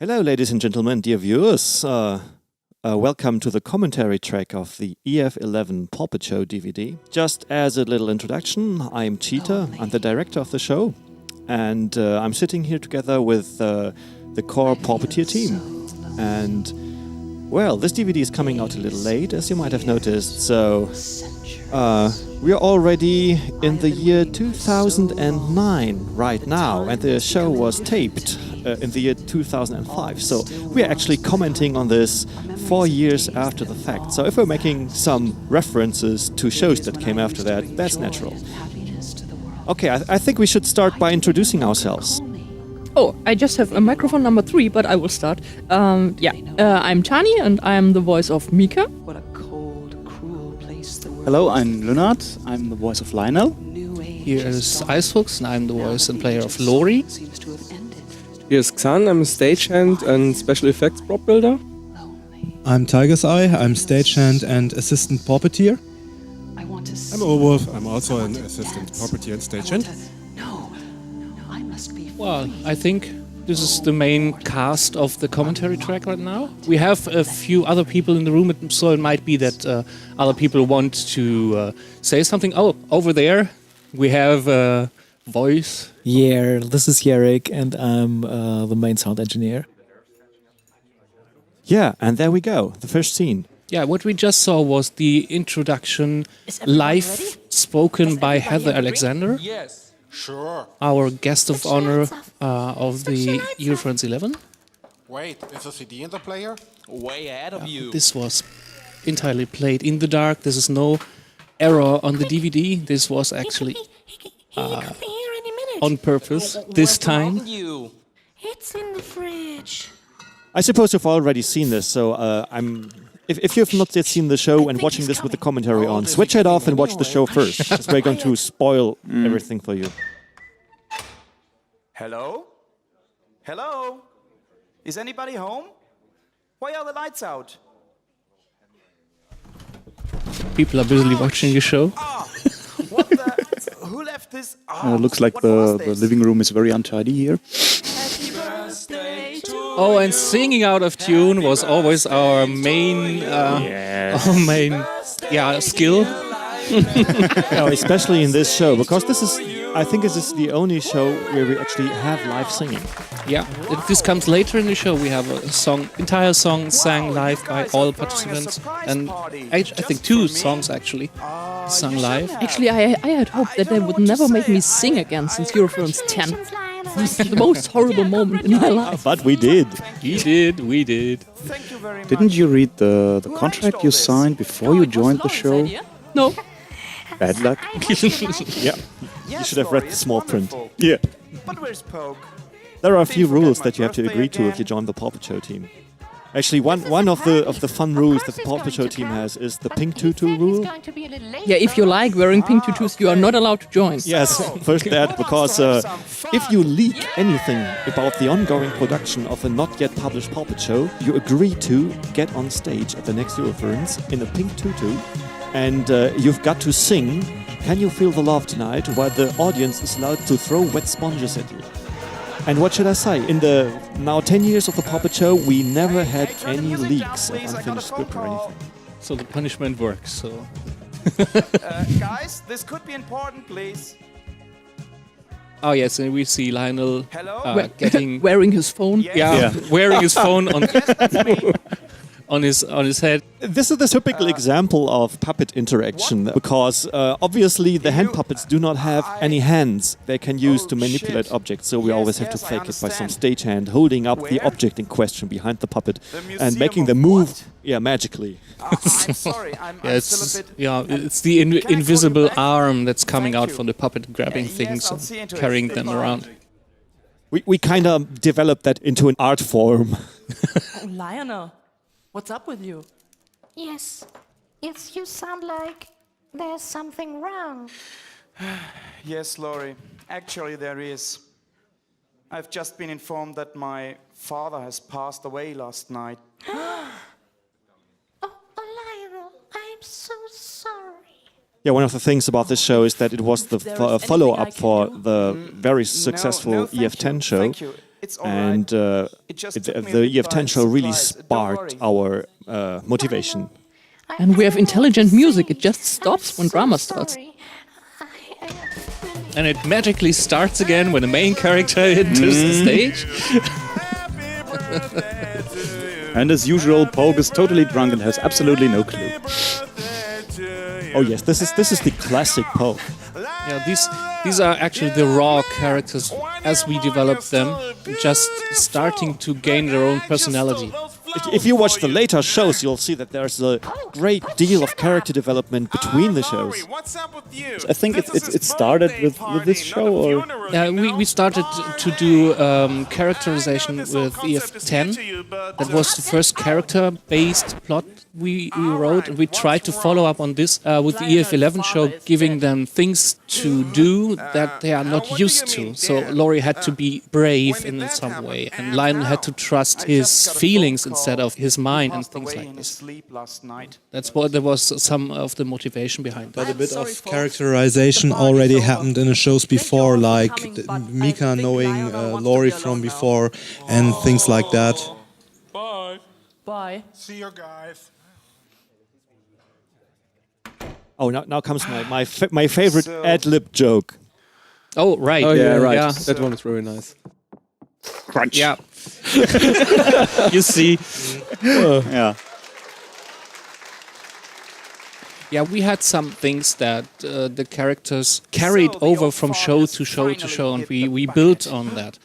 Hello, ladies and gentlemen, dear viewers. Welcome to the commentary track of the EF11 Pawpetshow DVD. Just as a little introduction, I'm Cheetah, I'm the director of the show, and I'm sitting here together with the core Pawpeteer team. And, well, this DVD is coming out a little late, as you might have noticed, so we are already in the year 2009 right now, and the show was taped in the year 2005. So we are actually commenting on this 4 years after the fact. So if we're making some references to shows that came after that, that's natural. Okay, I think we should start by introducing ourselves. Oh, I just have a microphone number 3, but I will start. I'm Tani, and I'm the voice of Mika. What a cold, cruel place the world. Hello, I'm Leonard. I'm the voice of Lionel. Here is Icehooks, and I'm the voice and player of Lori. Seems to have ended. Here's Xan, I'm a stagehand and special effects prop builder. I'm Tiger's Eye, I'm stagehand and assistant puppeteer. I want to see. I'm Olwolf, I'm also an assistant puppeteer and stagehand. No, I must be. Well, I think this is the main cast of the commentary track right now. We have a few other people in the room, so it might be that other people want to say something. Oh, over there we have a voice. Yeah, this is Jarek, and I'm the main sound engineer. Yeah, and there we go, the first scene. Yeah, what we just saw was the introduction live spoken by Heather Alexander. Yes, sure. Our guest of honor of the Eurofriends 11. Wait, is the CD in the player? Way ahead of you. This was entirely played in the dark. There is no error on the DVD. This was actually on purpose this time. It's in the fridge. I suppose you've already seen this, so if you've not yet seen the show and watching this with the commentary on, switch it off and watch the show first, because we're going to spoil everything for you. Hello? Hello? Is anybody home? Why are the lights out? People are busily watching the show. What the? Who left this? Looks like the living room is very untidy here. Oh, and singing out of tune was always our main, skill. Especially in this show, because I think this is the only show where we actually have live singing. Yeah, this comes later in the show. We have entire song sang live by all participants, and I think 2 songs actually sung live. Actually, I had hoped that they would never make me sing again since Eurofriends 10. This is the most horrible moment in my life. But we did. We did. Thank you very much. Didn't you read the contract you signed before you joined the show? No. Bad luck. Yeah, you should have read the small print. Yeah. But where's Poke? There are a few rules that you have to agree to if you join the Pawpetshow team. Actually, one of the fun rules that the Pawpetshow team has is the pink tutu rule. Yeah, if you like wearing pink tutus, you are not allowed to join. Yes, first that, because if you leak anything about the ongoing production of a not yet published Pawpetshow, you agree to get on stage at the next Eurofriends in a pink tutu, and you've got to sing "Can You Feel the Love Tonight?" while the audience is allowed to throw wet sponges at you. And what should I say? In the now 10 years of the Pawpetshow, we never had any leaks of unfinished script or anything. So the punishment works. So. Guys, this could be important, please. Oh yes, and we see Lionel Hello? getting Wearing his phone. wearing his phone on Yes, that's me. on his head. This is the typical example of puppet interaction, because obviously the hand puppets do not have any hands they can use to manipulate objects, so we always have to yes, I fake it by some understand. stagehand holding up the Where? object in question behind the puppet The and museum making of them move, what? magically. I'm sorry, I'm still a bit... It's the Can I call you invisible back? arm that's coming Thank out you. from the puppet, grabbing Yes, things I'll see you and into carrying it. them around. We kind of developed that into an art form. Oh, Lionel, what's up with you? Yes, you sound like there's something wrong. Yes, Lori. Actually, there is. I've just been informed that my father has passed away last night. Oh, Lionel, I'm so sorry. Yeah, one of the things about this show is that it was the follow-up for the very successful No, thank EF10 you, show. thank you. And the EF10 show really sparked our motivation. And we have intelligent music. It just stops when drama starts. And it magically starts again when the main character enters the stage. And as usual, Pogue is totally drunk and has absolutely no clue. Oh yes, this is the classic Pogue. Yeah, these are actually the raw characters as we develop them, just starting to gain their own personality. If you watch the later shows, you'll see that there's a great deal of character development between the shows. I think it started with this show, or we started to do characterization with EF10. That was the first character-based plot we wrote, and we tried to follow up on this with the EF11 show, giving them things to do that they are not used to. So Laurie had to be brave in some way, and Lionel had to trust his feelings instead of his mind and things like this. That's what there was some of the motivation behind that. But a bit of characterization already happened in the shows before, like Mika knowing Laurie from before and things like that. Bye. Bye. See you guys. Oh, now comes my favorite ad-lib joke. Oh, right. Oh, yeah, right. Yeah. That one is really nice. crunch. Yeah. You see. Yeah. Yeah, we had some things that the characters carried over from show to show to show, and we built on that.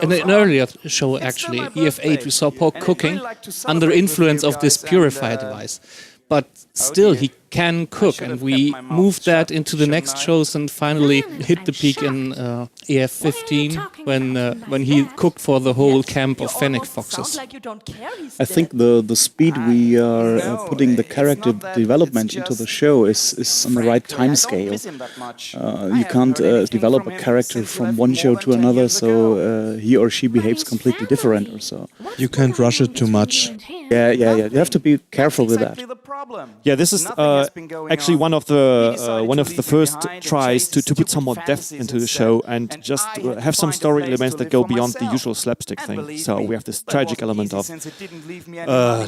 In an earlier show, actually, EF8, we saw Pogue cooking under influence of this purifier device. But still, he can cook, and we moved that into the next shows and finally hit the peak in EF15 when he cooked for the whole camp of fennec foxes. I think the speed we are putting the character development into the show is on the right time scale. You can't develop a character from one show to another, so he or she behaves completely different or so. You can't rush it too much. Yeah. You have to be careful with that. Yeah, this is actually one of the first tries to put some more depth into the show and just have some story elements that go beyond the usual slapstick thing. So we have this tragic element of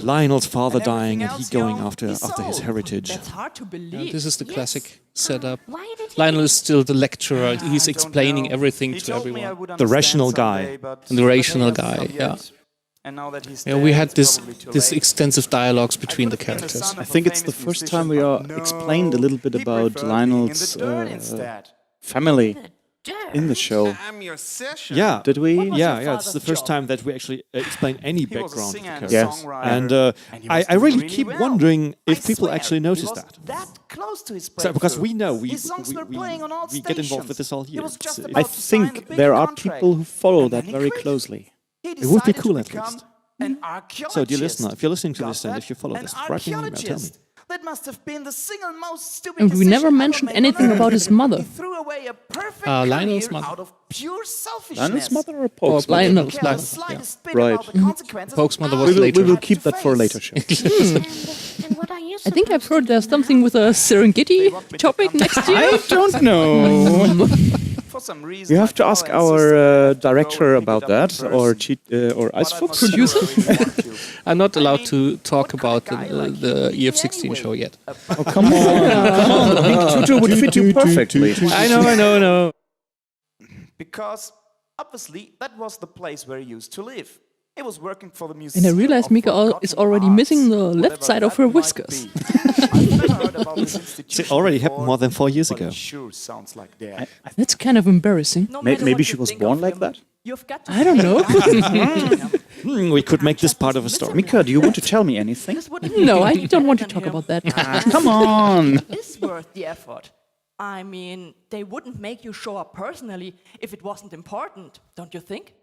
Lionel's father dying and he going after his heritage. That's hard to believe. This is the classic setup. Lionel is still the lecturer. He's explaining everything to everyone. The rational guy. The rational guy, yeah. Yeah, we had this extensive dialogues between the characters. I think it's the first time we are explained a little bit about Lionel's family in the show. Yeah. Did we? Yeah. It's the first time that we actually explain any background of the characters. Yes. And I really keep wondering if people actually notice that. So, because we know we get involved with this all year. I think there are people who follow that very closely. It would be cool at least. So, dear listener, if you're listening to this and if you follow this, write me an email, tell me. That must have been the single most stupid And we never mentioned anything about his mother. Lionel's mother. Out of pure selfishness. Lionel's mother or Pogue's mother? mother? Lionel's. Yeah. Right. Pogue's mother was later. We will keep that for a later show. I think I've heard there's something with a Serengeti topic next year. I don't know. You have to ask our director about that, or Icefox producer. I'm not allowed to talk about the EF16 show yet. Oh, come on. Big Tutu would fit you perfectly. I know. Because obviously that was the place where he used to live. He was working for the museum. And I realized Mika is already missing the left side of her whiskers. It already happened more than 4 years ago. That's kind of embarrassing. Maybe she was born like that? I don't know. We could make this part of a story. Mika, do you want to tell me anything? No, I don't want to talk about that. Come on. It's worth the effort. I mean, they wouldn't make you show up personally if it wasn't important, don't you think?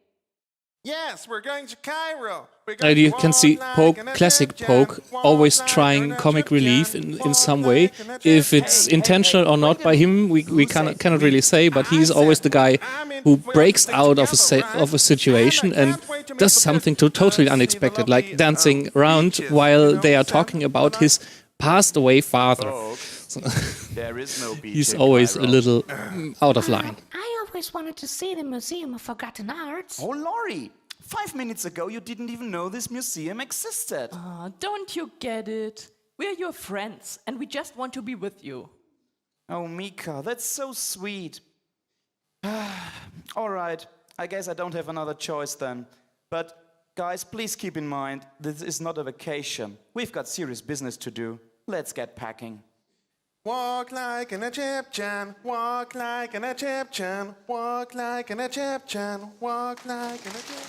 Yes, we're going to Cairo. You can see Pogue, classic Pogue, always trying comic relief in some way. If it's intentional or not by him, we cannot really say, but he's always the guy who breaks out of a situation and does something totally unexpected, like dancing around while they are talking about his passed away father. So he's always a little out of line. I always wanted to see the Museum of Forgotten Arts. Oh, Laurie, 5 minutes ago you didn't even know this museum existed. Don't you get it? We're your friends, and we just want to be with you. Oh, Mika, that's so sweet. All right, I guess I don't have another choice then. But guys, please keep in mind, this is not a vacation. We've got serious business to do. Let's get packing. Walk like an Egyptian, walk like an Egyptian, walk like an Egyptian, walk like an Egyptian.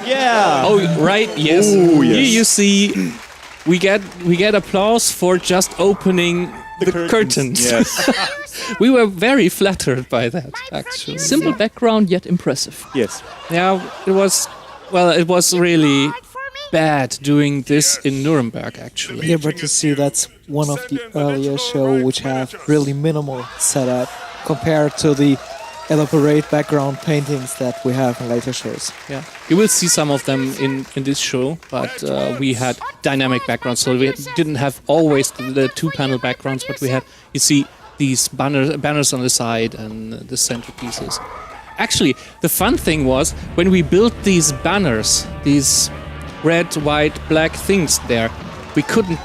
Yeah. Oh, right. Yes. Ooh, yes. Here you see, we get applause for just opening the curtains. Yes. We were very flattered by that, actually. Simple background, yet impressive. Yes. Yeah, it was really bad doing this in Nuremberg, actually. Yeah, but you see, that's one of the earlier shows which have really minimal setup compared to the elaborate background paintings that we have in later shows. Yeah, you will see some of them in this show, but we had dynamic backgrounds, so we didn't have always the two-panel backgrounds, but we had, you see, these banners on the side and the centerpieces. Actually, the fun thing was, when we built these banners, these red, white, black things there, we couldn't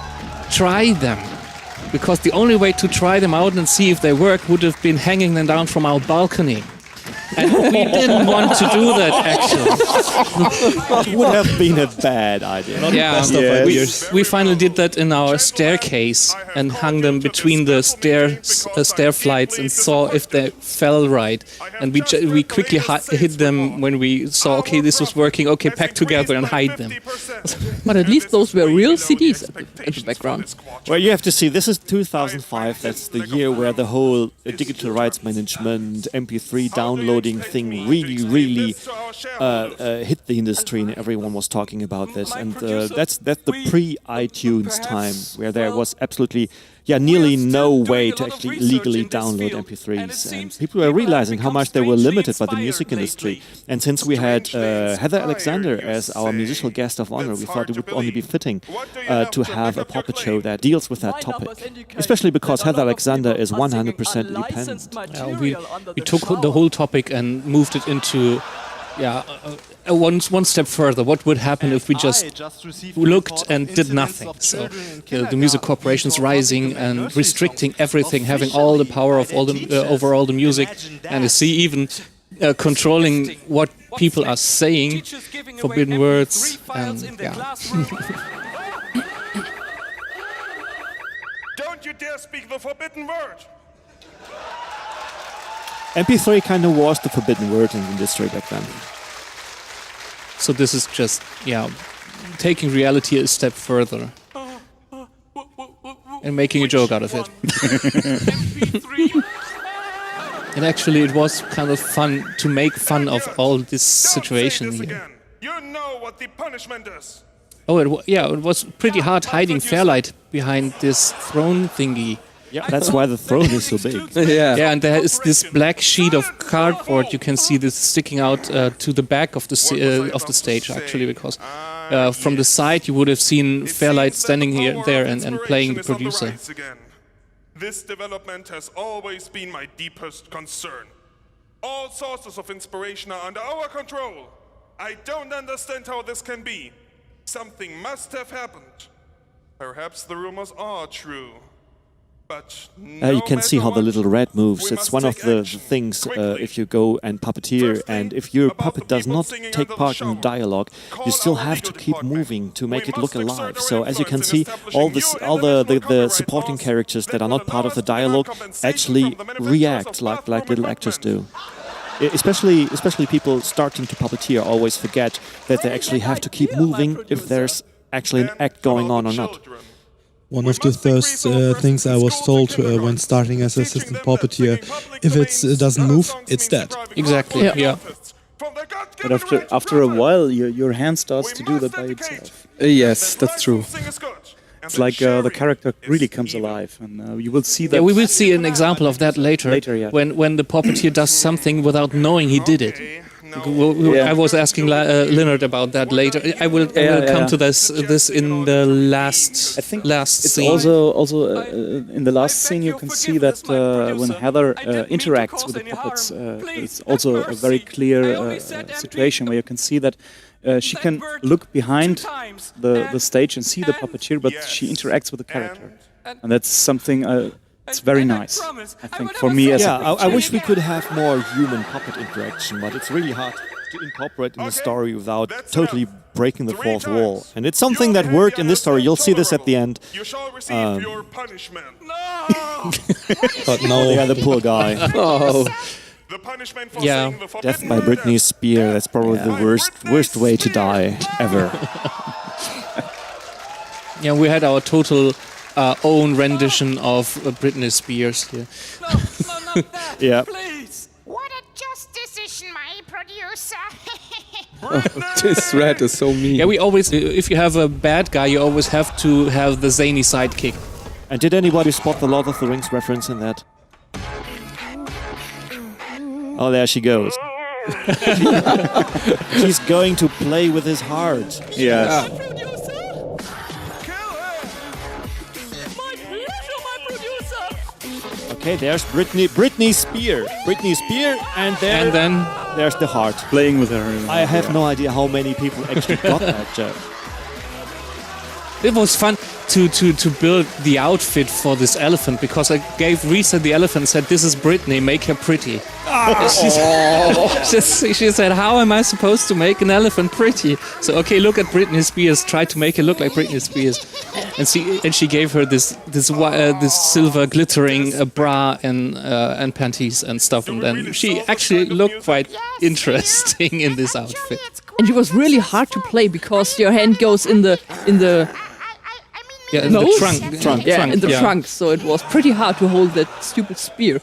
try them. Because the only way to try them out and see if they work would have been hanging them down from our balcony. And we didn't want to do that, actually. It would have been a bad idea. Not the best of ideas. We finally did that in our staircase and hung them between the stair flights and saw if they fell right. And we quickly hid them when we saw, okay, this was working, okay, pack together and hide them. But at least those were real CDs at the background. Well, you have to see, this is 2005. That's the year where the whole digital rights management, MP3 downloading thing really hit the industry, and everyone was talking about this. And that's the pre-iTunes time, where there was absolutely nearly no way to actually legally download MP3s. And people were realizing how much they were limited by the music industry. And since we had Heather Alexander as our musical guest of honor, we thought it would only be fitting to have a puppet show that deals with that topic. Especially because Heather Alexander is 100% independent. We took the whole topic and moved it into one step further. What would happen if we just looked and did nothing? So the music corporations rising and restricting everything, having all the power of all the over all the music, and you see even controlling what people are saying, forbidden words, and Don't you dare speak the forbidden word! MP3 kind of was the forbidden word in the industry back then. So this is just, taking reality a step further and making a joke out of it. And actually it was kind of fun to make fun of all this situation here. You know what the punishment is. Oh, it was pretty hard hiding Fairlight behind this throne thingy. Yeah, that's why the throne is so big. Yeah, and there is this black sheet of cardboard. You can see this sticking out to the back of the stage, actually, because from the side you would have seen Fairlight standing there and playing the producer. This development has always been my deepest concern. All sources of inspiration are under our control. I don't understand how this can be. Something must have happened. Perhaps the rumors are true. But you can see how the little red moves. It's one of the things if you go and puppeteer, and if your puppet does not take part in dialogue, you still have to keep moving to make it look alive. So as you can see, all the supporting characters that are not part of the dialogue actually react like little actors do. Especially people starting to puppeteer always forget that they actually have to keep moving if there's actually an act going on or not. One of the first things I was told when starting as assistant puppeteer, if it doesn't move, it's dead. Exactly, yeah. But after a while, your hand starts to do that by itself. Yes, that's true. it's like the character really comes alive, and you will see that. Yeah, we will see an example of that later. Later, yeah. When the puppeteer does something without knowing he did it. I was asking Leonard about that later. I will come to this in the last scene. Also in the last scene you can see that when Heather interacts with the puppets, it's also a very clear situation where you can see that she can look behind the stage and see the puppeteer, but she interacts with the character, and that's something. It's very nice, I think, for me as I wish we could have more human puppet interaction, but it's really hard to incorporate in the story without totally breaking the fourth wall. And it's something that worked in this story. You'll see this at the end. You shall receive your punishment. But no, yeah, the poor guy. Oh. The punishment for Yeah. saying the Death by Britney Spears. That's probably the worst way to die ever. Yeah, we had our total own rendition of Britney Spears here. Yeah. Please. What a just decision, my producer. This rat is so mean. Yeah, we always, if you have a bad guy, you always have to have the zany sidekick. And did anybody spot the Lord of the Rings reference in that? Oh, there she goes. She's going to play with his heart. Yes. Okay, there's Britney Spears. And then there's the heart. Playing with her. I have no idea how many people actually got that joke. It was fun to build the outfit for this elephant, because I gave Risa the elephant and said, "This is Britney, make her pretty." She said, "How am I supposed to make an elephant pretty?" So, okay, look at Britney Spears, try to make it look like Britney Spears. And she gave her this silver glittering bra and panties and stuff, and then she actually looked quite interesting in this outfit. And it was really hard to play because your hand goes in the in nose? the trunk. In the trunk. So it was pretty hard to hold that stupid spear.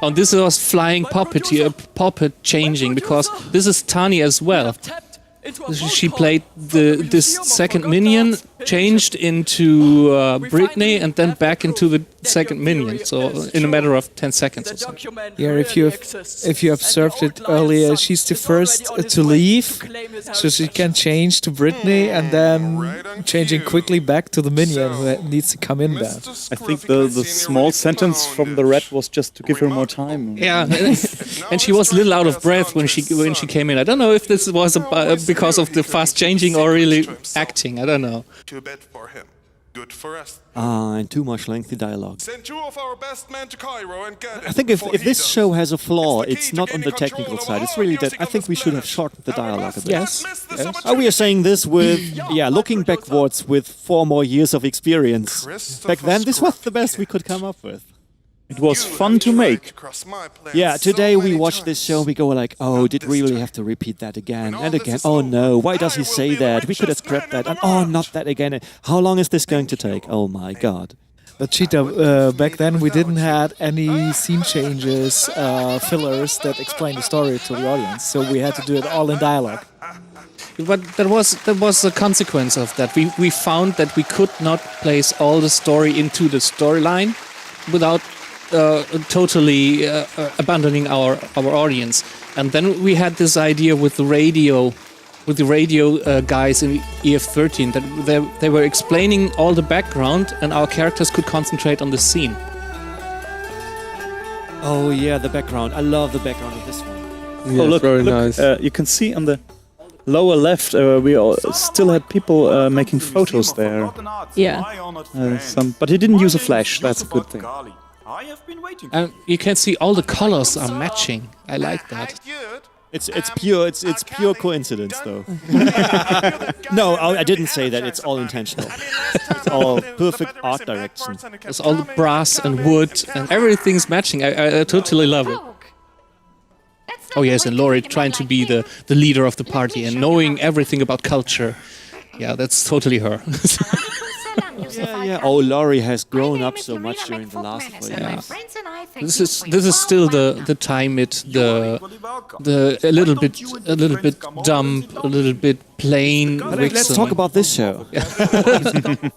And this was flying puppet changing, because this is Tani as well. She played this second minion, changed into Britney, and then back into the second minion. So in a matter of 10 seconds or something. Yeah, if you observed it earlier, she's the first to leave, so she can change to Britney and then changing quickly back to the minion who needs to come in there. I think the small sentence from the rat was just to give her more time. Yeah, and she was a little out of breath when she came in. I don't know if this was because of the fast changing or really acting. I don't know. Too bad for him. Good for us. And too much lengthy dialogue. Send two of our best men to Cairo and get it. I think if this show has a flaw, it's not on the technical side. It's really that I think we should have shortened the dialogue a bit. Yes. We are saying this with, looking backwards with 4 more years of experience. Back then, this was the best we could come up with. It was fun to make. Yeah, today we watch this show and we go like, oh, did we really have to repeat that again and again? Oh no, why does he say that? We could have scrapped that. And oh, not that again. How long is this going to take? Oh my god. But Cheetah, back then we didn't have any scene changes, fillers that explain the story to the audience. So we had to do it all in dialogue. But there was a consequence of that. We found that we could not place all the story into the storyline without totally abandoning our audience. And then we had this idea with the radio guys in EF13 that they were explaining all the background and our characters could concentrate on the scene. Oh yeah, the background. I love the background of this one. Yeah, look, very nice. You can see on the lower left, we still had people making photos there. Yeah. But he didn't use a flash. That's a good thing. And you can see all the colors are matching. I like that. It's pure coincidence though. No, I didn't say that. It's all intentional. It's all perfect art direction. It's all the brass and wood and everything's matching. I totally love it. Oh yes, and Laurie trying to be the leader of the party and knowing everything about culture. Yeah, that's totally her. Yeah. Oh, Laurie has grown up so much during the last 4 years. This is still the time it a little bit dumb, a little bit plain Let's talk about this show.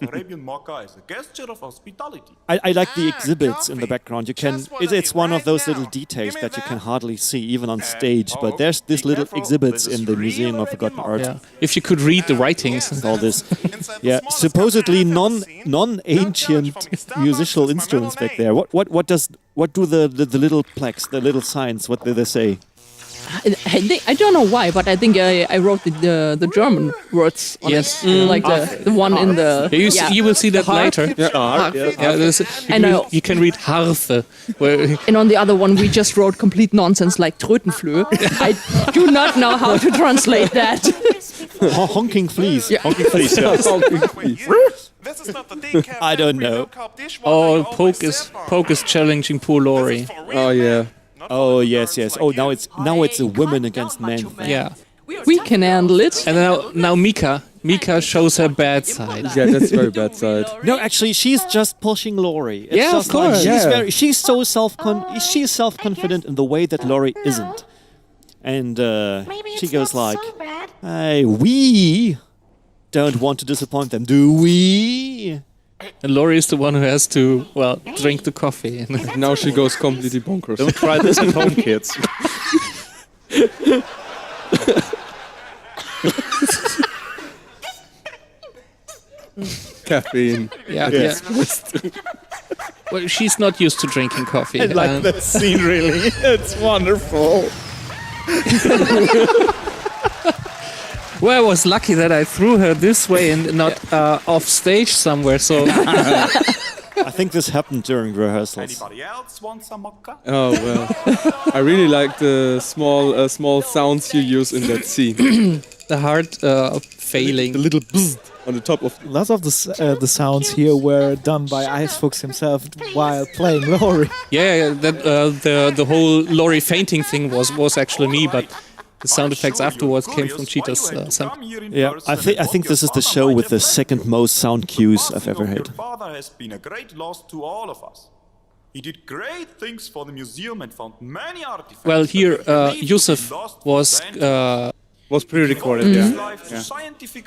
Arabian mocha as a gesture of hospitality. I like the exhibits in the background. You can. It's one of those little details that you can hardly see even on stage. But there's these little exhibits in the Museum of Forgotten Art. Yeah. If you could read the writings and all this, yeah, supposedly non-ancient musical instruments back there. What do the little plaques, the little signs? What do they say? I don't know why, but I think I wrote the German words on it. Like the one in the... You will see that later. You can read Harfe. And on the other one, we just wrote complete nonsense like Trötenflöhe. I do not know how to translate that. Honking fleas. Yeah. Honking fleas. I don't know. Oh, Poke is challenging poor Laurie. Oh yeah. Oh yes. Oh, now it's a women against men thing. Yeah. We can handle it. And now Mika shows her bad side. Yeah, that's very bad side. No, actually, she's just pushing Laurie. It's Yeah, just of course. She's so she's self-confident in the way that Laurie isn't. And she goes like, "Hey, we don't want to disappoint them, do we?" And Laurie is the one who has to, drink the coffee. Now she goes completely bonkers. Don't try this at home, kids. Caffeine. Yeah. Well, she's not used to drinking coffee. I like that scene, really. It's wonderful. Well, I was lucky that I threw her this way and not off stage somewhere. So I think this happened during rehearsals. Anybody else want some mocha? Oh well, I really like the small sounds you use in that scene. The heart failing. The little bzzz on the top of. Lots of the sounds here were done by Icebox himself while playing Laurie. Yeah, the whole Laurie fainting thing was actually me, but the sound effects afterwards came from Cheetah's sample. Yeah, I think this is the show with the second most sound cues I've ever had. Your father has been a great loss to all of us. He did great things for the museum and found many artifacts. Well, here Yusuf was pre-recorded. Yeah.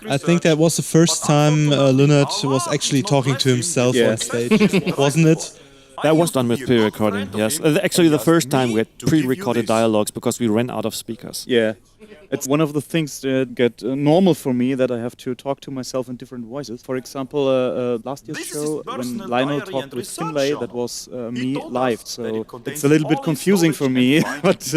I think that was the first time Leonard was actually talking to himself on stage, wasn't it? That was done with pre-recording, yes. Actually, the first time we had pre-recorded dialogues because we ran out of speakers. Yeah. It's one of the things that get normal for me, that I have to talk to myself in different voices. For example, last year's show, when Lionel talked with Finlay, that was me live. So it's a little bit confusing for me, but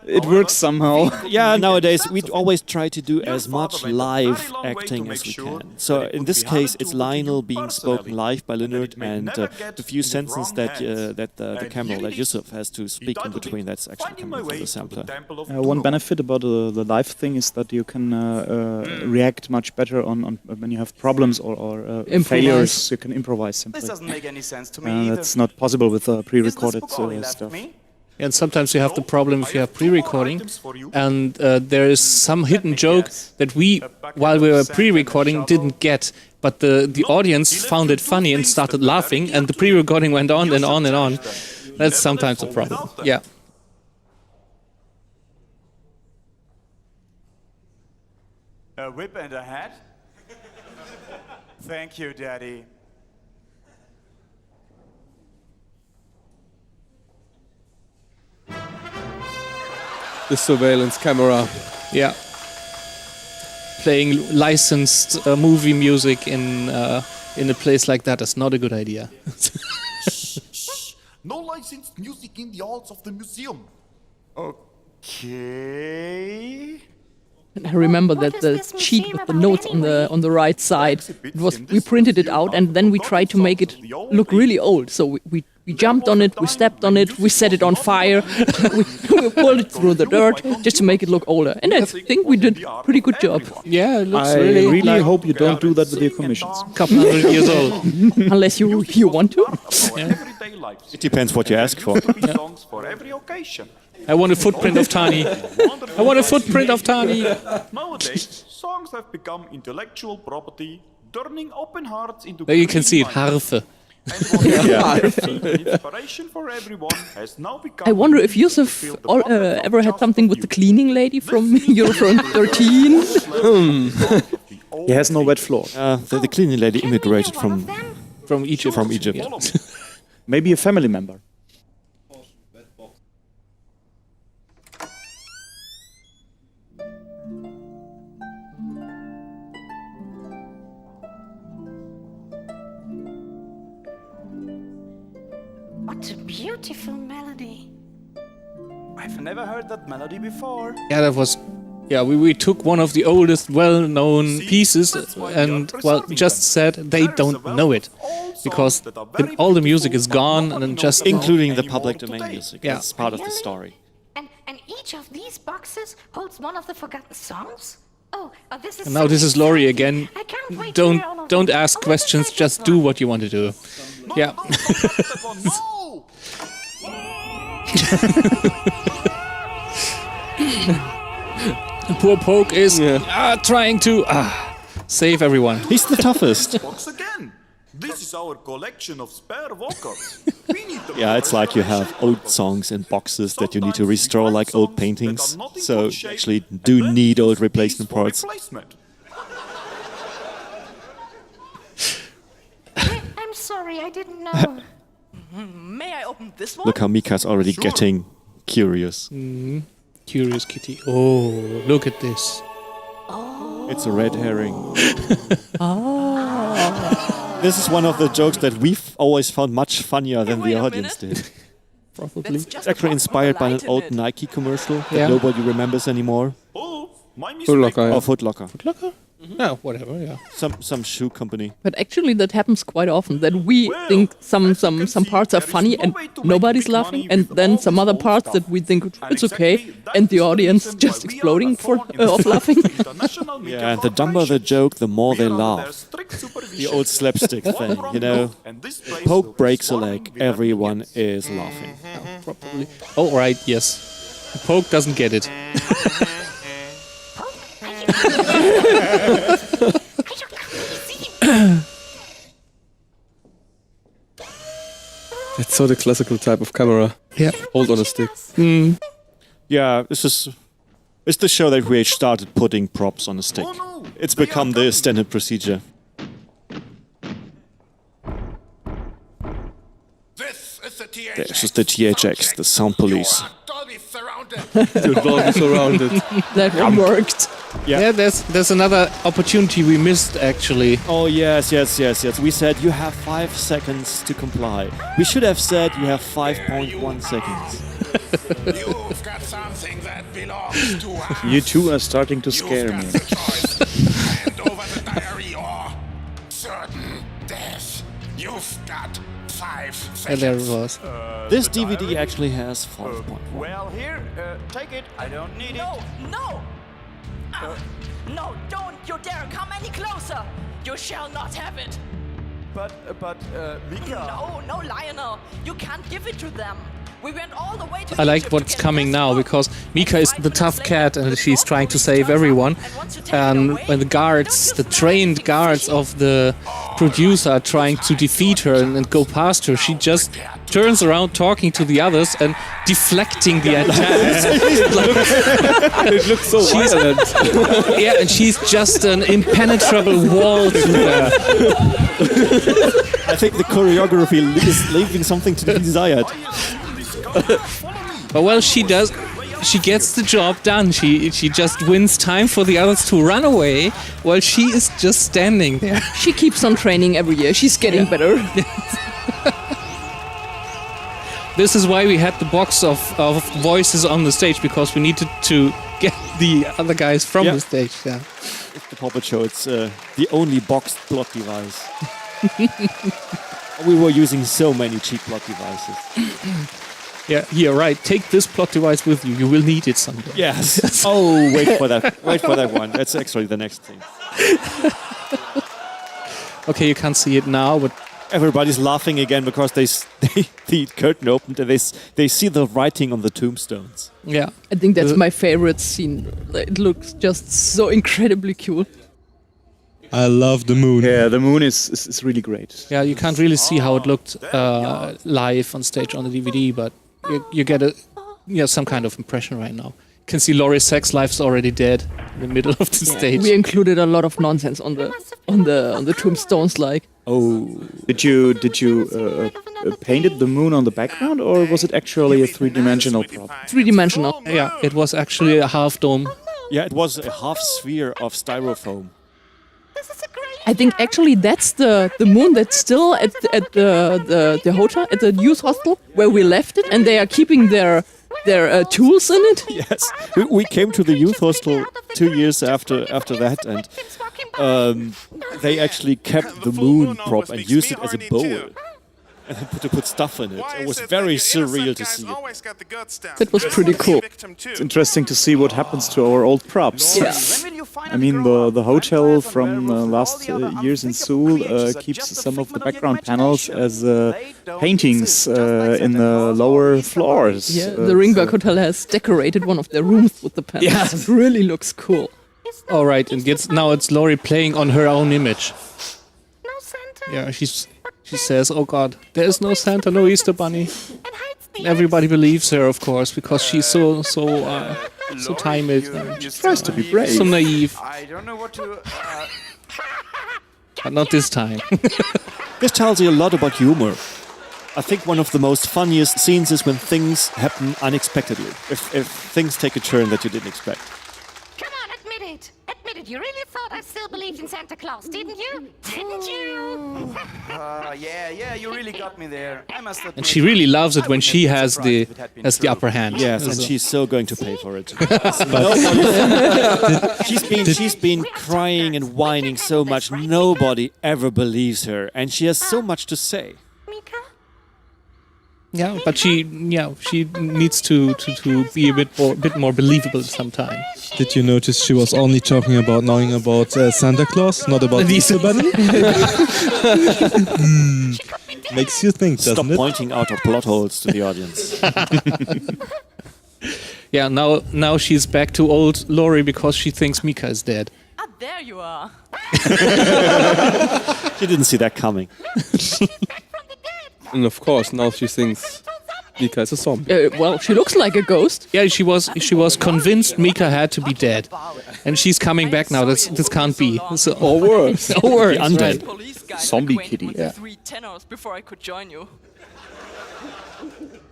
it works somehow. Yeah, nowadays we always try to do as much live acting as we can. So in this case, it's Lionel being spoken live by Leonard, and the few sentences that the camera, that Yusuf has to speak in between, that's actually coming from the sampler. One benefit about the live thing is that you can react much better on when you have problems or failures. You can improvise simply. This doesn't make any sense to me That's not possible with pre-recorded stuff. And sometimes you have the problem if you have pre-recording, and there is some hidden joke that we, while we were pre-recording, didn't get, but the audience found it funny and started laughing, and the pre-recording went on and on and on. That's sometimes a problem. Yeah. A whip and a hat? Thank you, Daddy. The surveillance camera. Yeah. Playing licensed movie music in a place like that is not a good idea. No licensed music in the halls of the museum. Okay. And I remember that the sheet with the notes on the right side, we printed it out and then we tried to make it look really old. So we jumped on it, we stepped on it, we set it on fire, we pulled it through the dirt just to make it look older. And I think we did a pretty good job. Yeah, it looks I really hope you don't do that with your commissions. Couple hundred years old. Unless you want to. Yeah. It depends what you ask for. Songs for every occasion. I want a footprint of Tani. I want a footprint of Tani. Nowadays, songs have become intellectual property, turning open hearts into. There you can see it, Harfe. Inspiration for everyone has now become. I wonder if Yusuf ever had something with the cleaning lady from Eurofront 13. He has no wet floor. The cleaning lady immigrated from Egypt. From Egypt. Maybe a family member. What a beautiful melody. I've never heard that melody before. Yeah, that was. Yeah, we took one of the oldest, well-known pieces and, well, just said they don't know it. Because all the music is gone and then just... Including the public domain music. Yeah. It's part of the story. And each of these boxes holds one of the forgotten songs? Oh, this is... And now this is Laurie again. I can't wait to hear all of Don't them. ask questions, just do what you want to do. Yeah. Poor Poke is trying to save everyone. He's the toughest. Box again. This is our collection of spare vocals. Yeah, it's like you have old songs in boxes that you need to restore like old paintings. So you actually do need old replacement parts. I'm sorry, I didn't know. May I open this one? Look how Mika's already getting curious. Curious kitty. Oh, look at this. It's a red herring. This is one of the jokes that we've always found much funnier than the audience did. Probably. It's actually inspired by an old Nike commercial that nobody remembers anymore. Foot Locker. Or Foot Locker. Foot Locker? Yeah, whatever, yeah. Some shoe company. But actually that happens quite often, that we think some parts are funny and nobody's laughing, and then some other parts that we think it's okay, and the audience just exploding of laughing. Yeah, and the dumber the joke, the more they laugh. The old slapstick thing, you know. Poke breaks a leg, everyone is laughing. Probably. Oh, right, yes. Poke doesn't get it. That's so the classical type of camera. Yeah. Hold on a stick. Yeah, it's the show that we started putting props on a stick. It's become the standard procedure. This is the THX, the sound police. You're Dolby surrounded. That one worked. Yeah, there's another opportunity we missed actually. Oh yes. We said you have 5 seconds to comply. We should have said you have 5.1 seconds. You've got something that belongs to us. You two are starting to scare me. Hand over the diary or certain death. You've got 5 seconds. And there it was. This DVD actually has 5.1. Well, here, take it. I don't need it. No! No, don't you dare come any closer! You shall not have it! But, Mika... No, Lionel! You can't give it to them! We went all the way to I like Egypt what's to get coming this now book. because Mika is the tough cat and she's trying to save everyone. And when the guards, the trained guards of the producer are trying to defeat her and go past her, she just turns around talking to the others and deflecting the attack. It looks so violent. Yeah, and she's just an impenetrable wall to her. I think the choreography is leaving something to be desired. But well, she does. She gets the job done. She just wins time for the others to run away while she is just standing there. She keeps on training every year. She's getting better. This is why we had the box of voices on the stage, because we needed to get the other guys from the stage. Yeah. It's the Pawpetshow. It's the only boxed plot device. We were using so many cheap plot devices. Yeah, right. Take this plot device with you. You will need it someday. Yes. Oh, wait for that. Wait for that one. That's actually the next thing. Okay, you can't see it now, but everybody's laughing again because the curtain opened and they see the writing on the tombstones. Yeah. I think that's my favorite scene. It looks just so incredibly cool. I love the moon. Yeah, the moon is really great. Yeah, you can't really see how it looked live on stage on the DVD, but you get some kind of impression right now. You can see Laurie's sex life's already dead in the middle of the stage. We included a lot of nonsense on the tombstones, like. Oh, did you painted the moon on the background, or was it actually a three-dimensional prop? Three-dimensional. Yeah, it was actually a half dome. Yeah, it was a half sphere of styrofoam. I think actually that's the moon that's still at the hotel, at the youth hostel where we left it, and they are keeping their tools in it. Yes, we came to the youth hostel 2 years after that, and they actually kept the moon prop and used it as a bowl. And to put stuff in it. It was very surreal to see it. That was pretty cool. It's interesting to see what happens to our old props. Yeah. I mean, the hotel from last years in Seoul keeps some of the background panels as paintings in the lower floors. Yeah, the Ringberg Hotel has decorated one of their rooms with the panels. Yeah. It really looks cool. All right, and now it's Laurie playing on her own image. Yeah, she says, "Oh God, there is no Santa, no Easter Bunny." Everybody believes her, of course, because she's so timid. She tries to be brave, so naive. I don't know what to. But not this time. This tells you a lot about humor. I think one of the most funniest scenes is when things happen unexpectedly. If things take a turn that you didn't expect. Come on, admit it. Admit it. You really thought I still believed in Santa Claus, didn't you? Didn't you? Yeah, you really got me there. I must admit. And she really loves it when she has the upper hand. Yes, and she's so going to pay for it. She's been crying and whining so much. Nobody ever believes her, and she has so much to say. Yeah, but she needs to be a bit more believable sometimes. Did you notice she was only talking about knowing about Santa Claus, not about the Easter Bunny? Makes you think, doesn't Stop it? pointing out our plot holes to the audience. Yeah, now she's back to old Laurie because she thinks Mika is dead. Ah, there you are. She didn't see that coming. And of course, now she thinks Mika is a zombie. Well, she looks like a ghost. Yeah, she was convinced Mika had to be dead, and she's coming back now. This can't be. Or worse. Or worse. Undead. Zombie kitty. Yeah. 3 tenors before I could join you.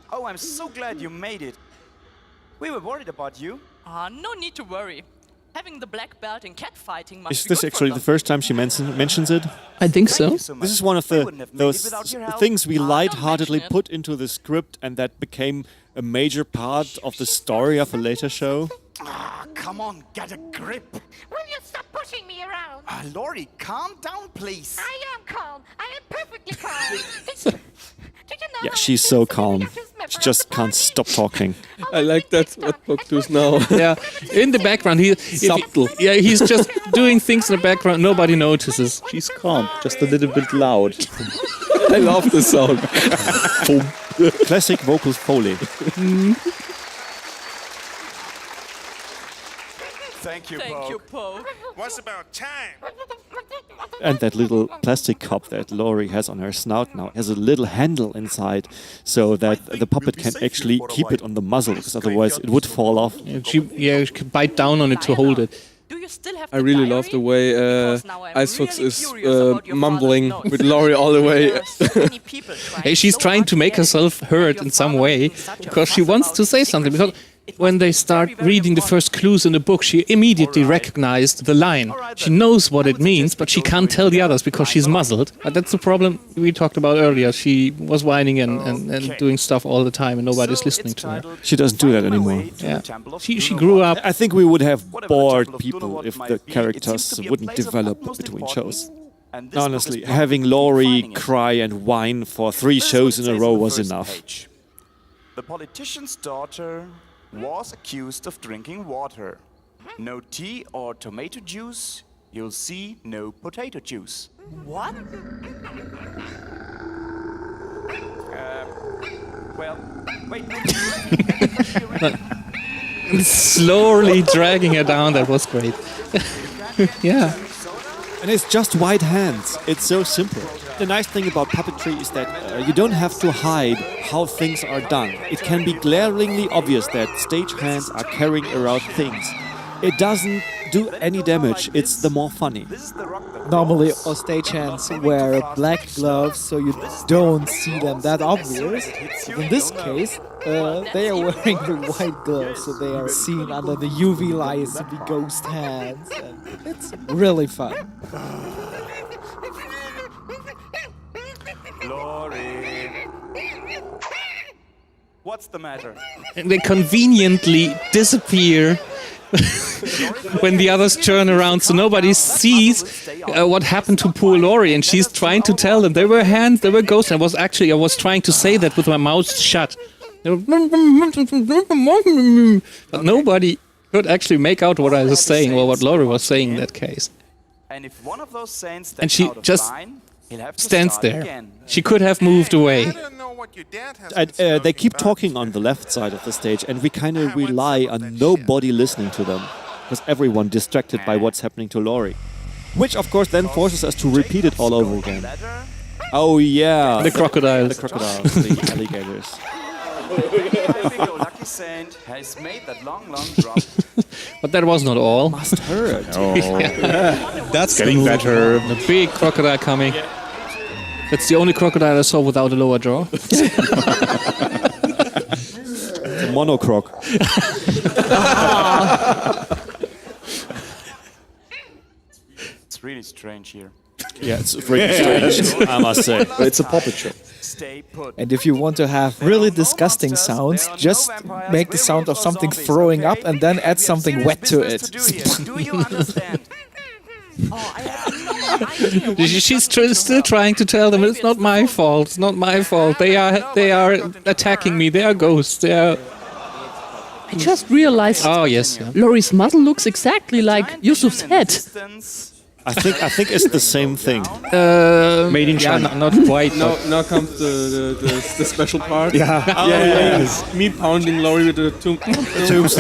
Oh, I'm so glad you made it. We were worried about you. No need to worry. Having the black belt in catfighting must Is be this good actually for the first time she mentions it? I think so. This is one of those things we lightheartedly put into the script and that became a major part of the story of a later show. Come on, get a grip. Will you stop pushing me around? Laurie, calm down, please. I am calm. I am perfectly calm. Did you know Yeah, how she's it so feels to be calm. Doctor's member She of just the can't party? stop talking. I like that what Book does now. Yeah, in the background, Subtle. he's just doing things in the background. Nobody notices. She's calm, just a little bit loud. I love the sound. Classic vocal foley. Thank you, Thank you, Poe. Poe. What's about time? And that little plastic cup that Laurie has on her snout now has a little handle inside so that the puppet can actually keep it on the muzzle, because otherwise it would fall off. She could bite down on it to hold it. Do you still have I the really diary? love the way Because now I'm Icefox really is curious about your mumbling father's with notes. Laurie all the way. There are so many people trying Hey, she's so trying hard to make get herself it. heard Your in some father way making such a because she fuss wants about to say something. Because secrecy. when they start reading the first clues in the book, she immediately recognized the line. She knows what it means, but she can't tell the others because she's muzzled. But that's the problem we talked about earlier. She was whining and doing stuff all the time, and nobody's listening to her. She doesn't do that anymore. Yeah. She grew up. I think we would have bored people if the characters wouldn't develop between shows. Honestly, having Laurie cry and whine for 3 shows in a row was enough. The politician's daughter was accused of drinking water. No tea or tomato juice, you'll see no potato juice. What? Well, wait. Slowly dragging her down. That was great. Yeah. And it's just white hands. It's so simple. The nice thing about puppetry is that you don't have to hide how things are done. It can be glaringly obvious that stage hands are carrying around things. It doesn't do any damage. It's the more funny. Normally, all stage hands wear black gloves, so you don't see them that obvious. But in this case, they are wearing the white gloves, so they are seen under the UV lights to be ghost hands. And it's really fun. Laurie. What's the matter? And they conveniently disappear when the others turn around, so nobody sees what happened to poor Laurie, and she's trying to tell them there were hands, there were ghosts. I was trying to say that with my mouth shut, but nobody could actually make out what I was saying or what Laurie was saying in that case. And if one of those saints And she out of just line, he'll have to stands start there. again. She could have moved away. They keep talking on the left side of the stage, and we kind of rely on nobody listening to them, because everyone distracted by what's happening to Laurie. Which, of course, then forces us to repeat it all over again. Oh, yeah. The crocodiles. The crocodiles, the alligators. Your lucky saint has made that long drop. But that was not all. Must hurt. That's Getting better. The big crocodile coming. That's the only crocodile I saw without a lower jaw. It's a monocroc. It's really strange here. Yeah, it's really strange, I must say. But it's a puppet show. Stay put. And if you want to have really disgusting sounds, just make the sound of something throwing up and then add something wet to it. Do you understand? She's still trying to tell them it's not my fault. It's not my fault. They are attacking me. They are ghosts. They are. I just realized. Oh yes. Yeah. Laurie's muzzle looks exactly like Yusuf's head. I think it's the same thing. Made in China. Not quite. Now comes the special part. Yeah. Meat pounding Laurie with the tombstones.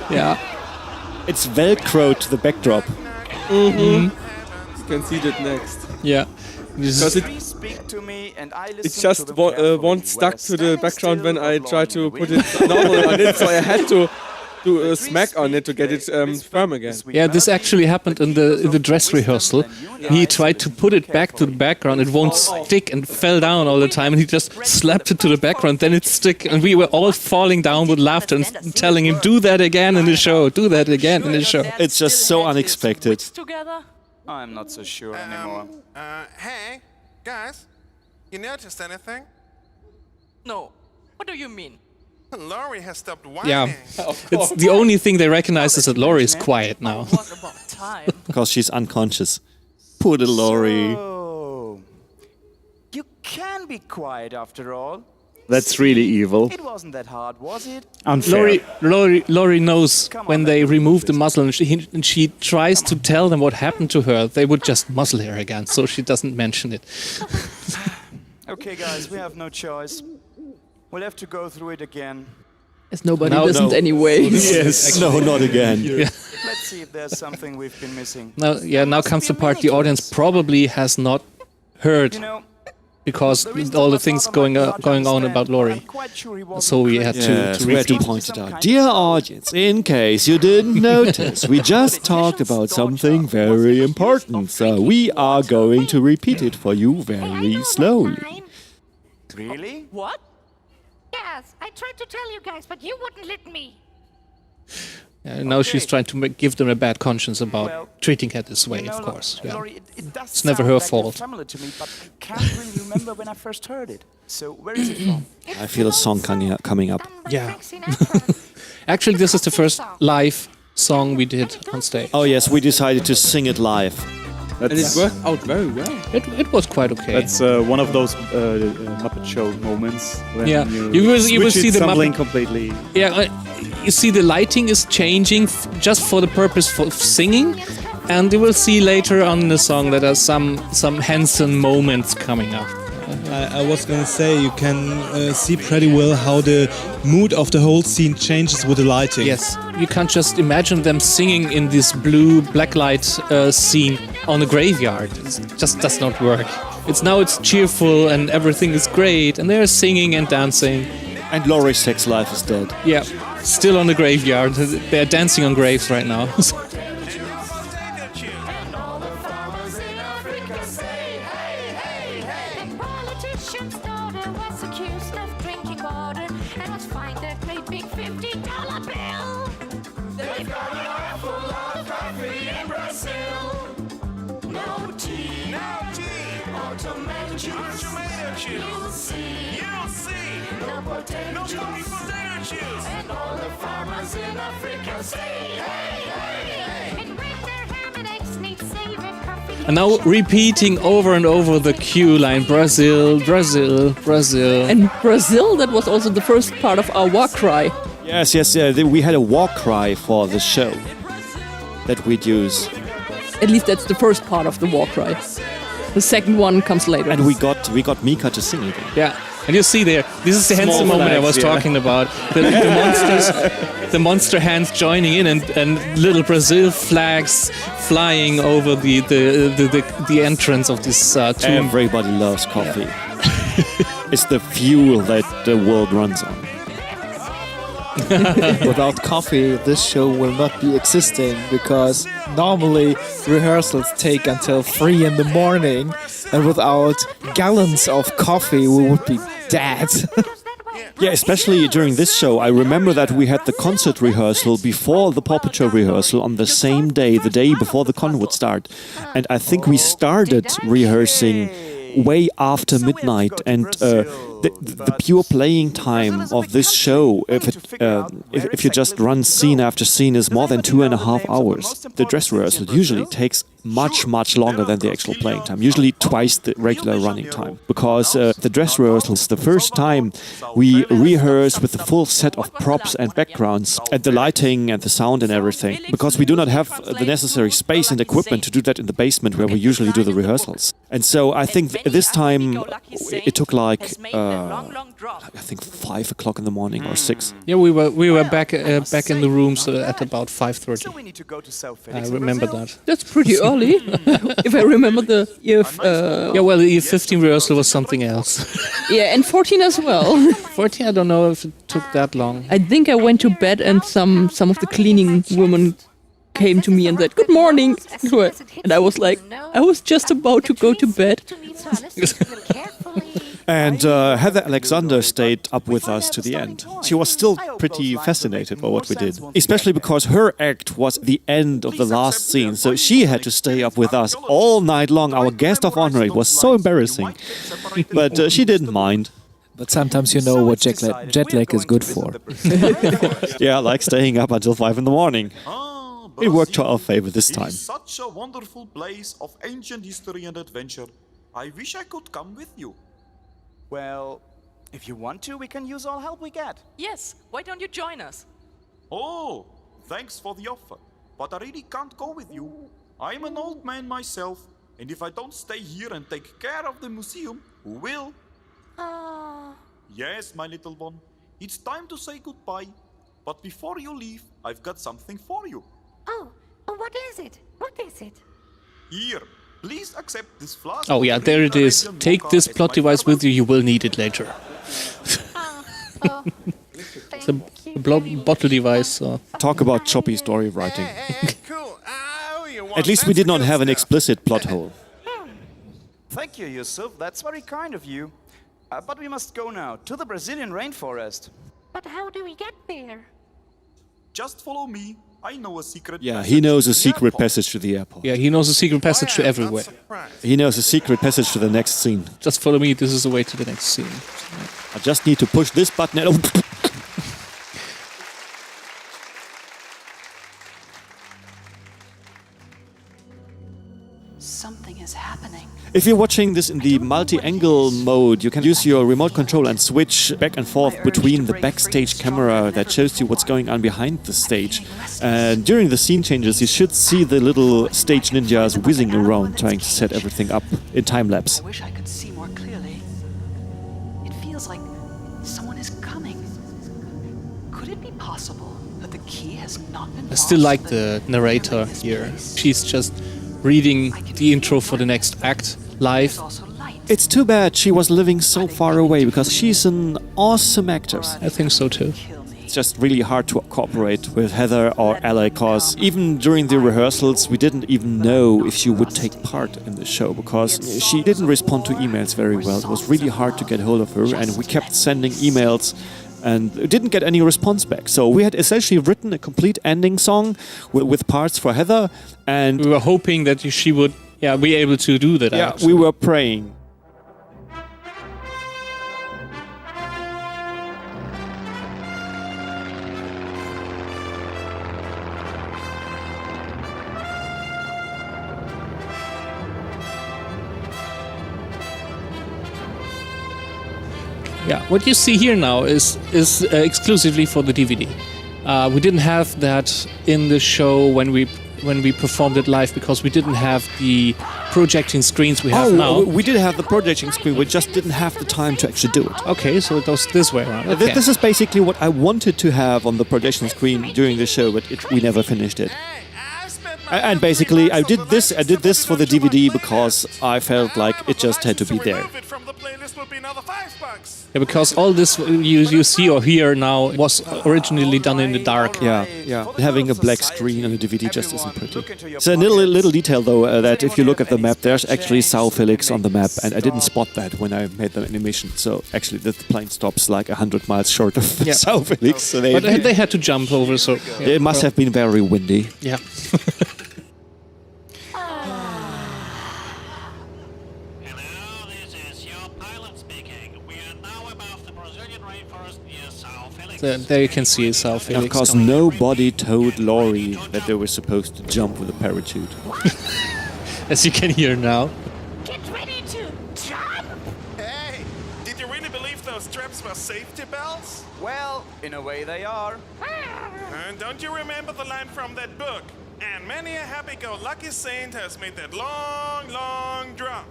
Yeah. It's Velcro to the backdrop. You can see that next. Yeah. Because it's just one stuck to the background when I tried to put it normal on it, so I had to do a smack on it to get it firm again. Yeah, this actually happened in the dress rehearsal. He tried to put it back to the background. It won't stick and fell down all the time. And he just slapped it to the background. Then it stick, and we were all falling down with laughter and telling him, "Do that again in the show. Do that again in the show." It's just so unexpected. Together? I'm not so sure anymore. Hey, guys, you noticed anything? No. What do you mean? Laurie has stopped whining. Yeah, it's the only thing they recognize is that Laurie is quiet now. What about time? Because she's unconscious. Poor little Laurie. Oh, you can be quiet after all. That's really evil. It wasn't that hard, was it? Unfair. Laurie knows when they remove the muzzle and she tries to tell them what happened to her, they would just muzzle her again, so she doesn't mention it. Okay, guys, we have no choice. We'll have to go through it again. As nobody listened anyway. Yes. No, not again. Yeah. Let's see if there's something we've been missing. Now comes the part the audience probably has not heard, because all the things going on about Laurie. So we had to repeat. point it out. Dear audience, in case you didn't notice, we just talked about something very important. So we are going to repeat it for you very slowly. Really? What? Yes, I tried to tell you guys, but you wouldn't let me. Now she's trying to give them a bad conscience about treating her this way, of course. Yeah. Laurie, it does It's never sound her like fault. familiar to me, but I can't really remember when I first heard it. So where is it from? I feel a song coming up. Yeah. Actually, this is the first live song we did on stage. Oh yes, we decided to sing it live. And it worked out very well. It was quite okay. That's one of those Muppet Show moments when you will see the stumbling Muppet completely. Yeah, you see the lighting is changing just for the purpose of singing, and you will see later on in the song that there are some Hanson moments coming up. I was gonna say, you can see pretty well how the mood of the whole scene changes with the lighting. Yes, you can't just imagine them singing in this blue blacklight scene on a graveyard. It just does not work. It's cheerful and everything is great, and they're singing and dancing. And Laurie's sex life is dead. Yeah, still on the graveyard. They're dancing on graves right now. And now repeating over and over the cue line, Brazil, Brazil, Brazil. And Brazil, that was also the first part of our war cry. Yes, we had a war cry for the show that we'd use. At least that's the first part of the war cry. The second one comes later. And we got Mika to sing it. Yeah, and you see there, this is the handsome moment I was talking about. The monster hands joining in and little Brazil flags flying over the entrance of this tomb. Everybody loves coffee. It's the fuel that the world runs on. Without coffee, this show will not be existing, because normally rehearsals take until 3 in the morning, and without gallons of coffee we would be dead. Yeah, especially during this show. I remember that we had the concert rehearsal before the Pawpetshow rehearsal on the same day, the day before the con would start. And I think we started rehearsing way after midnight, and the pure playing time of this show, if you just run scene after scene, is more than 2.5 hours. The dress rehearsal usually takes much longer than the actual playing time, usually twice the regular running time, because the dress rehearsal is the first time we rehearse with the full set of props and backgrounds and the lighting and the sound and everything, because we do not have the necessary space and equipment to do that in the basement where we usually do the rehearsals. And so I think this time it took like I think 5 o'clock in the morning or 6. Yeah, we were back in the rooms at about 5:30. I remember that. That's pretty early, if I remember the EF. Yeah, well, the EF15 rehearsal was something else. Yeah, and 14 as well. 14, I don't know if it took that long. I think I went to bed and some of the cleaning women came to me and said, "Good morning," and I was like, I was just about to go to bed. And Heather Alexander stayed up with us to the end. She was still pretty fascinated by what we did, especially because her act was the end of the last scene, so she had to stay up with us all night long. Our guest of honor, it was so embarrassing, but she didn't mind. But sometimes you know what jet lag is good for. Yeah, like staying up until 5 in the morning. It worked to our favor this time. It is such a wonderful place of ancient history and adventure. I wish I could come with you. Well, if you want to, we can use all help we get. Yes, why don't you join us? Oh, thanks for the offer, but I really can't go with you. I'm an old man myself, and if I don't stay here and take care of the museum, who will? Yes, my little one, it's time to say goodbye. But before you leave, I've got something for you. Oh, what is it? What is it? Here, please accept this flask. Oh yeah, there it is. Take this plot device with you, you will need it later. It's a bottle device. Talk about choppy story writing. At least we did not have an explicit plot hole. Thank you, Yusuf. That's very kind of you. But we must go now, to the Brazilian rainforest. But how do we get there? Just follow me. I know a secret. Yeah, he knows a secret passage to the airport. Yeah, he knows a secret passage to everywhere. He knows a secret passage to the next scene. Just follow me, this is the way to the next scene. I just need to push this button and... Something is happening. If you're watching this in the multi-angle mode, you can use your remote control and switch back and forth between the backstage camera that shows you what's going on behind the stage. And during the scene changes, you should see the little stage ninjas whizzing around, trying to set everything up in time-lapse. I wish I could see more clearly. key has not been I still like the narrator here. She's just reading the intro for the next act live. It's too bad she was living so far away, because she's an awesome actress. I think so too. It's just really hard to cooperate with Heather or Ella, because even during the rehearsals we didn't even know if she would take part in the show, because she didn't respond to emails very well. It was really hard to get hold of her, and we kept sending emails and didn't get any response back. So we had essentially written a complete ending song with parts for Heather, and we were hoping that she would be able to do that. Yeah, we were praying. Yeah, what you see here now is exclusively for the DVD. We didn't have that in the show when we performed it live, because we didn't have the projecting screens we have now. We did have the projecting screen, we just didn't have the time to actually do it. Okay, so it goes this way around. Okay. This is basically what I wanted to have on the projection screen during the show, but we never finished it. And basically, I did this for the DVD because I felt like it just had to be there. Yeah, because all this you see or hear now was originally done in the dark. Yeah. Having a black screen on a DVD just isn't pretty. It's a little detail though, that if you look at the map, there's actually Sao Felix on the map, and I didn't spot that when I made the animation. So actually, the plane stops like 100 miles short of Sao Felix. So but they had to jump over, so it must have been very windy. Yeah. There you can see Sao Felix. Of course, nobody told Laurie that they were supposed to jump with a parachute. As you can hear now. Get ready to jump! Hey, did you really believe those straps were safety belts? Well, in a way they are. And don't you remember the line from that book? And many a happy-go-lucky saint has made that long, long drop.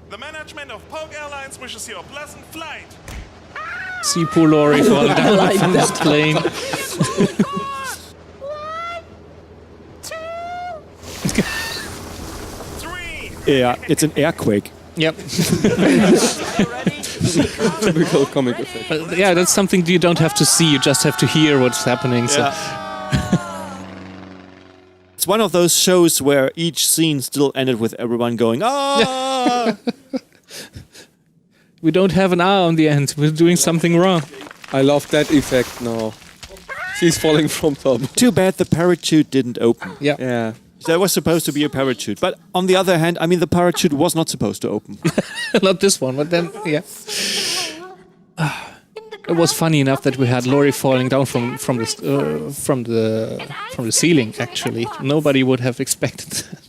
The management of Poke Airlines wishes you a pleasant flight. See poor Laurie falling down from this plane. 1, 2, 3. Yeah, it's an airquake. Yep. Typical comic effect. But yeah, that's something you don't have to see, you just have to hear what's happening. So. It's one of those shows where each scene still ended with everyone going, ah! We don't have an R on the end. We're doing something wrong. I love that effect now. She's falling from top. Too bad the parachute didn't open. Yeah. There was supposed to be a parachute. But on the other hand, I mean, the parachute was not supposed to open. Not this one, but then, yeah. It was funny enough that we had Laurie falling down from the ceiling. Actually, nobody would have expected that.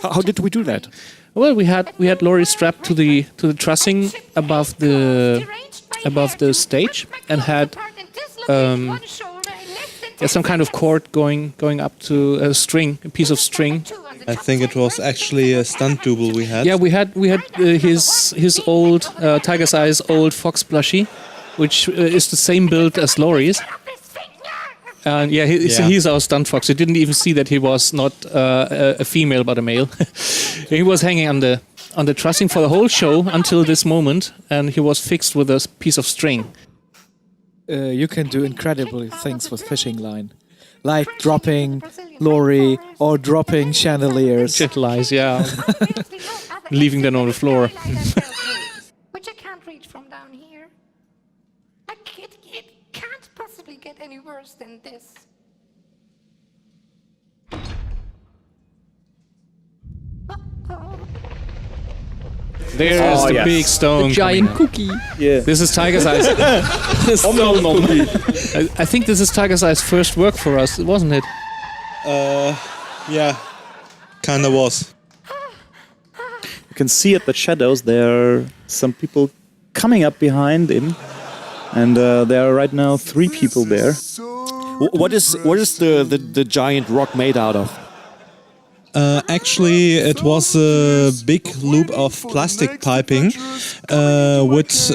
How did we do that? Well, we had Laurie strapped to the trussing above the stage, and had some kind of cord going up to a piece of string. I think it was actually a stunt double we had. Yeah, we had his old Tiger's Eye's old Fox plushie, which is the same build as Laurie's. And he's our stunt fox. You didn't even see that he was not a female but a male. He was hanging on the trussing for the whole show until this moment, and he was fixed with a piece of string. You can do incredible things with fishing line, like dropping Laurie or dropping chandeliers. Chandeliers, yeah. Leaving them on the floor. Which I can't reach from down here. It can't possibly get any worse than this. There's the big stone. The giant cookie. Yeah. This is Tiger's Eye's. I think this is Tiger's Eye's first work for us, wasn't it? Yeah, kinda was. You can see at the shadows there are some people coming up behind him, and there are right now 3 people there. What is the giant rock made out of? Actually, it was a big loop of plastic piping with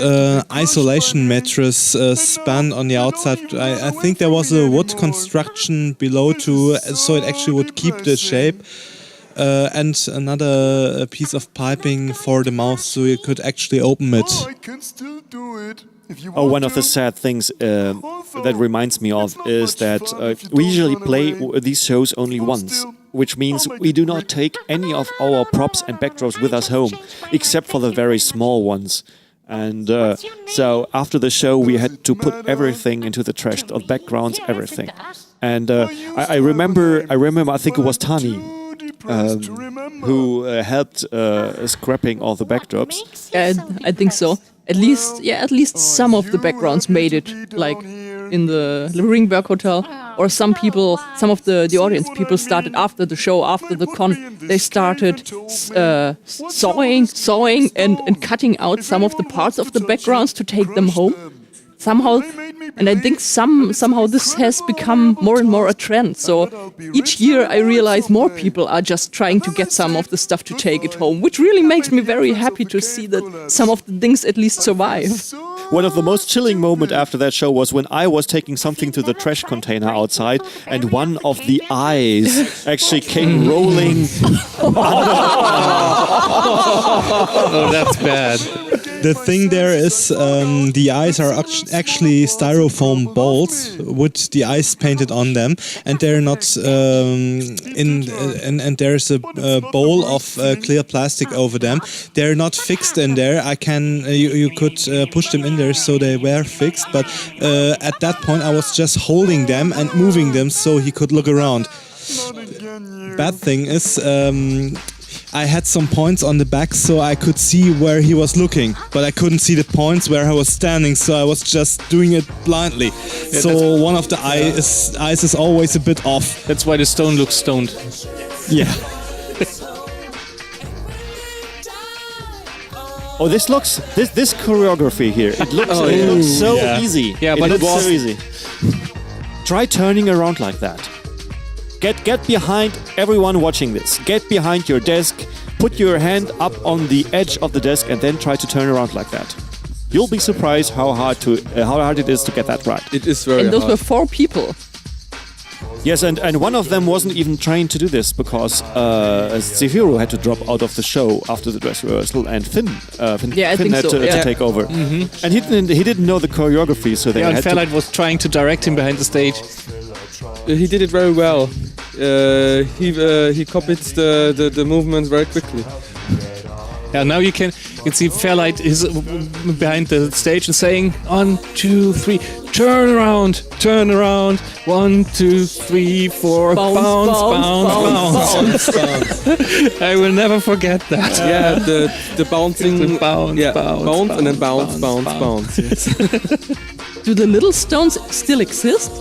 isolation mattress span on the outside. I think there was a wood construction below too, so it actually would keep the shape. And another piece of piping for the mouth, so you could actually open it. I can still do it. One of the sad things that reminds me of is that we usually play these shows only once, which means we do not take any of our props and backdrops with us home, except for the very small ones. And so after the show, we had to put everything into the trash, the backgrounds, everything. And I remember, I think it was Tani who helped scrapping all the backdrops. I think so. At least some of the backgrounds made it, like in the Ringberg Hotel. Or some of the audience people started after the show, after the con, they started sawing and cutting out some of the parts of the backgrounds to take them home. Somehow, and I think somehow this has become more and more a trend. So each year I realize more people are just trying to get some of the stuff to take it home, which really makes me very happy to see that some of the things at least survive. One of the most chilling moments after that show was when I was taking something to the trash container outside and one of the eyes actually came rolling. Oh, that's bad. The thing there is, the eyes are actually styrofoam balls with the eyes painted on them, and they're not and there's a bowl of clear plastic over them. They're not fixed in there. You could push them in there so they were fixed, but at that point I was just holding them and moving them so he could look around. Bad thing is, I had some points on the back so I could see where he was looking, but I couldn't see the points where I was standing, so I was just doing it blindly. Yeah, so one of the eyes is always a bit off. That's why the stone looks stoned. Yeah. Oh, this choreography here. It looks so easy. Yeah, but it looks so easy. Try turning around like that. Get behind everyone watching this. Get behind your desk, put your hand up on the edge of the desk and then try to turn around like that. You'll be surprised how hard it is to get that right. It is very hard. And those were 4 people. Yes, and one of them wasn't even trying to do this because Zefiro had to drop out of the show after the dress rehearsal, and Finn had to take over. Mm-hmm. And he didn't know the choreography, so they had Fairlight was trying to direct him behind the stage. He did it very well. He copied the movements very quickly. Yeah, now you can see Fairlight is behind the stage and saying 1, 2, 3, turn around, 1, 2, 3, 4, bounce. I will never forget that. Yeah, the bouncing, bounce and then bounce. Yes. Do the little stones still exist?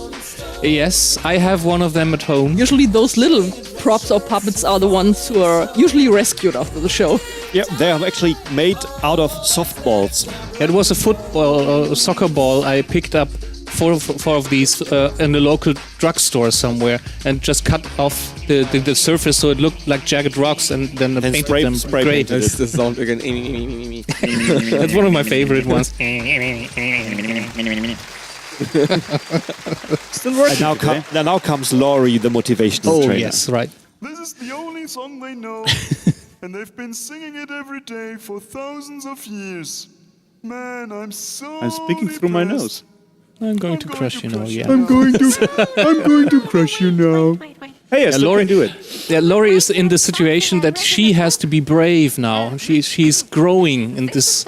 Yes, I have one of them at home. Usually those little props or puppets are the ones who are usually rescued after the show. Yeah, they are actually made out of softballs. It was a football or soccer ball I picked up four of these in the local drugstore somewhere and just cut off the surface so it looked like jagged rocks and then painted them grey. That's the sound again. That's one of my favorite ones. Still working. And now comes Laurie, the motivational trainer. Oh, yes, right. This is the only song they know, and they've been singing it every day for thousands of years. Man, I'm speaking through my nose. I'm going to crush you now, yeah. I'm going to crush you now. Hey, I still can do it. Yeah, Laurie is in the situation that she has to be brave now. She's growing in this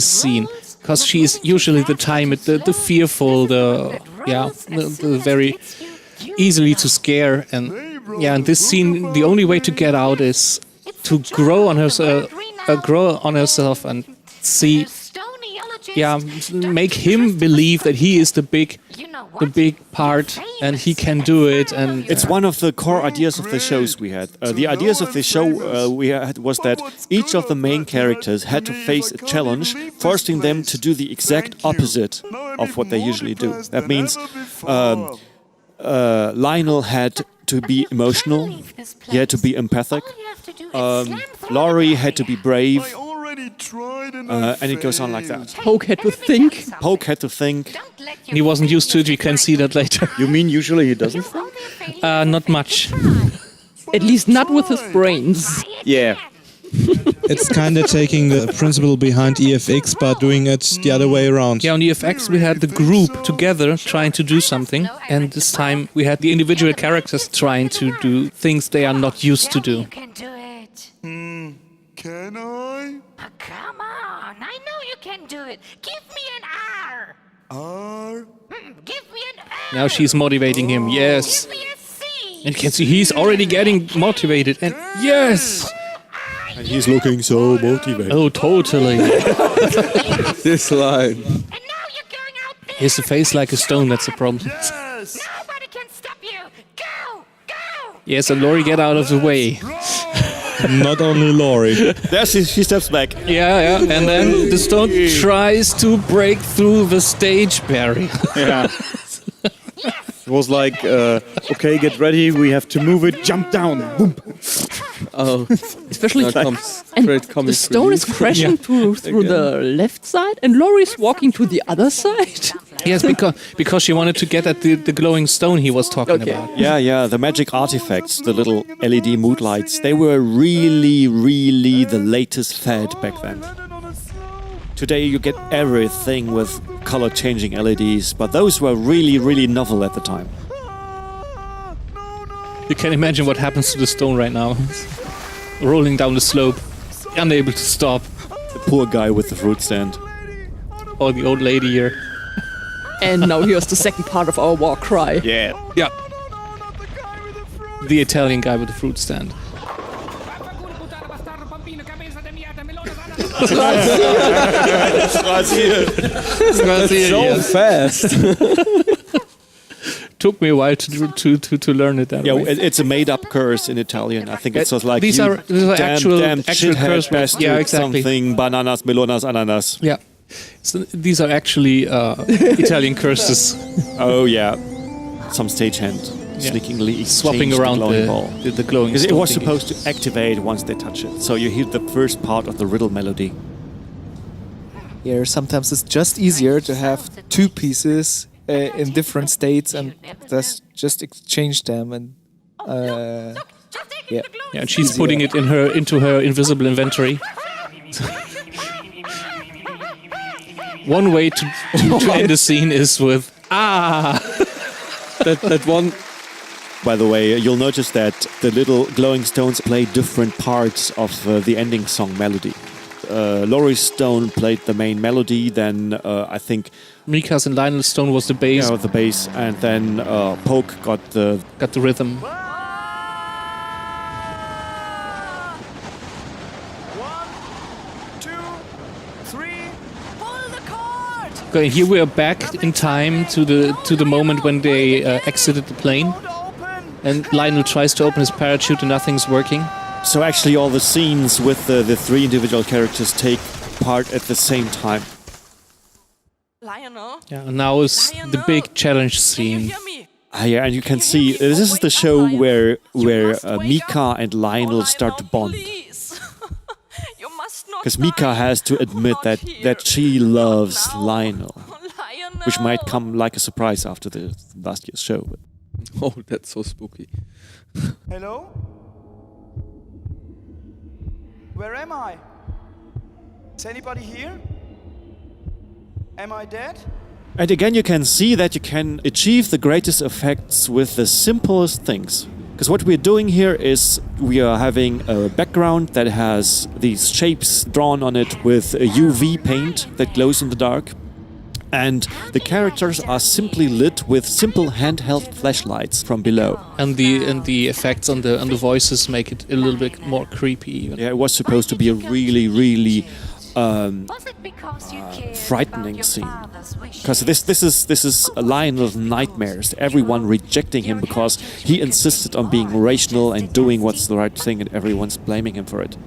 scene. Because she is usually the fearful, the very easily to scare, and in this scene the only way to get out is to grow on herself and see, make him believe that he is the big part and he can do it. And it's one of the core ideas of the shows we had. The ideas of the show we had was that each of the main characters had to face a challenge, forcing them to do the exact opposite of what they usually do. That means Lionel had to be emotional. He had to be empathic. Laurie had to be brave. And it goes on like that. Poke had to think. Poke had to think. He wasn't used to it, you can see that later. You mean usually he doesn't think? Not much. At least not with his brains. Yeah. It's kind of taking the principle behind EFX, but doing it the other way around. Yeah, on EFX we had the group together trying to do something, and this time we had the individual characters trying to do things they are not used to do. Can do it. Can I? Come on, I know you can do it. Give me an R. R? Give me an R. Now she's motivating him, yes. Give me a C. And you can see he's already getting motivated, and yes! And he's looking so motivated. Oh, totally. This line. He has a face like a stone, that's the problem. Nobody can stop you. Go, go. Yes, and Laurie, get out of the way. Not only Laurie. There she steps back. Yeah, and then the stone tries to break through the stage barrier. Yeah. It was like, okay, get ready, we have to move it, jump down, boom. Oh, especially the stone is crashing through the left side, and Laurie's walking to the other side. Yes, because she wanted to get at the glowing stone he was talking about. Yeah, the magic artifacts, the little LED mood lights, they were really the latest fad back then. Today you get everything with color-changing LEDs, but those were really novel at the time. You can imagine what happens to the stone right now. Rolling down the slope, unable to stop. The poor guy with the fruit stand. Or the old lady here. And now here's the second part of our war cry. Yeah. The Italian guy with the fruit stand. So fast. Took me a while to learn it that way. It's a made-up curse in Italian. I think it's just like these are actual shithead, curse words. Yeah, exactly. Something bananas, melonas, ananas. Yeah. So these are actually Italian curses. Oh yeah, some stagehand sneakingly swapping around the glowing. Because it was supposed to activate once they touch it. So you hear the first part of the riddle melody. Yeah, sometimes it's just easier to have two pieces in different states and just exchange them and yeah, and she's putting it into her invisible inventory. One way to end the scene is with that one. By the way, you'll notice that the little glowing stones play different parts of the ending song melody. Laurie's stone played the main melody, then I think Mika's and Lionel's stone was the bass. Yeah, the bass, and then Poke got the rhythm. 1, 2, 3. Pull the cord. Okay, here we are back in time to the moment when they exited the plane, and Lionel tries to open his parachute and nothing's working. So actually all the scenes with the three individual characters take part at the same time. Lionel? Yeah, and now is the big challenge scene. Yeah, and you can see this is the show where Mika and Lionel start to bond. Because Mika has to admit that she loves Lionel, which might come like a surprise after the last year's show. Oh, that's so spooky. Hello? Where am I? Is anybody here? Am I dead? And again, you can see that you can achieve the greatest effects with the simplest things. Because what we're doing here is we are having a background that has these shapes drawn on it with a UV paint that glows in the dark. And the characters are simply lit with simple handheld flashlights from below. And the effects on the voices make it a little bit more creepy even. Yeah, it was supposed to be a really frightening scene. Because this is Lionel's nightmares. Everyone rejecting him because he insisted on being rational and doing what's the right thing, and everyone's blaming him for it.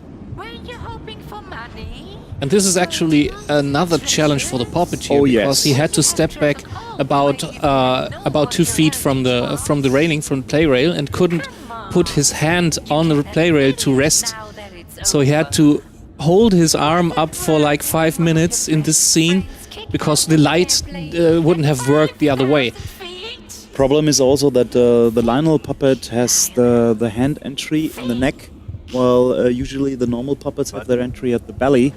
And this is actually another challenge for the puppeteer, because he had to step back about 2 feet from the railing, from the play rail, and couldn't put his hand on the play rail to rest. So he had to hold his arm up for like 5 minutes in this scene because the light wouldn't have worked the other way. Problem is also that the Lionel puppet has the hand entry in the neck, while usually the normal puppets have their entry at the belly.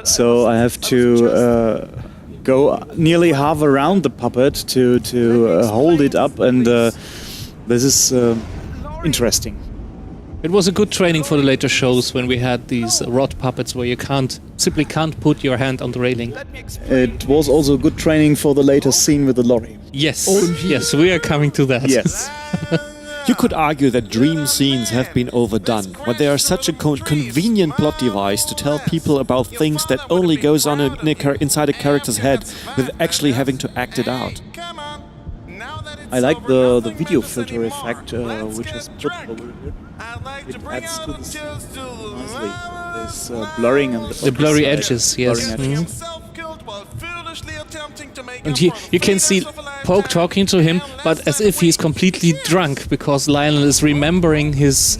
So I have to go nearly half around the puppet to hold it up, and this is interesting. It was a good training for the later shows when we had these rod puppets where you simply can't put your hand on the railing. It was also good training for the later scene with the lorry. Yes, yes, we are coming to that. Yes. You could argue that dream scenes have been overdone, but they are such a convenient plot device to tell people about things that only goes on inside a character's head with actually having to act it out. I like the video filter effect, which is put over here. It adds to the scene nicely. There's blurring and the blurry edges, yes. And you can see Poke talking to him, but as if he's completely drunk, because Lionel is remembering his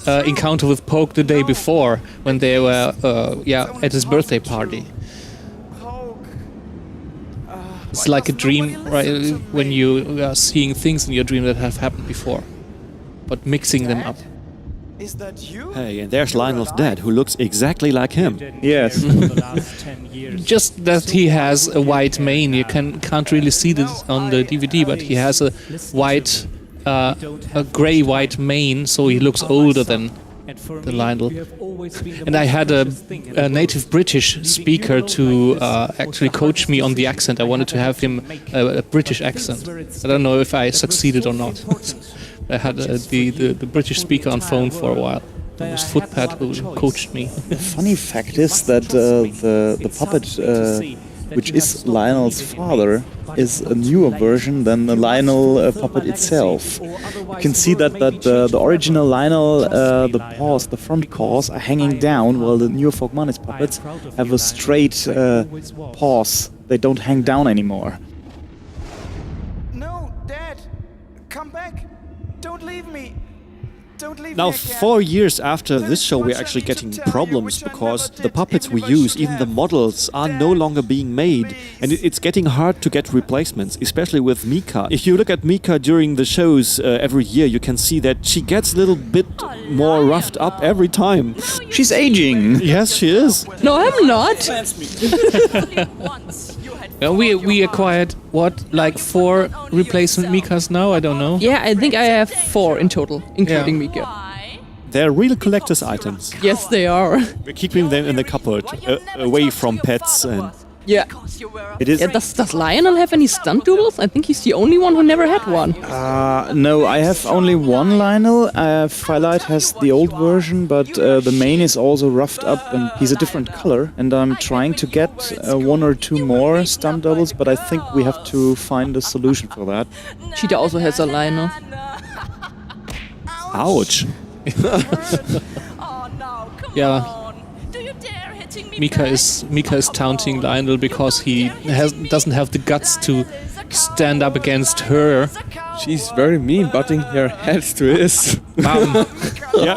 encounter with Poke the day before when they were at his birthday party. It's like a dream, right? When you are seeing things in your dream that have happened before, but mixing them up. Is that you? Hey, and there's Lionel's dad, who looks exactly like him. Yes. Just that he has a white mane. You can't really see this on the DVD, but he has a white, a grey-white mane, so he looks older than Lionel. And I had a native British speaker to actually coach me on the accent. I wanted to have him a British accent. I don't know if I succeeded or not. I had the British speaker on phone for a while. It was Footpad who coached me. The funny fact is that the puppet, which is Lionel's father, is a newer version than the Lionel puppet itself. You can see that the original Lionel, the front paws are hanging down, while the newer Fogmanis puppets have a straight paws. They don't hang down anymore. No, Dad! Come back! Don't leave me! Don't leave Now, me again. 4 years after this show, we're actually getting problems because the puppets we use, even the models, are no longer being made. And it's getting hard to get replacements, especially with Mika. If you look at Mika during the shows every year, you can see that she gets a little bit more roughed up every time. She's aging. Yes, she is. No, I'm not. Well, we acquired, like 4 replacement Mikas now? I don't know. Yeah, I think I have 4 in total, including Mika. They're real collector's items. Yes, they are. We're keeping them in the cupboard, away from pets and... Yeah. It is. Yeah, does Lionel have any stunt doubles? I think he's the only one who never had one. No, I have only one Lionel. Firelight has the old version, but the mane is also roughed up and he's a different color. And I'm trying to get 1 or 2 more stunt doubles, but I think we have to find a solution for that. Cheetah also has a Lionel. Ouch. Yeah. Mika is taunting Lionel because he doesn't have the guts to stand up against her. She's very mean, butting her head to his. Yeah,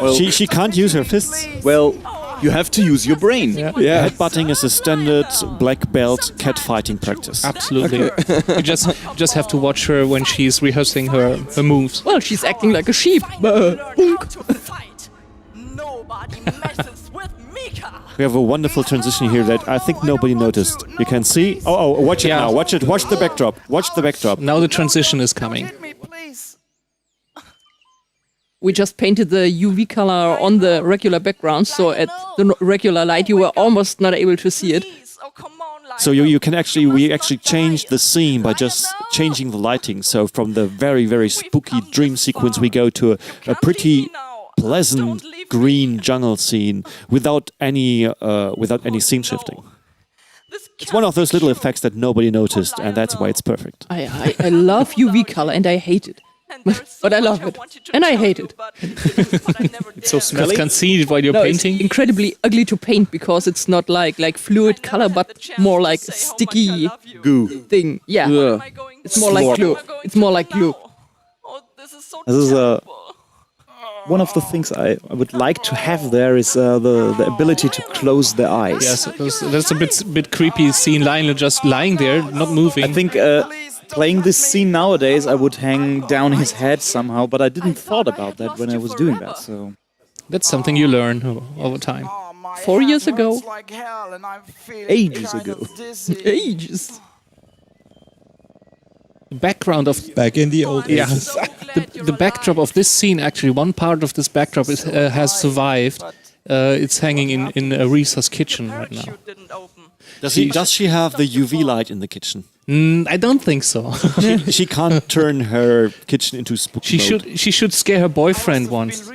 well, she can't use her fists. Well, you have to use your brain. Yeah. Headbutting is a standard black belt cat fighting practice. Absolutely. You just have to watch her when she's rehearsing her moves. Well, she's acting like a sheep. We have a wonderful transition here that I think nobody noticed. You can see. Oh, watch it now. Watch it. Watch the backdrop. Watch the backdrop. Now the transition is coming. We just painted the UV color on the regular background, so at the regular light you were almost not able to see it. So we actually changed the scene by just changing the lighting. So from the very, very spooky dream sequence, we go to a pretty pleasant green jungle scene without any scene shifting. It's one of those little effects that nobody noticed, and that's why it's perfect. I love UV color and I hate it. But I love it. And I hate it. It's so smelly. Can't see it while you're painting. It's incredibly ugly to paint because it's not like fluid color, but more like a sticky goo thing. Yeah. Ugh. It's more like glue. It's more like glue. This is one of the things I would like to have there is the ability to close the eyes. Yes, that's a bit creepy scene. Lionel just lying there, not moving. I think playing this scene nowadays, I would hang down his head somehow, but I didn't thought about that when I was doing that. So that's something you learn over time. 4 years ago. Ages ago. Ages. The background of back in the old ages. The backdrop of this scene, actually, one part of this backdrop has survived. It's hanging in Risa's kitchen right now. Does she have the UV light in the kitchen? I don't think so. she can't turn her kitchen into spooky mode. She should scare her boyfriend once.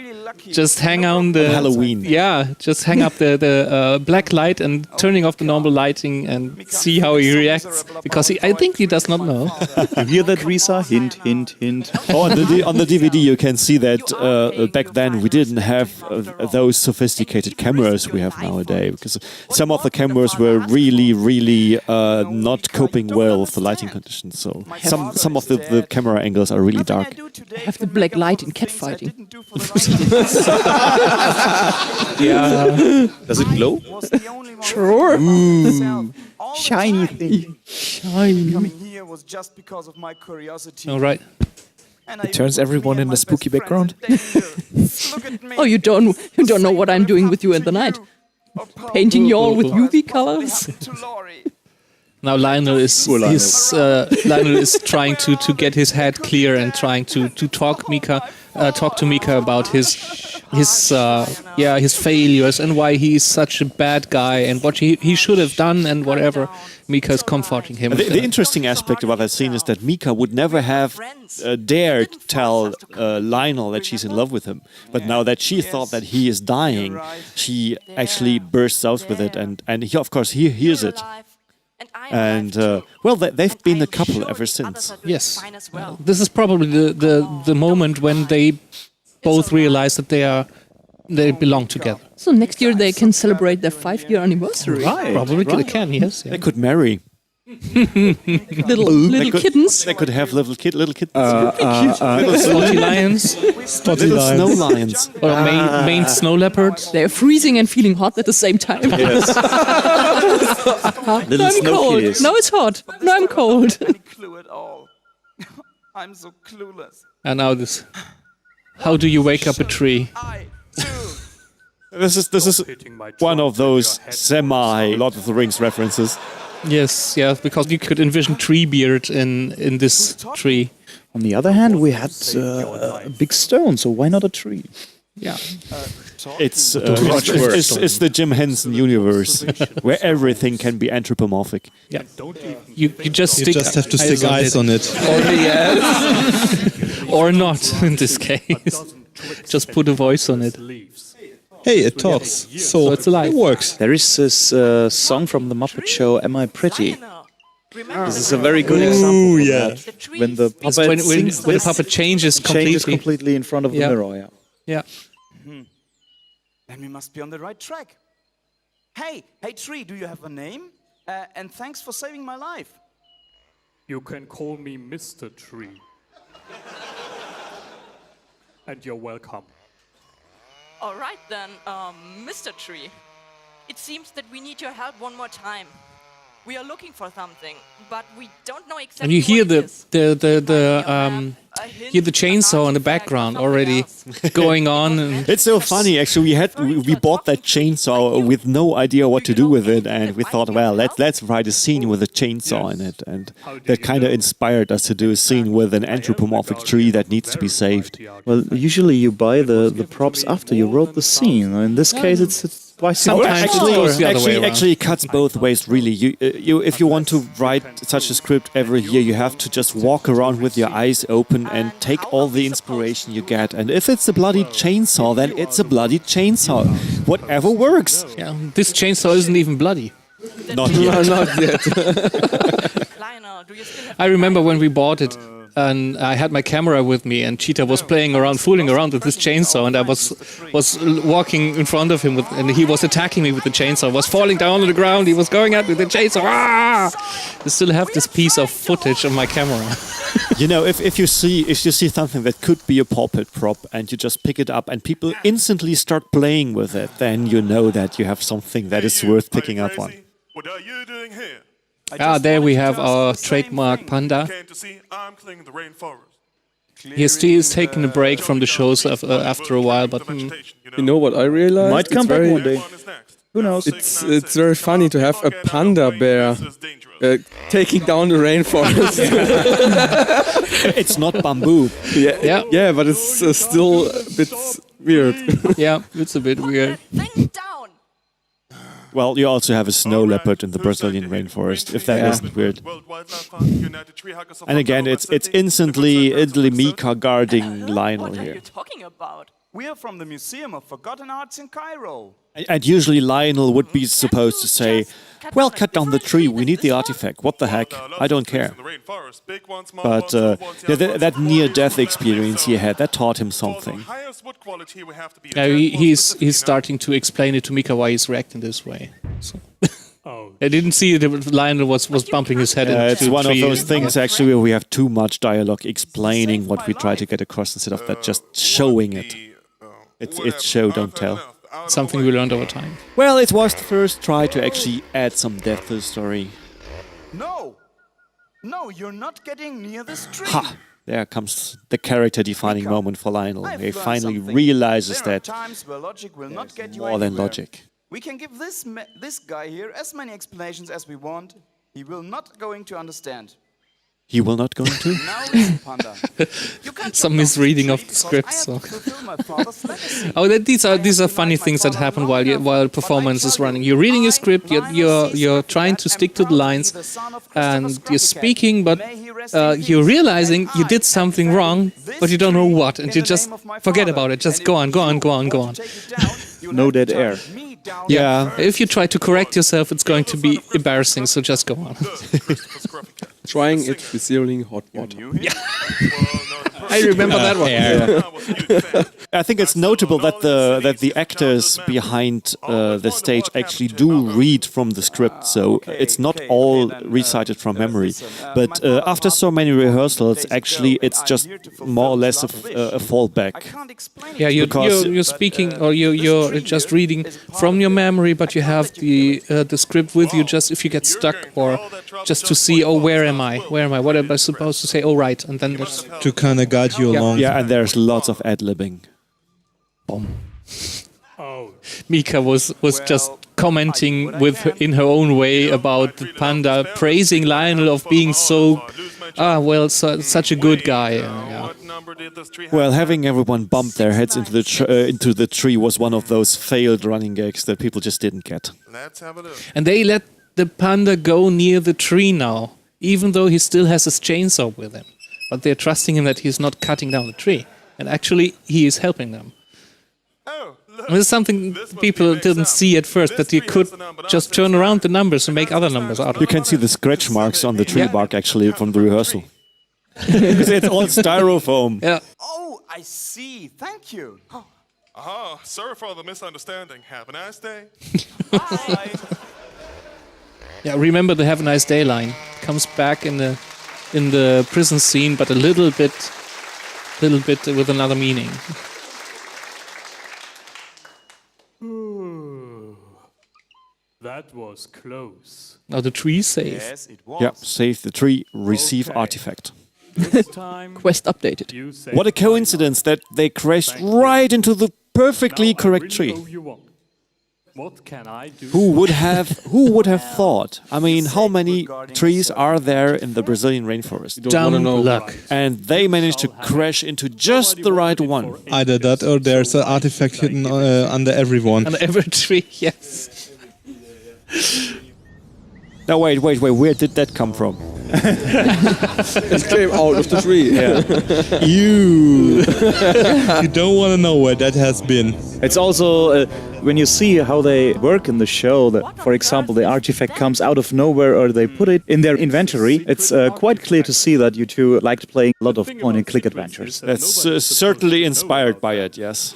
Just hang on the Halloween. Yeah, just hang up the black light and turning off the normal lighting and see how he reacts. Because I think he does not know. You hear that, Risa? Hint, hint, hint. Oh, on the DVD you can see that back then we didn't have those sophisticated cameras we have nowadays. Because some of the cameras were really not coping well with the lighting conditions. So some of the camera angles are really dark. I have the black light in catfighting. Yeah. Does it glow? Sure. Shiny thing. Shiny. Coming here was just because of my curiosity. All right. It turns everyone in a spooky background. Oh, you don't know what I'm doing with you in the night. Painting you all with UV colors. Now Lionel is trying to get his head clear and trying to talk to Mika about his failures and why he is such a bad guy and what he should have done and whatever. Mika is comforting him. The interesting aspect about that scene is that Mika would never have dared tell Lionel that she's in love with him. But now that she thought that he is dying, she actually bursts out with it, and he, of course, he hears it. And well, they've been a couple ever since. Yes, this is probably the moment when they both realize that they belong together. So next year they can celebrate their 5-year anniversary. Right. Probably they can. Yes, yeah. They could marry. little kittens. They could have little kittens. Little spotty lions. Little snow lions. Or maned snow leopards. They're freezing and feeling hot at the same time. Yes. Little I'm snow cold. kitties. No, it's hot. No, I'm cold. Clue at all. I'm so clueless. And now this. How do you wake up a tree? This is one of those semi-Lord of the Rings references. Yes, yeah, because you could envision Treebeard in this tree. On the other hand, we had a big stone, so why not a tree? Yeah. It's the Jim Henson universe, where everything can be anthropomorphic. Yeah. You just have to stick eyes on it. Or not, in this case. Just put a voice on it. Hey, it talks, so it's alive. It works. There is this song from the Muppet Show, Am I Pretty? This is a very good example of that. When the puppet sings when the puppet changes completely in front of the mirror. Yeah. Then we must be on the right track. Hey Tree, do you have a name? And thanks for saving my life. You can call me Mr. Tree. And you're welcome. All right then, Mr. Tree. It seems that we need your help one more time. We are looking for something, but we don't know exactly. And you hear what the chainsaw in the background already going on. And it's so funny, actually. We bought that chainsaw with no idea what to do with it, and we thought, well, let's write a scene with a chainsaw in it, and that kind of inspired us to do a scene with an anthropomorphic tree that needs to be saved. Well, usually you buy the props after you wrote the scene. In this case, it's twice. Actually, it cuts both ways, really. If you want to write such a script every year, you have to just walk around with your eyes open and take all the inspiration you get. And if it's a bloody chainsaw, then it's a bloody chainsaw. Whatever works. Yeah, this chainsaw isn't even bloody. Not yet. No, not yet. I remember when we bought it, and I had my camera with me, and Cheetah was playing around, fooling around with this chainsaw, and I was walking in front of him, and he was attacking me with the chainsaw. I was falling down on the ground. He was going at me with the chainsaw. Ah! I still have this piece of footage on my camera. You know, if you see something that could be a puppet prop, and you just pick it up, and people instantly start playing with it, then you know that you have something that is worth picking up on. What are you doing here? There we have our trademark panda. Came to see I'm cleaning the rainforest. He's taking a break from the shows after a while, but you know what I realized? Might come back one day. Who knows? It's very funny to have a panda bear taking down the rainforest. It's not bamboo. Yeah, but it's still a bit weird. Yeah, it's a bit weird. Well, you also have a snow leopard in the Brazilian rainforest, if that isn't weird. And again, it's instantly Mika guarding Lionel here. We are from the Museum of Forgotten Arts in Cairo. And usually Lionel would be supposed to say, well, cut down the tree, we need the artifact. What the heck? I don't care. But that near-death experience he had, that taught him something. He's starting to explain it to Mika why he's reacting this way. So. I didn't see that Lionel was bumping his head into the tree. It's one of those things, actually, where we have too much dialogue explaining what we try to get across instead of that just showing it. It's show, don't tell. Something we learned over time. Well, it was the first try to actually add some depth to the story. No, you're not getting near this tree. Ha! There comes the character-defining moment for Lionel. He finally realizes that there's more than logic. We can give this guy here as many explanations as we want. He will not going to understand. He will not go into? Some misreading of the script. So. These are funny things that happen while performance is running. You're reading a script, you're trying to stick to the lines, and you're speaking, but you're realizing you did something wrong, but you don't know what, and you just forget about it. Just go on. No dead air. Yeah, if you try to correct yourself, it's going to be embarrassing, so just go on. Trying it with searing hot water. Yeah. I remember that one. Yeah. I think it's notable that the actors behind the stage actually do read from the script, so it's not all recited from memory. But after so many rehearsals, actually, it's just more or less a fallback. Yeah, you're speaking, or you're just reading from your memory, but you have the script with you. Just if you get stuck, or just to see, where am I? What am I supposed to say? Oh, right, and then there's to kind of guide you along. Yeah, and there's lots of ad-libbing. Mika was just commenting in her own way about the panda, praising Lionel of being such a good guy. Yeah. Well, having everyone bump their heads into the tree was one of those failed running gags that people just didn't get. And they let the panda go near the tree now, even though he still has his chainsaw with him. But they're trusting him that he's not cutting down the tree. And actually, he is helping them. This is something people didn't see at first, that you could just turn around the numbers and make other numbers out of it. You can see the scratch marks on the tree bark, actually, from the rehearsal. Because it's all styrofoam. Yeah. Oh, I see. Thank you. Sorry for the misunderstanding. Have a nice day. Bye. Yeah, remember the "Have a nice day" line. Comes back in the prison scene, but a little bit with another meaning. That was close. Now the tree safe. Yes, it was. Yeah, save the tree, receive artifact. Quest updated. What a coincidence that they crashed right into the perfectly correct tree. What can I do? Who would have thought? I mean, how many trees are there in the Brazilian rainforest? Dumb luck. And they managed to crash into just the right one. Either that or there's an artifact hidden under everyone. Under every tree, yes. Now wait, where did that come from? It came out of the tree. Yeah. You don't want to know where that has been. It's also When you see how they work in the show, that, for example, the artifact comes out of nowhere or they put it in their inventory, it's quite clear to see that you two liked playing a lot of point-and-click adventures. That's certainly inspired by it, yes.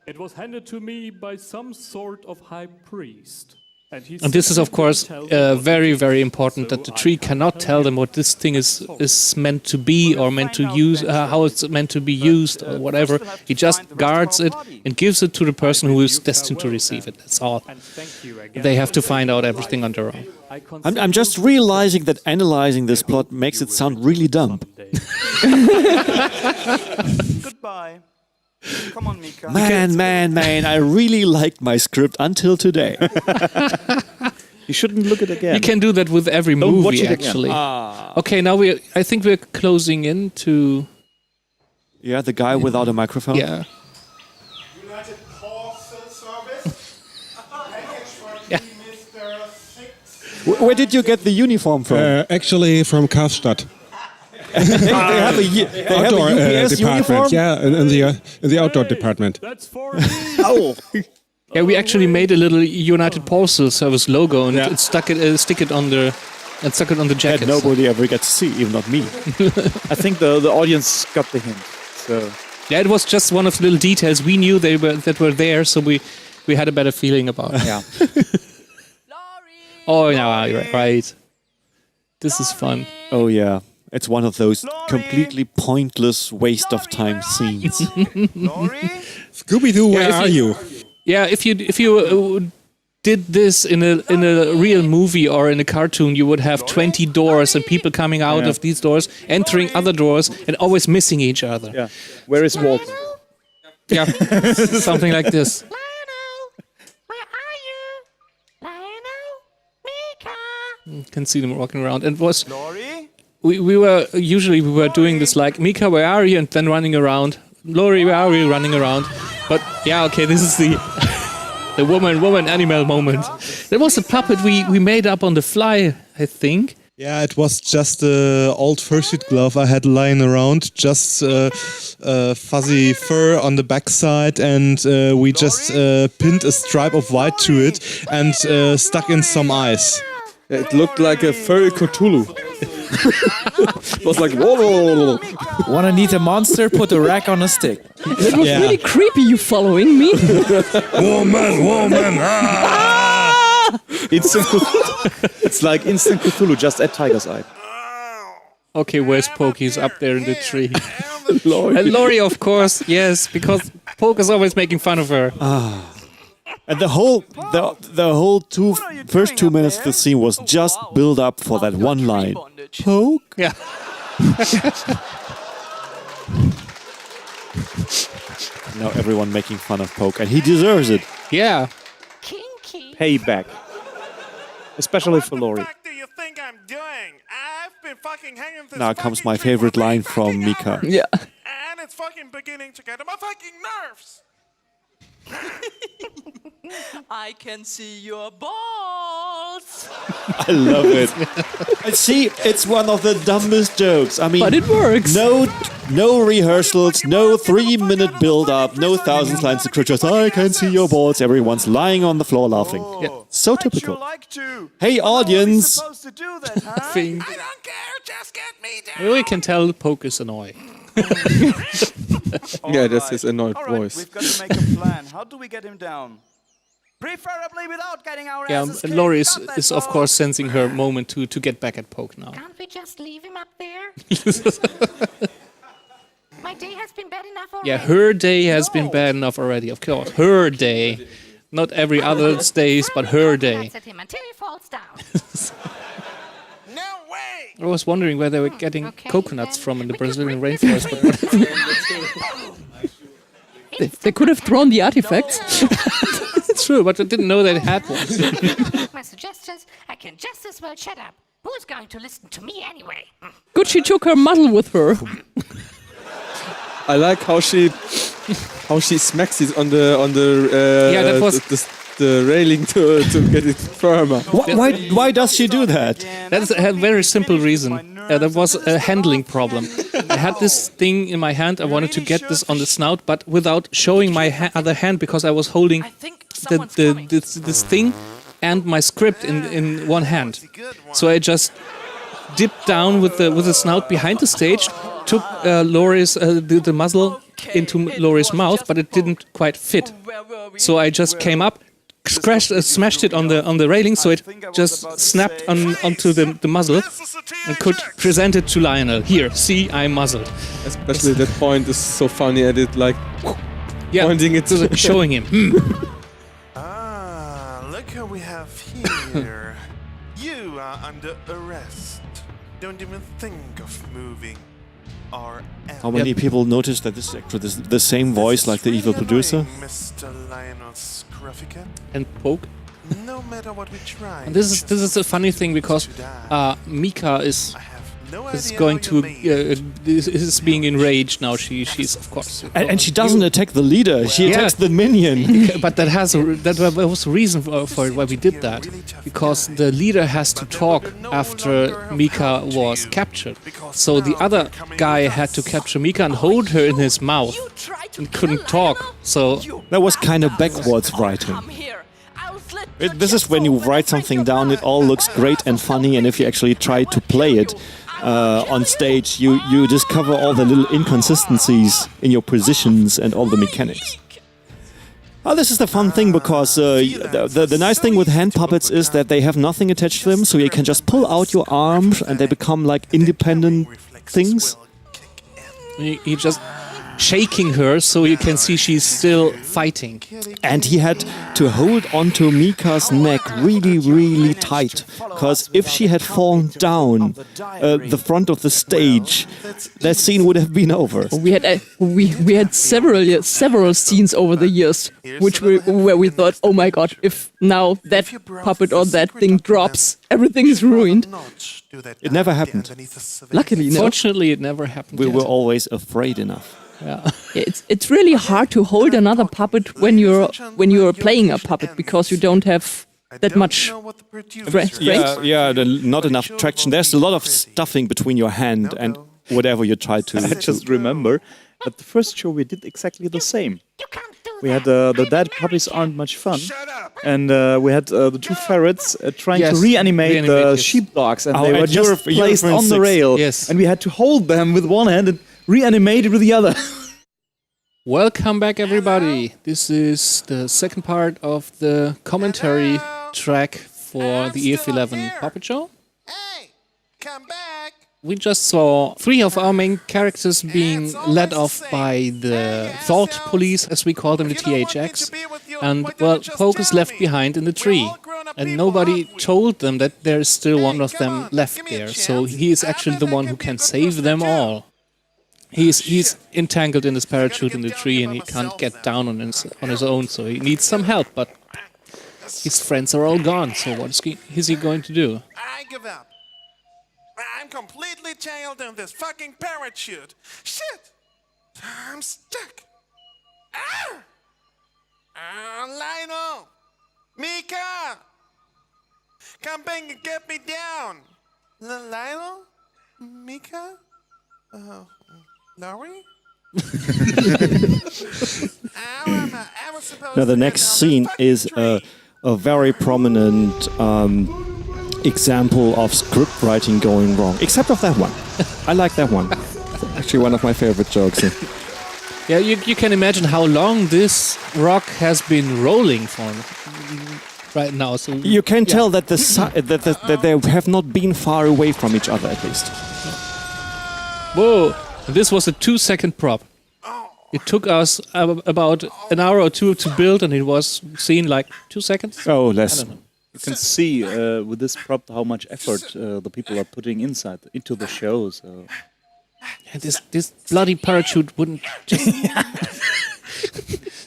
It was handed to me by some sort of high priest. And this is, of course, very, very important, that the tree cannot tell them what this thing is meant to be or meant to use, how it's meant to be used or whatever. He just guards it and gives it to the person who is destined to receive it. That's all. They have to find out everything on their own. I'm just realizing that analyzing this plot makes it sound really dumb. Goodbye. Come on, Mika. Man, I really liked my script until today. You shouldn't look at it again. You can do that with every Don't watch movie, it again. actually. Okay, now I think we're closing in to... Yeah, the guy without a microphone? Yeah. United Postal Service. Yeah. Where did you get the uniform from? Actually, from Karlstadt. They have a outdoor UPS department. uniform? Yeah, in the outdoor department. That's for Oh. Yeah, we actually made a little United Postal Service logo and it stuck it on the jacket. That nobody ever gets to see, even not me. I think the audience got the hint. So yeah, it was just one of the little details we knew that were there, so we had a better feeling about it. Yeah. Oh, yeah, you're right. This is fun. Oh yeah. It's one of those completely pointless waste of time scenes. Scooby-Doo, where are you? Yeah, if you did this in a real movie or in a cartoon, you would have 20 doors and people coming out of these doors, entering other doors, and always missing each other. Yeah. Where is Walt? Yeah, something like this. You can see them walking around. And we were doing this like, Mika, where are you? And then running around. Laurie, where are you? Running around. But yeah, okay, this is the woman animal moment. That was a puppet we made up on the fly, I think. Yeah, it was just an old fursuit glove I had lying around, just fuzzy fur on the backside, and we just pinned a stripe of white to it and stuck in some eyes. It looked like a furry Cthulhu. It was like, whoa. Wanna meet a monster? Put a rack on a stick. It was really creepy, you following me. Woman! It's like instant Cthulhu, just at Tiger's Eye. Okay, where's Pokey? He's up there in the tree. And Laurie, of course, yes, because Poke is always making fun of her. And the whole first 2 minutes of the scene was just build up for that one line. Poke? Yeah. Now everyone making fun of Poke, and he deserves it. Yeah. Payback. Especially for Laurie. Now comes my favorite line from Mika. Yeah. And it's fucking beginning to get on my fucking nerves. I can see your balls. I love it. See, it's one of the dumbest jokes. I mean, but it works. No rehearsals, no 3-minute build-up, no thousands lines of creatures. I can see your balls. Everyone's lying on the floor laughing. Yeah. So typical. Hey, audience. Thing. I don't care. Just get me down. We can tell Poke is annoying. Yeah, that's his annoyed voice. We've got to make a plan. How do we get him down? Preferably without getting our asses kicked. Laurie is of course sensing her moment to get back at Poke now. Can't we just leave him up there? My day has been bad enough already. Yeah, her day has been bad enough already, of course. Her day. Not every other days, but her day. At him until he falls down. No way! I was wondering where they were getting coconuts from in the Brazilian rainforest, but they could have thrown the artifacts. It's true, but I didn't know they had one. My suggestions, I can just as well shut up. Who's going to listen to me anyway? Good, she took her muzzle with her. I like how she smacks it on the that was the railing to get it firmer. Why does she do that? That's a very simple reason. That was a handling problem. I had this thing in my hand. I wanted to get this on the snout, but without showing my other hand because I was holding this thing and my script in one hand. So I just dipped down with the snout behind the stage, took Laurie's the muzzle into Laurie's mouth, but it didn't quite fit. So I just came up, smashed it on the railing, so it just snapped onto the muzzle and could present it to Lionel. Here, see, I'm muzzled. Especially that point is so funny. I did like pointing it to showing him. Look who we have here. You are under arrest. Don't even think of moving. How many people noticed that this is actually the same voice like the evil producer? Mr. Lionel Scruffycat. And Poke. No matter what we try. And this is a funny thing because Mika is going to is being enraged now. She's of course, and she doesn't attack the leader. She attacks the minion. But that was a reason for it why we did that, because the leader has to talk after Mika was captured. So the other guy had to capture Mika and hold her in his mouth and couldn't talk. So that was kind of backwards writing. This is when you write something down, it all looks great and funny, and if you actually try to play it on stage, you discover all the little inconsistencies in your positions and all the mechanics. Oh, this is the fun thing, because the nice thing with hand puppets is that they have nothing attached to them, so you can just pull out your arms and they become like independent things. He just shaking her so you can see she's still fighting. And he had to hold onto Mika's neck really, really tight, because if she had fallen down the front of the stage, that scene would have been over. We had several scenes over the years where we thought, oh my god, if now that puppet or that thing drops, everything is ruined. It never happened. Luckily, no. Fortunately, it never happened. We were always afraid enough. Yeah. It's really hard to hold another puppet when you're playing a puppet, because you don't have that much strength. Yeah, not enough traction. There's a lot of stuffing between your hand and whatever you try to. I just remember at the first show we did exactly the same. We had the dead puppies aren't much fun, and we had the two ferrets trying to reanimate the sheepdogs, and they were just placed on the rail, and we had to hold them with one hand and reanimate it with the other. Welcome back, everybody. This is the second part of the commentary track for the EF11 Pawpetshow. Hey, come back. We just saw 3 of our main characters being led off by the Thought Police, as we call them, the THX. And, well, Poke is left behind in the tree. And nobody told them that there is still one of them left there. So he is actually the one who can save them all. He's entangled in his parachute in the tree, and he can't get down on his own, so he needs some help, but his friends are all gone, so what is he going to do? I give up. I'm completely tangled in this fucking parachute. Shit! I'm stuck. Lionel! Mika! Come back and get me down! Lionel? Mika? Laurie? Now the next scene is a very prominent example of script writing going wrong. Except of that one. I like that one. Actually one of my favorite jokes. Yeah, you can imagine how long this rock has been rolling for right now. So you can tell that that they have not been far away from each other, at least. Whoa! This was a 2-second prop. It took us about an hour or two to build, and it was seen like 2 seconds. Oh, less. You can see with this prop how much effort the people are putting into the show. So. And this bloody parachute wouldn't just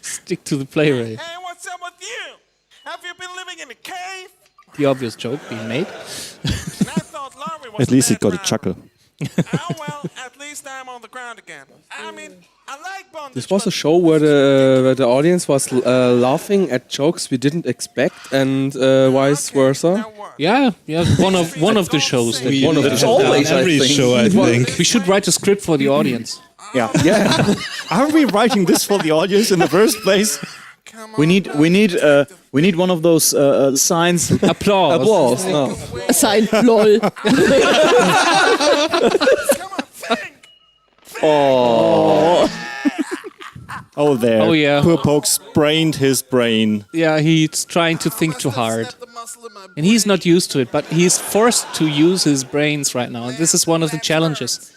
stick to the play rate. Hey, what's up with you? Have you been living in a cave? The obvious joke being made. At least it got a chuckle. well, at least I'm on the ground again. I mean, I like bondage. This was a show where the audience was laughing at jokes we didn't expect, and vice versa. Yeah, one of the shows. Always every show, I think. We should write a script for the audience. Yeah. Are we writing this for the audience in the first place? We need one of those signs. Applause. No. A sign, lol. Oh, there. Oh, yeah. Poor Poke sprained his brain. Yeah, he's trying to think too hard. And he's not used to it, but he's forced to use his brains right now. And this is one of the challenges.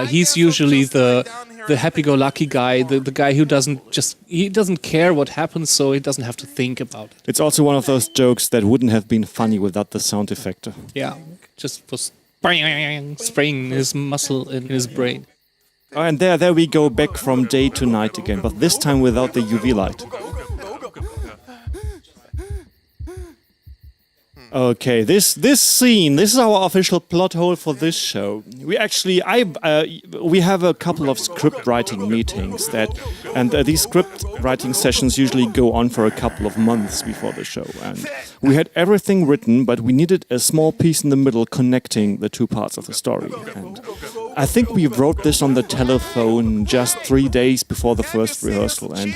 He's usually the happy-go-lucky guy, the guy who doesn't care what happens, so he doesn't have to think about it. It's also one of those jokes that wouldn't have been funny without the sound effect. Yeah, just was spraying his muscle in his brain. Oh, and there we go back from day to night again, but this time without the UV light. Okay, this scene, this is our official plot hole for this show. We actually, we have a couple of script writing meetings these script writing sessions usually go on for a couple of months before the show. And we had everything written, but we needed a small piece in the middle connecting the two parts of the story. And I think we wrote this on the telephone just 3 days before the first rehearsal, and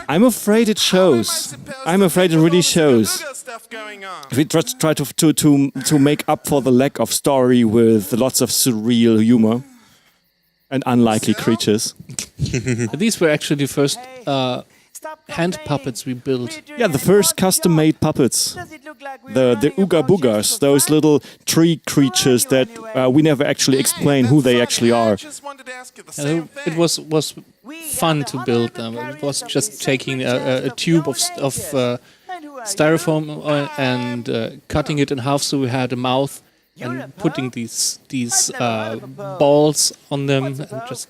I'm afraid it shows. I'm afraid it really shows. We try to make up for the lack of story with lots of surreal humor and unlikely creatures. These were actually the first hand puppets we built. Yeah, the first custom-made puppets. The Ooga Boogers, those little tree creatures that we never actually explain who they actually are. It was fun to build them. It was just taking a tube of styrofoam and cutting it in half so we had a mouth and putting these balls on them and just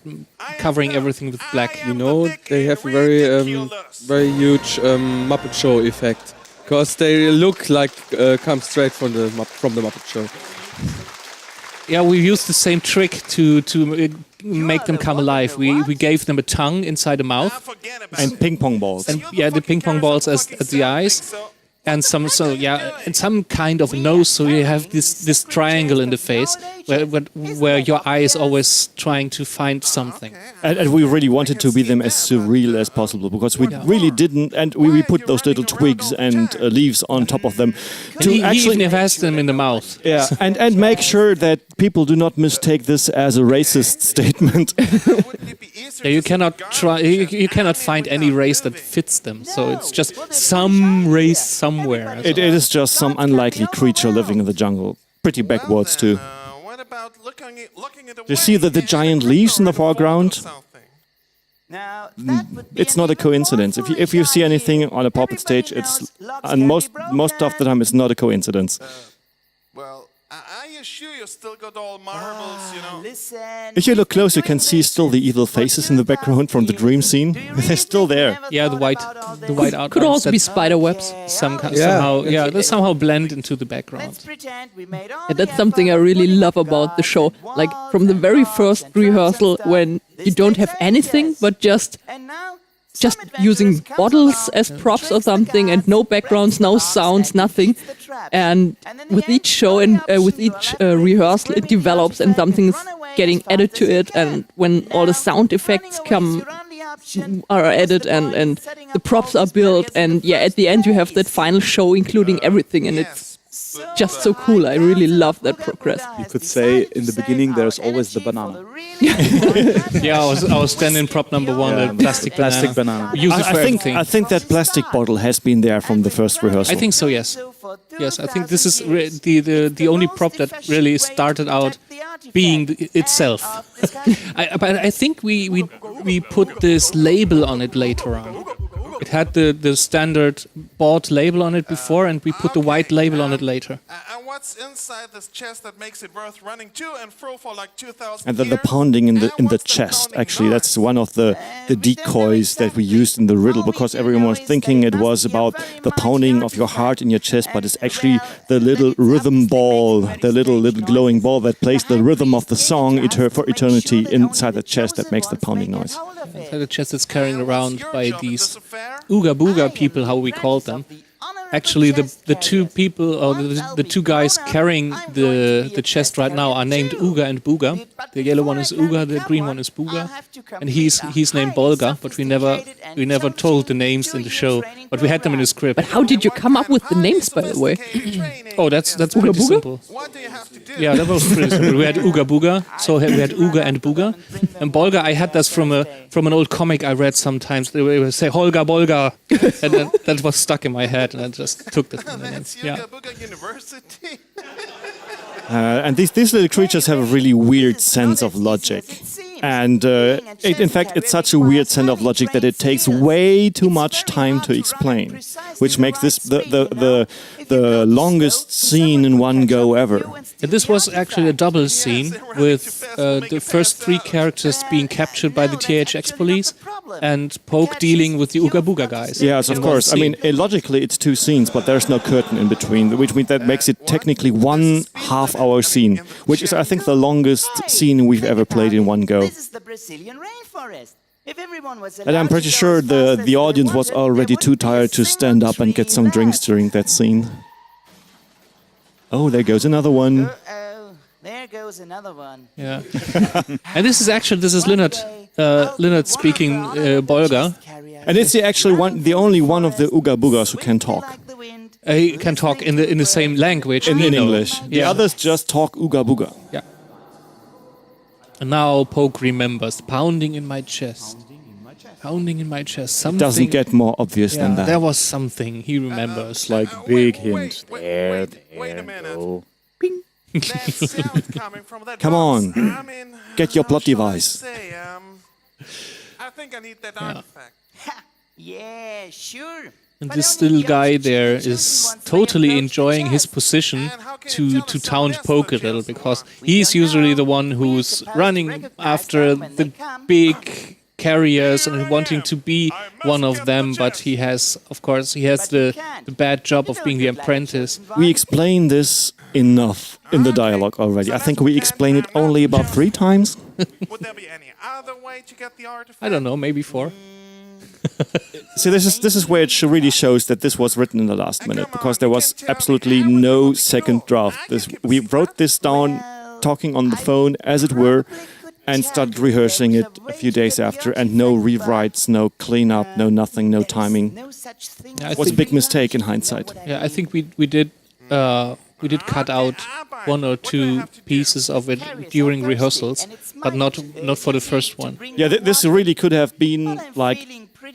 covering everything with black. You know, they have a very huge Muppet Show effect because they look like come straight from the Muppet Show. Yeah, we used the same trick to make them come alive. We gave them a tongue inside a mouth and ping pong balls. And the ping pong balls as the eyes. And some kind of nose, so you have this triangle in the face where your eye is always trying to find something. And we really wanted to be them as surreal as possible because we really didn't, and we put those little twigs and leaves on top of them to actually even has them in the mouth. Yeah, and make sure that people do not mistake this as a racist statement. Yeah, you cannot find any race that fits them, so it's just some race somewhere. It is just some unlikely creature living in the jungle. Pretty backwards too. You see the giant leaves in the foreground? It's not a coincidence. If you see anything on a puppet stage, and most of the time it's not a coincidence. Are you sure you still got all marbles, you know? If you look close, you can see still the evil faces in the background from the dream scene. They're still there. Yeah, the white outlines. Could also be spider webs. They somehow blend into the background. And that's something I really love about the show. Like from the very first rehearsal, when you don't have anything but just using bottles as props or something, and no backgrounds, no sounds, nothing. And with each show and with each rehearsal, it develops and something's getting added to it. And when all the sound effects are added and the props are built, and at the end you have that final show including everything, and it's just so cool. I really love that progress. You could say in the beginning there's always the banana. Yeah, I was standing prop number one, the plastic banana. Use it for everything. I think that plastic bottle has been there from the first rehearsal. I think so, yes. Yes, I think this is the only prop that really started out being itself. But I think we put this label on it later on. It had the standard board label on it before, and we put the white label on it later. what's inside this chest that makes it worth running to and fro for like 2,000 And then the pounding in the chest, actually, that's one of the decoys that we used in the riddle, because everyone was thinking it was about the pounding of your heart in your chest, but it's actually the little rhythm ball, the little glowing ball that plays the rhythm of the song for eternity inside the chest that makes the pounding noise. Inside the chest is carried around by these Ooga Booga people, how we call them. Actually, the two people, or the two guys carrying the chest right now are named Ooga and Booga. The yellow one is Ooga, the green one is Booga, and he's named Bolga. But we never told the names in the show, but we had them in the script. But how did you come up with the names, by the way? Oh, that's pretty simple. Yeah, that was pretty simple. We had Ooga Booga, so we had Ooga and Booga, and Bolga. I had this from an old comic I read sometimes. They would say Holga Bolga, and that was stuck in my head, and I just took that. Yeah. And these little creatures have a really weird sense of logic. And in fact, it's such a weird sense of logic that it takes way too much time to explain, which makes this the longest scene in one go ever. This was actually a double scene with the first three characters being captured by the THX police and Poke dealing with the Ooga Booga guys. Yes, of course. I mean, logically it's two scenes, but there's no curtain in between, which means that makes it technically 1.5 hour scene, which is, I think, the longest scene we've ever played in one go. This is the Brazilian rainforest. If everyone was And I'm pretty sure the audience was already too tired to stand up and get some drinks during that scene. Oh, there goes another one. There goes another one. Yeah. And this is Leonard speaking Bolga. And it's the only one of the Ooga Boogas who can talk. He can talk in the same language. In English. The others just talk Ooga Booga. Yeah. And now Poke remembers. Pounding in my chest. Pounding in my chest. Something. It doesn't get more obvious than that. There was something he remembers. Like big hint. There, go. Ping. That sound coming from that Come on. I mean, Get your plot device. I think I need that artifact. Yeah, sure. And this little guy there is totally enjoying his position to taunt Poke a little, because he's usually the one who's running after the big carriers and wanting to be one of them, but he has the bad job of being the apprentice. We explain this enough in the dialogue already. I think we explain it only about 3 times. Would there be any other way to get the artifact? I don't know, maybe 4. See, this is where it really shows that this was written in the last minute, because there was absolutely no second draft. We wrote this down, talking on the phone, as it were, and started rehearsing it a few days after, and no rewrites, no cleanup, no nothing, no timing. It was a big mistake in hindsight. Yeah, I think we did cut out 1 or 2 pieces of it during rehearsals, but not for the first one. Yeah, this really could have been like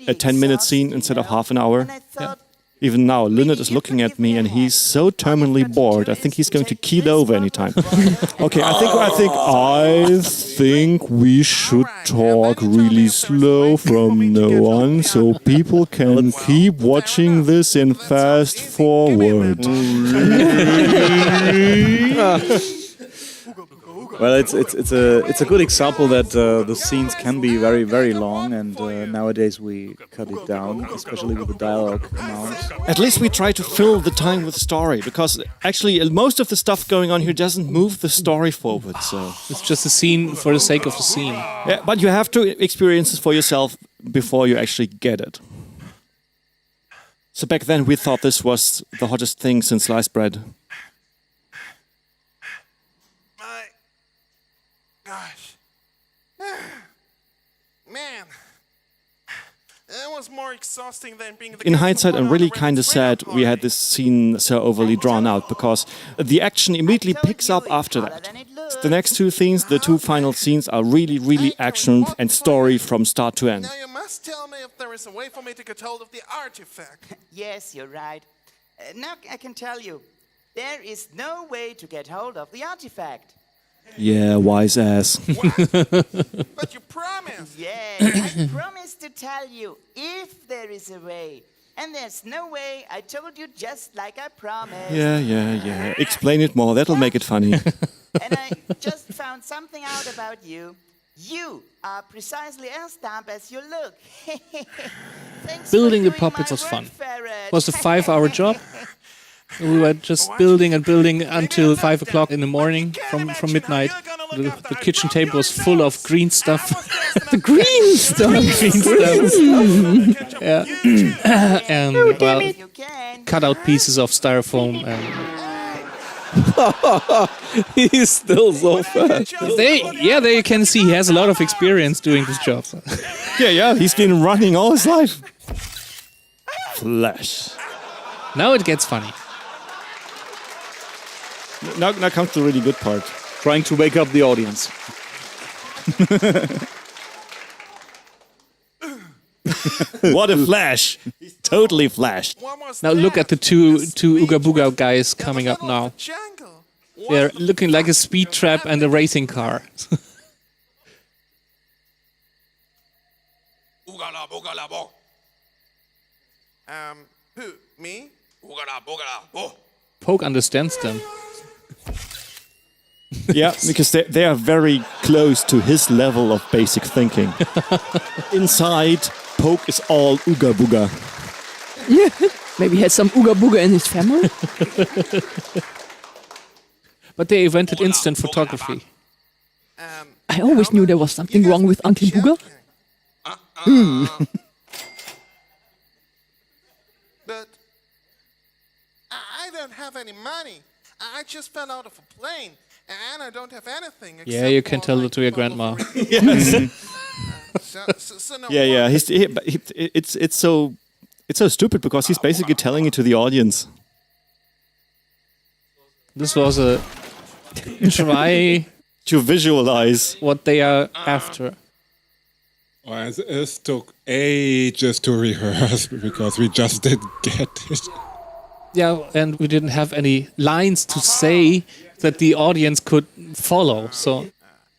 a 10-minute scene instead of half an hour. Yeah. Even now, Lynette is looking at me and he's so terminally bored. I think he's going to keel over anytime. Okay, I think we should talk really slow from now on, so people can keep watching this in fast forward. Well, it's a good example that the scenes can be very, very long, and nowadays we cut it down, especially with the dialogue amount. At least we try to fill the time with story, because actually most of the stuff going on here doesn't move the story forward. So it's just a scene for the sake of the scene. Yeah, but you have to experience it for yourself before you actually get it. So back then we thought this was the hottest thing since sliced bread. Gosh. Man. That was more exhausting than being the In hindsight, I'm really kind of sad we had this scene so overly drawn out, because the action immediately picks up after that. The next 2 scenes, the 2 final scenes, are really, really action and story from start to end. Now you must tell me if there is a way for me to get hold of the artifact. Yes, you're right. Now I can tell you, there is no way to get hold of the artifact. Yeah, wise ass. But you promised. Yes, I promised to tell you if there is a way. And there's no way I told you just like I promised. Yeah. Explain it more. That'll make it funny. And I just found something out about you. You are precisely as dumb as you look. Building the puppets was fun. It was a 5-hour job. We were just building and building until 5 o'clock in the morning from midnight. The kitchen table was full of green stuff. The green stuff. Green stuff. Yeah. And well, cut out pieces of styrofoam and. He's still so fat. There you can see he has a lot of experience doing this job. Yeah, he's been running all his life. Flash. Now it gets funny. Now comes the really good part. Trying to wake up the audience. What a flash! He's totally flashed. Now look at the two Ooga Booga guys coming up now. They're looking like a speed trap and a racing car. Oogala boogala bo. Who? Me? Oogala boogala bo. Poke understands them. Yeah, because they are very close to his level of basic thinking. Inside, Poke is all Ooga Booga. Yeah, maybe he has some Ooga Booga in his family. But they invented instant photography. I always knew there was something wrong with Uncle Booga. But I don't have any money. I just fell out of a plane, and I don't have anything. Yeah, you can tell it to your grandma. Yes. Yeah. It's so stupid because he's basically telling it to the audience. This was a try to visualize what they are after. Well, it took ages to rehearse because we just didn't get it. Yeah, and we didn't have any lines to say that the audience could follow. So,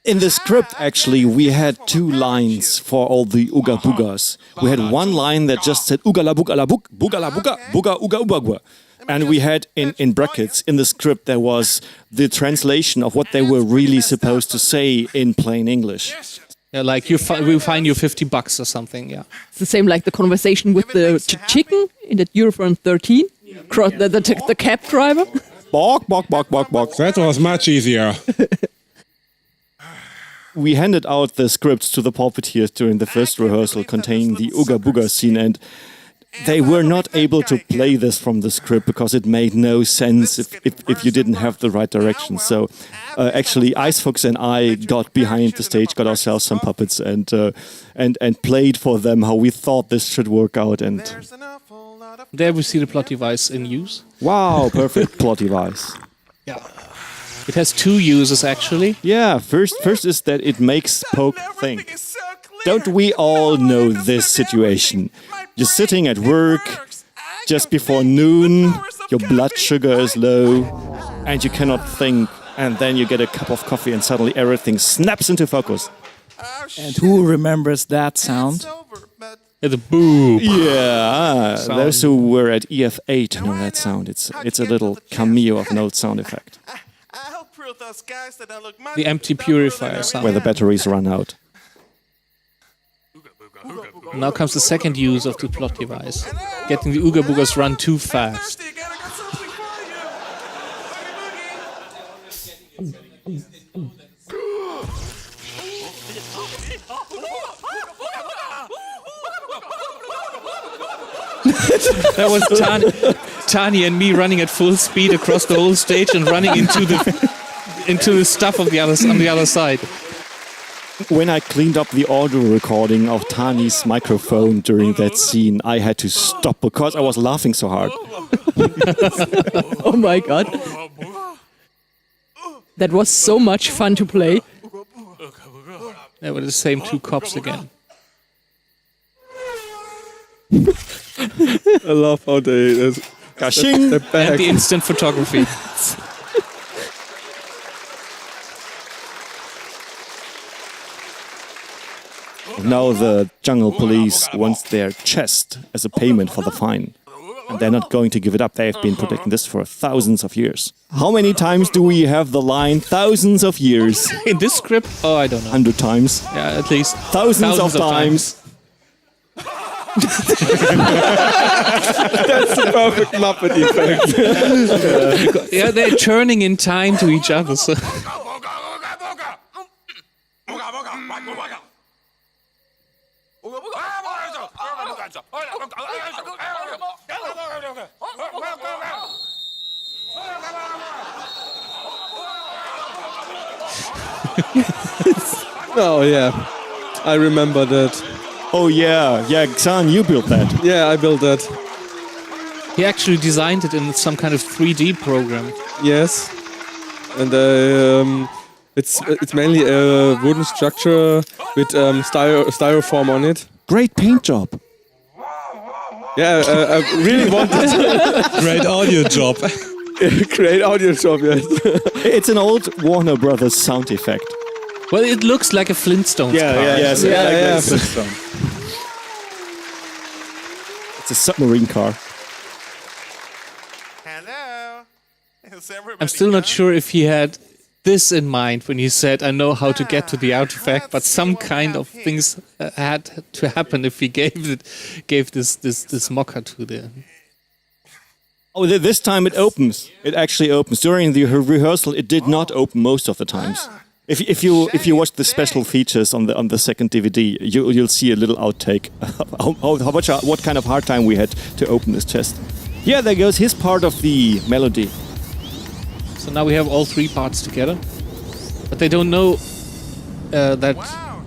in the script, actually, we had 2 lines for all the Ooga Boogas. We had one line that just said Oogala boogala book, boogala booga, booga ooga ooga ooga. And we had in brackets in the script there was the translation of what they were really supposed to say in plain English. Yeah, like we'll fine you $50 or something. Yeah, it's the same like the conversation with the chicken in that Eurofront 13. The cab driver. Bok. That was much easier. We handed out the scripts to the puppeteers during the first rehearsal containing the Ooga Booga scene, and they were not able to play this from the script because it made no sense if you didn't have the right direction. So actually, Icefox and I got behind the stage, got ourselves some puppets, and played for them how we thought this should work out. And there we see the plot device in use. Wow, perfect plot device. Yeah. It has 2 uses actually. Yeah, first is that it makes Poke think. Don't we all know this situation? You're sitting at work just before noon, your blood sugar is low, and you cannot think, and then you get a cup of coffee and suddenly everything snaps into focus. And who remembers that sound? Yeah, the boo. Yeah, those who were at EF8 know that sound. It's a little cameo of an old sound effect. The empty purifier sound. Where the batteries run out. Now comes the second use of the plot device. Getting the Ooga Boogas run too fast. That was Tani and me running at full speed across the whole stage and running into the stuff on the other side. When I cleaned up the audio recording of Tani's microphone during that scene, I had to stop because I was laughing so hard. Oh my god. That was so much fun to play. They were the same 2 cops again. I love how they step back. And the instant photography. now the jungle police wants their chest as a payment for the fine. And they're not going to give it up. They've been protecting this for thousands of years. How many times do we have the line thousands of years? In this script? Oh, I don't know. 100 times. Yeah, at least. Thousands of times. That's the perfect Muppet effect. Yeah, they're turning in time to each other. So. Oh yeah, I remember that. Oh yeah, Xan, you built that. Yeah, I built that. He actually designed it in some kind of 3D program. Yes, and it's mainly a wooden structure with styrofoam on it. Great paint job. Yeah, I really wanted. Great audio job. Great audio job, yes. It's an old Warner Brothers sound effect. Well, it looks like a Flintstones car. Yes, yeah. Flintstone. It's a submarine car. Hello. Is everybody I'm still not sure if he had this in mind when he said, I know how to get to the artifact, but some kind of things had to happen if he gave this mocker to the... Oh, this time it opens. It actually opens. During the rehearsal, it did not open most of the times. If you watch the special features on the second DVD, you'll see a little outtake. What kind of hard time we had to open this chest. Yeah, there goes his part of the melody. So now we have all three parts together, but they don't know that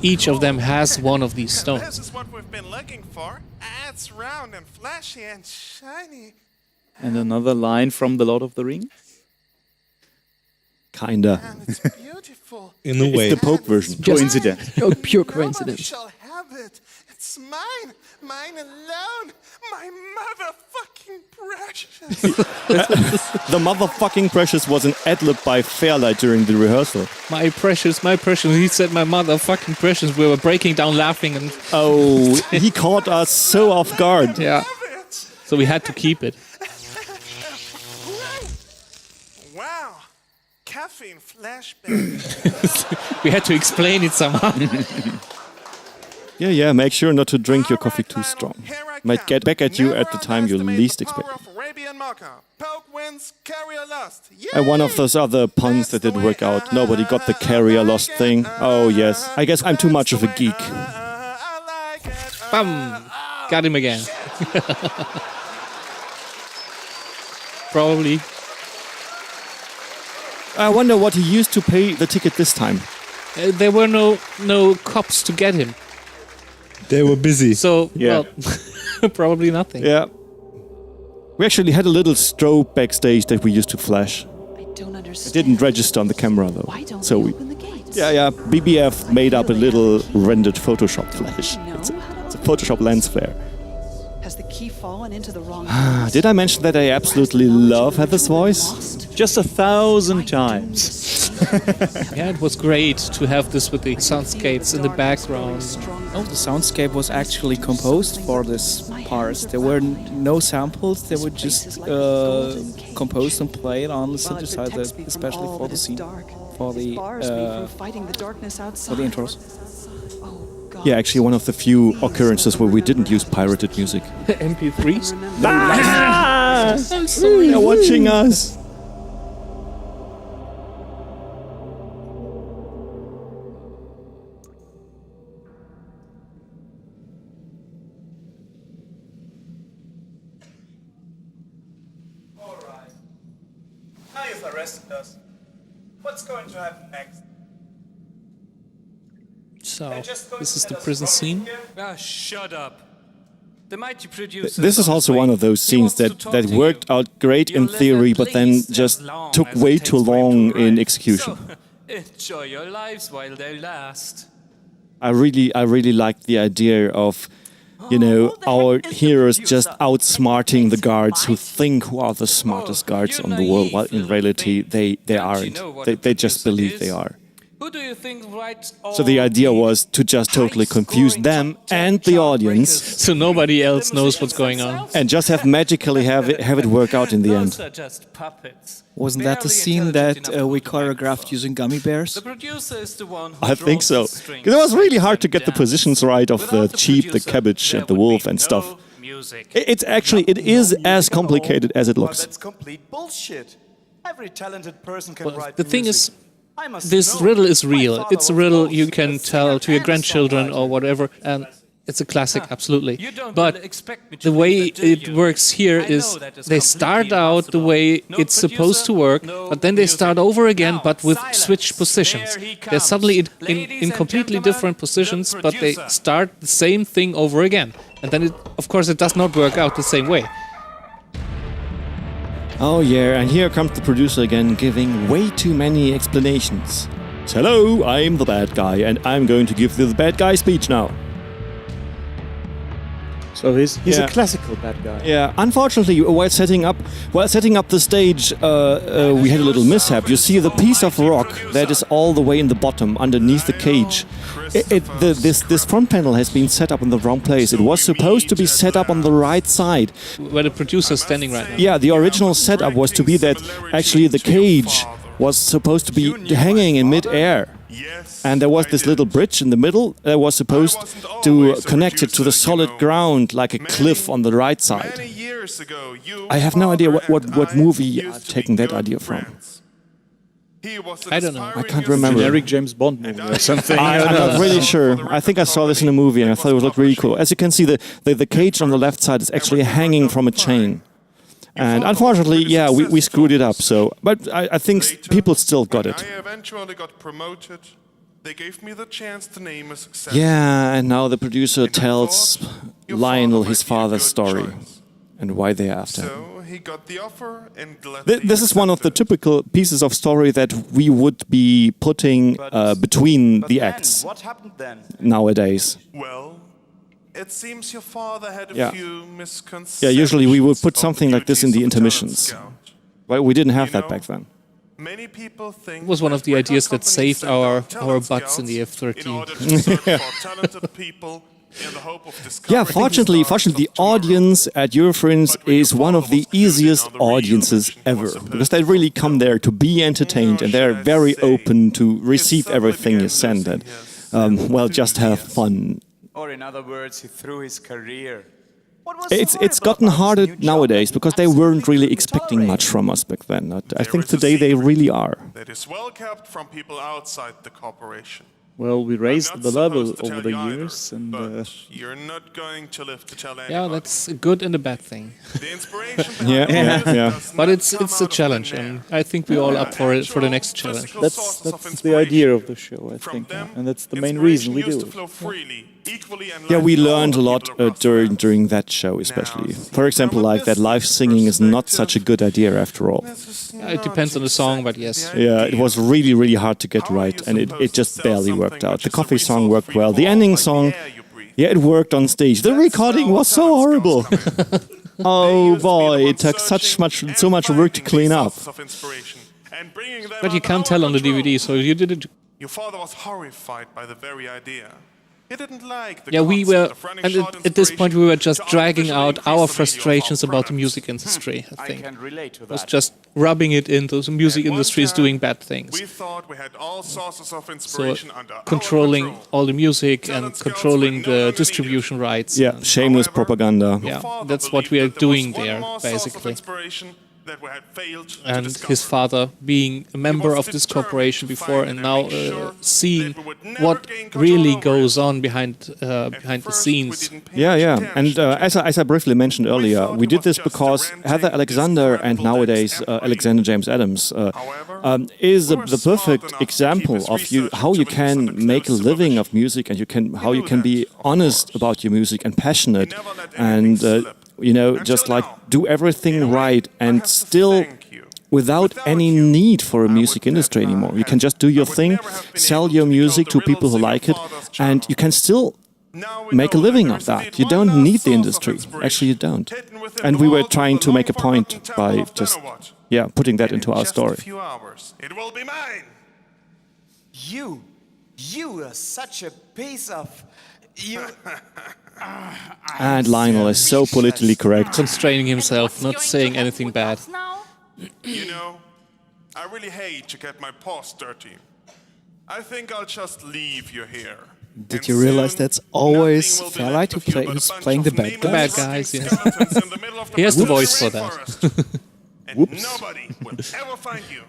each of them has one of these stones. This is what we've been looking for. It's round and flashy and shiny. And another line from The Lord of the Rings? Kinda. And it's beautiful. In a way. It's the Pope version. Coincidence. Oh, pure coincidence. Shall have it. It's mine. Mine alone. My motherfucking precious. The motherfucking precious was an ad-lib by Fairlight during the rehearsal. My precious. He said my motherfucking precious. We were breaking down laughing and... Oh, he caught us so off guard. Yeah. So we had to keep it. Wow. Caffeine flashback. We had to explain it somehow. Yeah, make sure not to drink your coffee too strong. Might get back at you at the time you least expect it. And one of those other puns that didn't work out. Nobody got the carrier lost thing. Oh yes, I guess I'm too much of a geek. Bam! Got him again. Probably. I wonder what he used to pay the ticket this time. There were no cops to get him. They were busy. So, yeah. Well, probably nothing. Yeah. We actually had a little strobe backstage that we used to flash. I don't understand. It didn't register on the camera though. Why don't so we we open the gates? Yeah. BBF made up a little rendered Photoshop flash. It's a Photoshop lens flare. Has the key fallen into the wrong Did I mention that I absolutely love Heather's voice? Just 1,000 times. Yeah, it was great to have this with the soundscapes in the background. Oh, the soundscape was actually composed for this part. There were no samples. They were just composed and played on the synthesizer, especially for the scene, for the intros. Yeah, actually one of the few occurrences where we didn't use pirated music. MP3s? I'm sorry, they're watching us. Alright. Now you've arrested us. What's going to happen next? So, this is the prison scene. Shut up. The mighty producer. This is also one of those scenes that worked out great in theory, but then just took way too long in execution. So, enjoy your lives while they last. I really liked the idea of, our heroes just outsmarting the guards who think who are the smartest guards on the world, while in reality they aren't. They just believe they are. Who do you think writes all So the idea was to just totally confuse them and the audience. So nobody else knows what's going on. And just magically have it work out in the end. Those are just puppets. Wasn't that the scene that we choreographed using gummy bears? The producer is the one who I think so. It was really hard to get the positions right of the sheep, the cabbage, and the wolf and stuff. It is as complicated as it looks. That's complete bullshit. Every talented person can write The thing music. is, this riddle is real. It's a riddle you can tell to your grandchildren or whatever, and it's a classic, absolutely. But the way it works here is they start out the way it's supposed to work, but then they start over again, but with switched positions. They're suddenly in completely different positions, but they start the same thing over again. And then, of course, it does not work out the same way. Oh yeah, and here comes the producer again, giving way too many explanations. Hello, I'm the bad guy, and I'm going to give the bad guy speech now. So he's a classical bad guy. Yeah, unfortunately, while setting up the stage, we had a little mishap. You see the piece of rock that is all the way in the bottom, underneath the cage. This front panel has been set up in the wrong place. It was supposed to be set up on the right side. Where the producer is standing right now. Yeah, the original setup was to be that actually the cage was supposed to be hanging in mid-air. And there was this little bridge in the middle that was supposed to connect it to the solid ground like a cliff on the right side. I have no idea what movie I've taken that idea from. I don't know. I can't remember. Generic James Bond movie or something. I'm not really sure. I think I saw this in a movie and I thought it looked really cool. As you can see, the cage on the left side is actually hanging from a chain. And unfortunately, yeah, we screwed it up. So, but I think people still got it. I eventually got promoted. They gave me the chance to name a success. Yeah, and now the producer tells Lionel his father's story and why they're after him. So he got the offer and This is one of the typical pieces of story that we would be putting between the acts What happened then? nowadays. Well, it seems your father had a few misconceptions. Yeah, usually we would put something like this in the intermissions. Well, we didn't have that back then. Many people think It was one of the ideas that saved our butts in the F-13. Yeah, fortunately, the audience at Eurofriends is one of the easiest audiences ever, because they really come there to be entertained and they're very open to receive everything you send and, well, just have fun. Or in other words, he threw his career. It's gotten harder nowadays because they weren't really expecting much from us back then. I think today they really are. That is well kept from people outside the corporation. Well, we raised the level over the years, and you're not going to live to tell anyone. Yeah, that's a good and a bad thing. The inspiration yeah. But it's a challenge, and I think we're all up for it for the next challenge. That's the idea of the show, I think, and that's the main reason we do it. Yeah, we learned a lot during that show, especially. For example, like that live singing is not such a good idea after all. It depends on the song, but yes. Yeah, it was really, really hard to get right, and it just barely worked out. The coffee song worked well. The ending song, yeah, it worked on stage. The recording was so horrible. Oh boy, it took so much work to clean up. But you can't tell on the DVD, so you did it. Your father was horrified by the very idea. He didn't like the Yeah, we were, concept of running and short at this point we were just to dragging artificially out increase our the frustrations value of our about the music industry, I think. can relate to It was that. just rubbing it into the music industry is doing bad things. We thought we had all sources of So inspiration under our controlling control. all the music and controlling the distribution rights. Yeah, shameless propaganda. Yeah, that's what we are doing there, basically. That we had failed to And discover. his father being a member of this corporation before and now seeing what really goes on behind the scenes. Yeah. And as I briefly mentioned earlier, we did this because Heather Alexander and nowadays Alexander James Adams is the perfect example of how you can make a living of music and how you can be honest about your music and passionate and just like do everything right and still without any need for a music industry anymore. You can just do your thing, sell your music to people who like it, and you can still make a living of that. You don't need the industry. Actually, you don't. And we were trying to make a point by just, putting that into our story. It will be mine. You are such a piece of... You... And Lionel is so politically correct. Constraining himself, not saying anything bad. You know, I really hate to get my paws dirty. I think I'll just leave you here. Did you realize that's always Fairlight who who's playing the bad guys? The bad guys, yes. He has the voice for that. Whoops. Nobody will ever find you.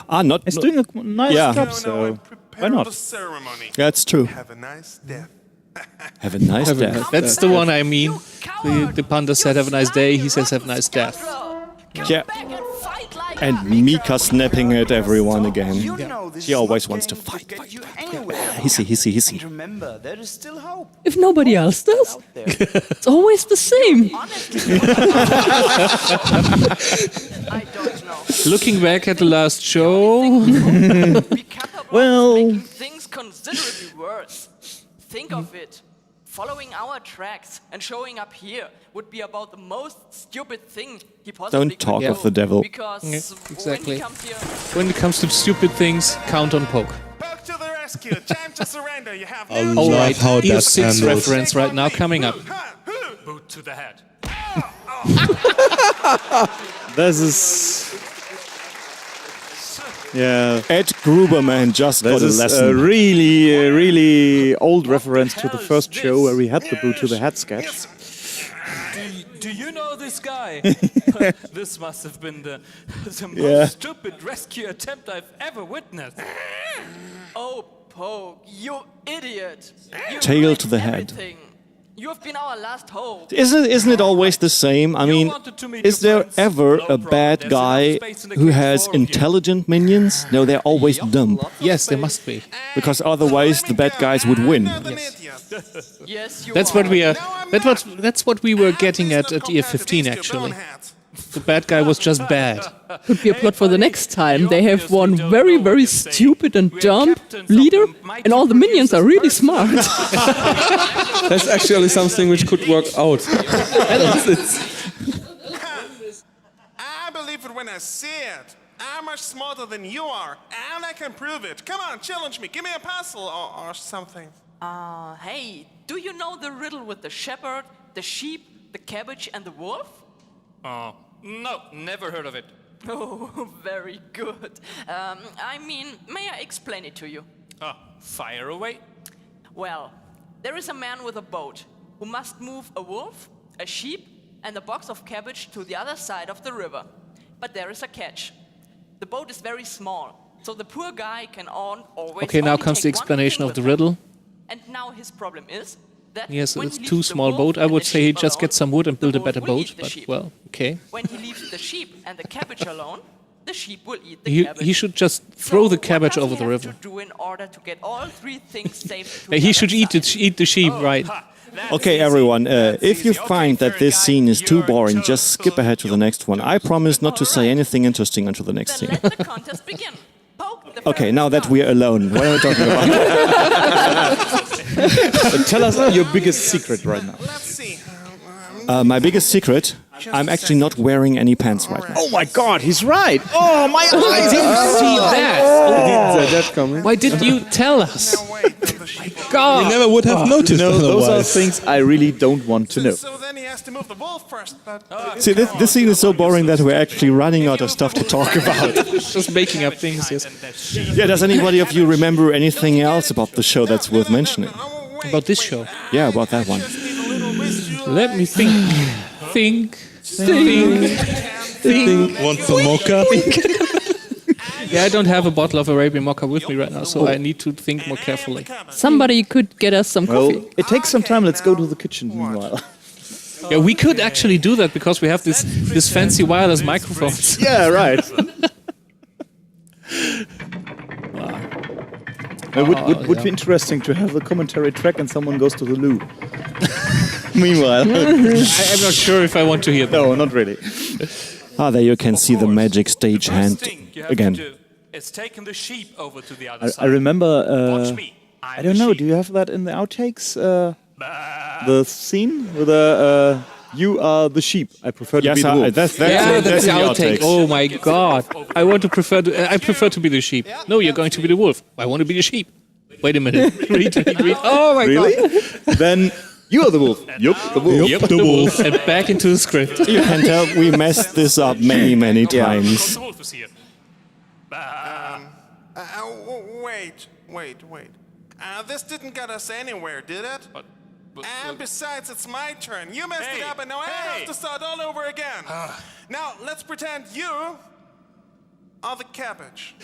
Not. He's doing a nice job, so why not? That's true. Have a nice death. Have a nice death. That's the one I mean. The panda said have a nice day, he says have a nice death. Yeah. And Mika snapping at everyone again. She always wants to fight. Hissy. Remember, there is still hope. If nobody else does, it's always the same. I don't know. Looking back at the last show... Well... Making things considerably worse. Think of it. Following our tracks and showing up here would be about the most stupid thing he possibly Don't talk could of do. the devil. Because exactly. when When it comes to stupid things, count on Poke. Poke to the rescue. Time to surrender. You have I no love Alright, how EF6 that's handled. reference right now coming up. Boot to the head. This is... Yeah. Ed Gruberman just got a This is lesson. a really old reference to the first show where we had the boot to the head sketch. Do you know this guy? This must have been the Yeah. most stupid rescue attempt I've ever witnessed. Oh, Poke, you idiot! You Tail ruined to the head. everything. You have been our last hope. Isn't it always the same? I mean, is there ever a bad guy who has intelligent minions? No, they're always dumb. Yes, there must be. Because otherwise the bad guys would win. Yes, you That's are. what we are. That's what we were getting at EF15 actually. The bad guy was just bad. Could be a plot for the next time. They have one very stupid and dumb leader, and all the minions are really smart. That's actually something which could work out. I believe it when I see it. I'm much smarter than you are, and I can prove it. Come on, challenge me. Give me a puzzle or something. Hey, do you know the riddle with the shepherd, the sheep, the cabbage, and the wolf? Oh, no, never heard of it. Oh, very good. I mean, may I explain it to you? Fire away. Well, there is a man with a boat who must move a wolf, a sheep, and a box of cabbage to the other side of the river. But there is a catch. The boat is very small, so the poor guy can always Okay, now only comes the take one explanation thing of the with him. riddle. And now his problem is that He has when a he too leaves the small wolf boat. I and would the say he sheep just alone, get some wood and build a the better wolf will boat, eat the but sheep. well, okay. When he leaves the sheep and the cabbage alone, the sheep will eat the He cabbage. should just throw the So cabbage what over does the he have river. to do in order to get all three things saved He should eat the sheep, right? Okay, everyone, if you find that this scene is too boring, just skip ahead to the next one. I promise not to say anything interesting until the next scene. Let the contest begin. Poke the Okay, now that we're alone, what are we talking about? Tell us your biggest secret right now. My biggest secret, I'm actually not wearing any pants right now. Oh my god, he's right! Oh my eyes! I didn't see that. That coming. Why did you tell us? God, You never would have noticed Those are otherwise. things I really don't want to know. So then he has to move the wolf first, but... See, this scene is so boring that we're actually running out of stuff to talk about. just making up things, yes. Yeah, does anybody of you remember anything else about the show that's worth mentioning? About this show. Yeah, about that one. Let me think. Think. Want some mocha? Yeah, I don't have a bottle of Arabian Mocha with me right now, so I need to think more carefully. Somebody could get us some Well, coffee. it takes some time. Let's go to the kitchen meanwhile. Yeah, we could actually do that because we have this fancy wireless microphones. Yeah, right. It would be interesting to have a commentary track and someone goes to the loo. Meanwhile. I'm not sure if I want to hear that. No, not really. There you can see the magic stage hand again. It's taking the sheep over to the other I side. remember, Watch me. I don't know, do you have that in the outtakes? The scene with the You are the sheep. I prefer to be the wolf. That's the outtake. Oh my god! I prefer to be the sheep. No, you're going to be the wolf. I want to be the sheep. Wait a minute. Read. Oh my god! Then you are the wolf. Yup, the wolf. Yep, the wolf. And back into the script. You can tell we messed this up many times. Wait. This didn't get us anywhere, did it? And besides, it's my turn. You messed it up, and now I have to start all over again. Now, let's pretend you are the cabbage.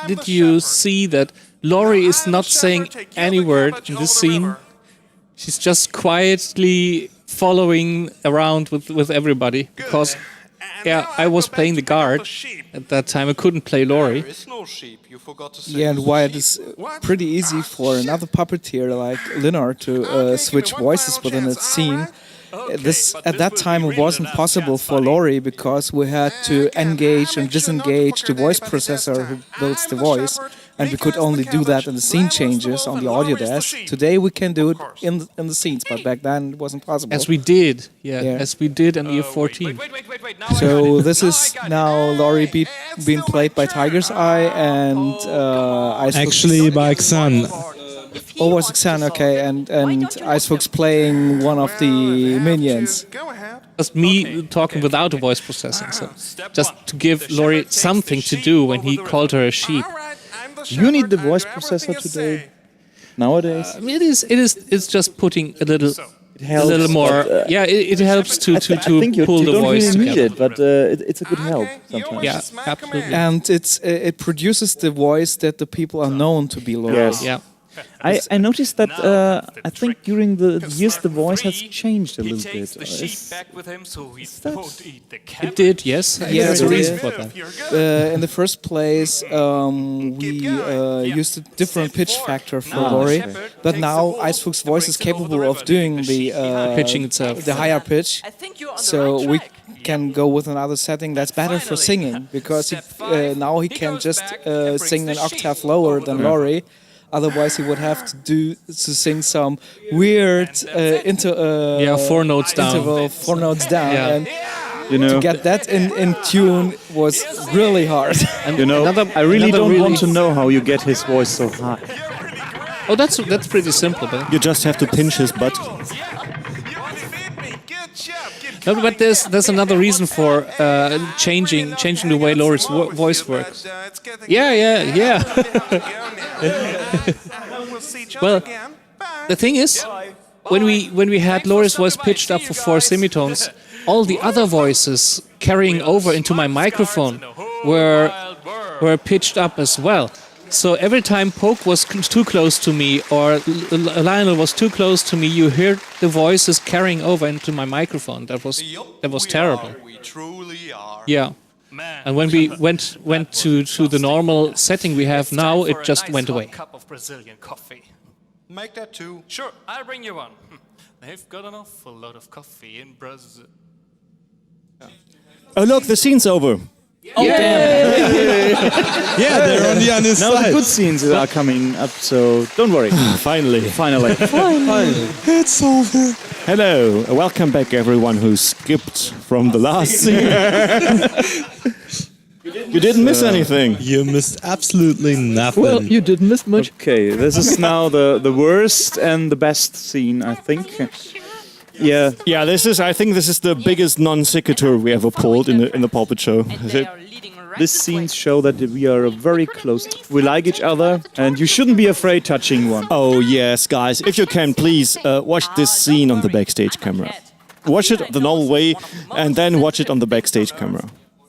Did you see that Laurie is not saying any word in this scene? She's just quietly following around with everybody. Because, I was playing the guard at that time. I couldn't play Laurie. Yeah, and why it is pretty easy for another puppeteer like Linnar to switch voices within a scene. At that time it wasn't possible for Laurie because we had to engage and disengage the voice processor who builds the voice, and we could only do that in the scene changes on the audio desk. Today we can do it in the scenes, but back then it wasn't possible. As we did, as we did in year 14. So this is now Laurie being played by Tiger's Eye and actually by Xan. Oh, was Xan, okay, and Icefox playing one of the minions. Just me talking without the voice processing, so just to give Laurie something to do when he called her a sheep. You need the voice processor today, nowadays. It's just putting a little. It helps, a little more. It helps to pull the voice together. Need it, but it's a good help sometimes. Yeah, absolutely. And it produces the voice that the people are known to be Laurie. Yes. Yeah. I noticed that I think during the years the voice has changed a little bit. It did, yes. There's a reason for that. In the first place, we used a different pitch factor for Laurie, but now Icefox's voice is capable of doing the pitching itself, the higher pitch. So we can go with another setting that's better for singing because now he can just sing an octave lower than Laurie. Otherwise, he would have to sing some weird 4 notes down. Interval, 4 notes down, Yeah. and to get that in tune was really hard. And I really don't want to know how you get his voice so high. Oh, that's pretty simple. But you just have to pinch his butt. No, but there's another reason for changing the way Laurie's voice works. Yeah. Well, the thing is, when we had Laurie's voice pitched up for 4 semitones, all the other voices carrying over into my microphone were pitched up as well. So every time Poke was too close to me or Lionel was too close to me, you heard the voices carrying over into my microphone. That was terrible. We truly are. Yeah. And when we went to the normal setting we have now, it just went away. Cup of Brazilian coffee. Make that too. Sure, I'll bring you one. They've got an awful lot of coffee in Brazil. Oh look, the scene's over. Oh, damn. Yeah, they're on the other side. Now the good scenes are coming up, so don't worry. Finally. It's over. Hello, welcome back everyone who skipped from the last scene. You didn't miss anything. You missed absolutely nothing. Well, you didn't miss much. Okay, this is now the worst and the best scene, I think. Yeah. Yeah, I think this is the biggest non sequitur we ever pulled in the Pawpetshow. These scenes show that we are very close. We like each other, and you shouldn't be afraid touching one. Oh yes, guys, if you can, please watch this scene on the Backstage camera. Watch it the normal way, and then watch it on the Backstage camera.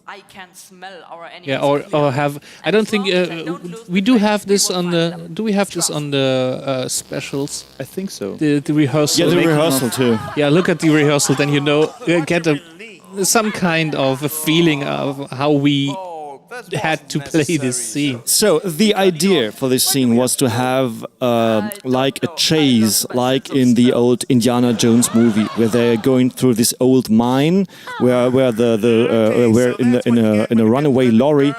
I can smell our enemies. Yeah, or have. I don't think we do have this on the. Do we have this on the specials? I think so. The rehearsal. Yeah, the rehearsal too. Yeah, look at the rehearsal, then you know, get some kind of a feeling of how we had to play this scene. So the idea for this scene was to have like a chase, like in the old Indiana Jones movie, where they're going through this old mine, where in a runaway lorry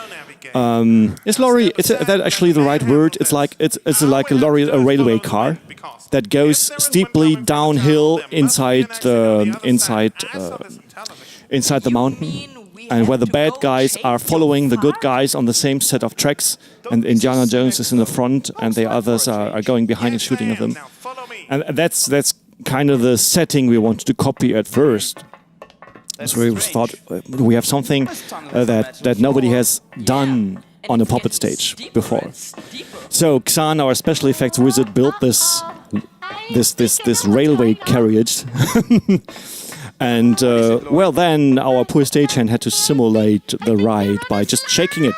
Is lorry? Is that actually the right word? It's like a lorry, a railway car that goes steeply downhill inside the mountain, and where the bad guys are following the good guys on the same set of tracks, and Indiana Jones is in the front, and the others are going behind and shooting at them. And that's kind of the setting we wanted to copy at first. So we thought we have something that nobody has done on a puppet stage before. So Xan, our special effects wizard, built this railway carriage. And well, then our poor stagehand had to simulate the ride by just shaking it,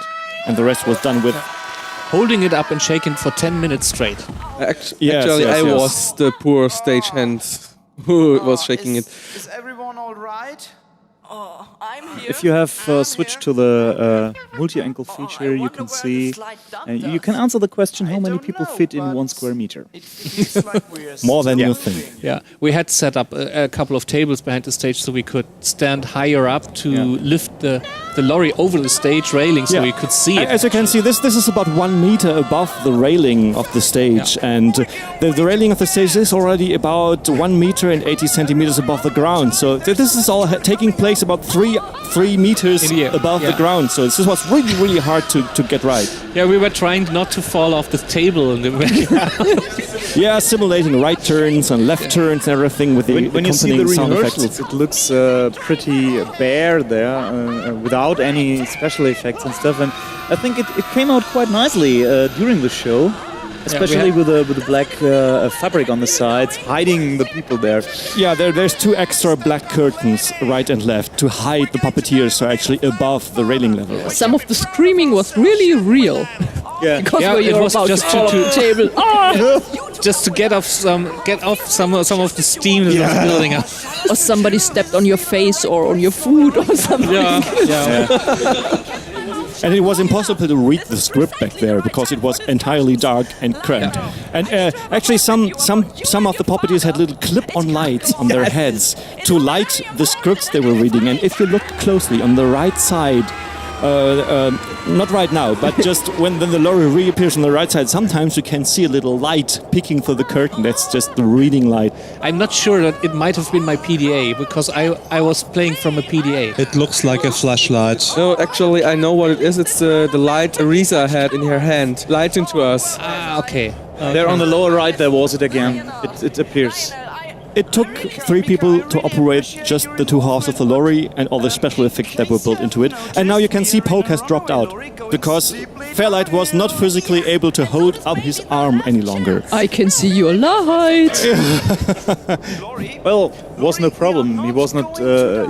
and the rest was done with holding it up and shaking for 10 minutes straight. Actually, I was the poor stagehand who was shaking it. Is everyone all right? I'm here. If you have switched to the multi-angle feature, you can see, you can answer the question how many people fit in 1 square meter. More than you think. Yeah, we had set up a couple of tables behind the stage so we could stand higher up to lift the lorry over the stage railing so we could see it. As you can see, this is about 1 meter above the railing of the stage, and the railing of the stage is already about 1 meter and 80 centimeters above the ground. So this is all taking place about 3 meters above the ground. So this was really, really hard to get right. Yeah, we were trying not to fall off the table in the Yeah, simulating right turns and left turns and everything with the when you see the sound rehearsals, effects. it looks pretty bare there, without any special effects and stuff. And I think it came out quite nicely during the show. Especially with the black fabric on the sides, hiding the people there. Yeah, there's 2 extra black curtains, right and left, to hide the puppeteers, so actually above the railing level. Some of the screaming was really real. Yeah, because it was about just to table. Just to get off some of the steam that was building up. Or somebody stepped on your face or on your food or something. And it was impossible to read the script back there because it was entirely dark and cramped. And actually, some of the puppeteers had little clip-on lights on their heads to light the scripts they were reading. And if you look closely on the right side, not right now, but just when the lorry reappears on the right side, sometimes you can see a little light peeking through the curtain. That's just the reading light. I'm not sure that it might have been my PDA, because I was playing from a PDA. It looks like a flashlight. No, actually, I know what it is. It's the light Arisa had in her hand, lighting to us. Ah, okay. There on the lower right, there was it again. It appears. It took 3 people to operate just the 2 halves of the lorry and all the special effects that were built into it. And now you can see Poke has dropped out because Fairlight was not physically able to hold up his arm any longer. I can see your light. Well, was no problem. He was not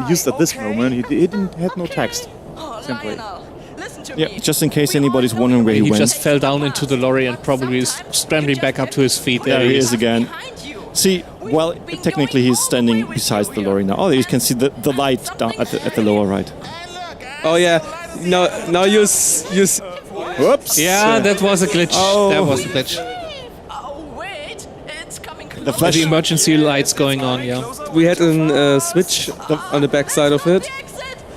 used at this moment. He had no text, simply. Yeah, just in case anybody's wondering where he went. He just fell down into the lorry and probably is scrambling back up to his feet. There he is again. See, well, technically he's standing beside the lorry now. Oh, you can see the light down at the lower right. Oh yeah, now you whoops. Yeah, that was a glitch. Oh. That was a glitch. The flash. The emergency lights going on. Yeah. We had a switch on the back side of it,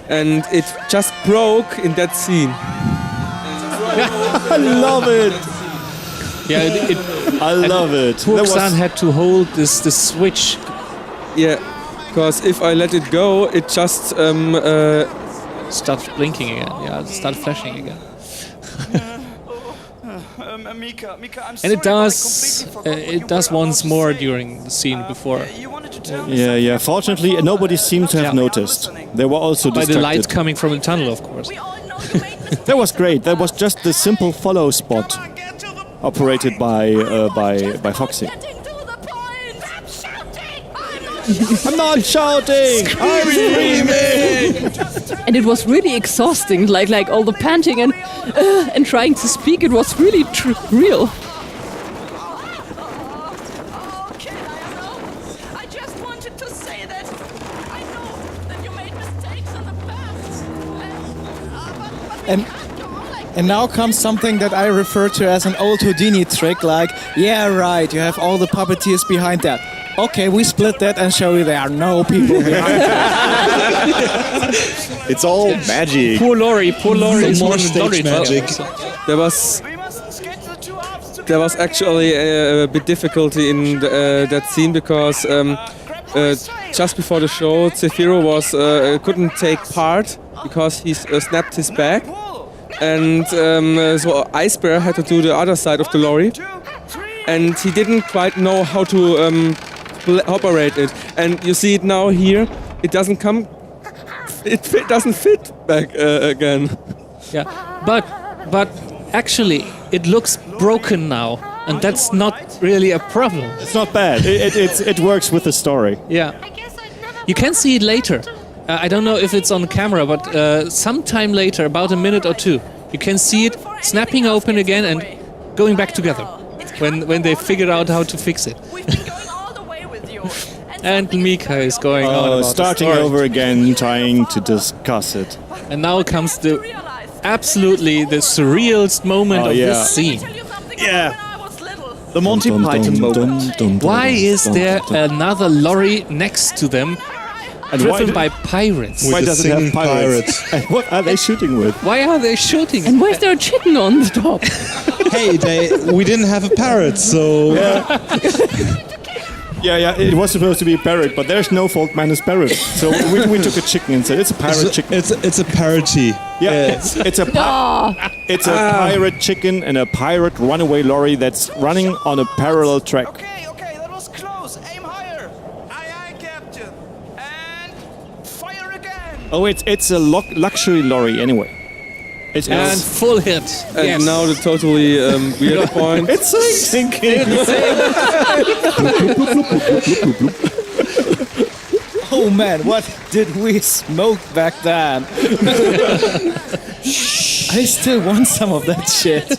and it just broke in that scene. I love it. Yeah, I love it. Xan had to hold this switch. Yeah, because if I let it go, it just starts blinking again. Yeah, it starts flashing again. Mika, I'm and it does once more during the scene before. Yeah. Fortunately, nobody seemed to have noticed. They were also distracted. By the light coming from the tunnel, of course. That was great. That was just the simple follow spot operated by Foxy. I'm not shouting. I'm screaming. And it was really exhausting, like all the panting and trying to speak. It was really real. I just wanted to say that I know that you made mistakes in the past. And now comes something that I refer to as an old Houdini trick, like, yeah, right, you have all the puppeteers behind that. Okay, we split that and show you there are no people behind it. It's all magic. Poor Lori is more more stage magic. There was actually a bit difficulty in that scene because just before the show, Zephyro couldn't take part because he snapped his back, and so Ice Bear had to do the other side of the lorry, and he didn't quite know how to operate it. And you see it now here; it doesn't come. It doesn't fit back again. Yeah, but actually, it looks broken now, and that's not really a problem. It's not bad. It works with the story. Yeah, you can see it later. I don't know if it's on camera, but sometime later, about a minute or two, you can see it snapping open again and going back together when they figured out how to fix it. And Mika is going on about starting the story. over again, trying to discuss it. And now comes the surrealist moment of this scene. Yeah. The Monty Python moment. Why is there another lorry next to them, driven by pirates? Why does it have pirates? And what are they shooting with? Why are they shooting? And why is there a chicken on the top? Hey, we didn't have a parrot, so... Yeah, it was supposed to be a parrot, but there's no fault minus parrot. So we took a chicken instead. It's a pirate chicken. It's a parody. Yeah, it's a pirate chicken and a pirate runaway lorry that's running on a parallel track. Okay, that was close. Aim higher. Aye, Captain. And fire again. Oh, it's a luxury lorry anyway. And full hit. And yes. now the totally weird point. It's sinking. Oh man, what did we smoke back then? I still want some of that shit.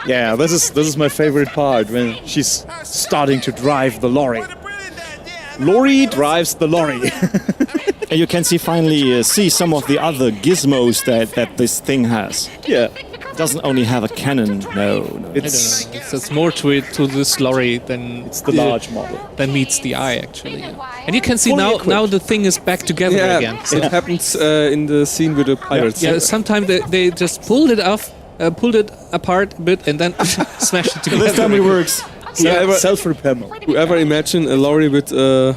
Yeah, this is my favorite part when she's starting to drive the lorry. Lorry drives the lorry. And you can see some of the other gizmos that this thing has. Yeah. It doesn't only have a cannon. No. It's more to it, to this lorry than it's the large model than meets the eye actually. And you can see now the thing is back together again. So it happens in the scene with the pirates. Yeah, sometimes they just pulled it apart a bit and then smashed it together. This time it works. Self-repair mode. Whoever imagine a lorry with the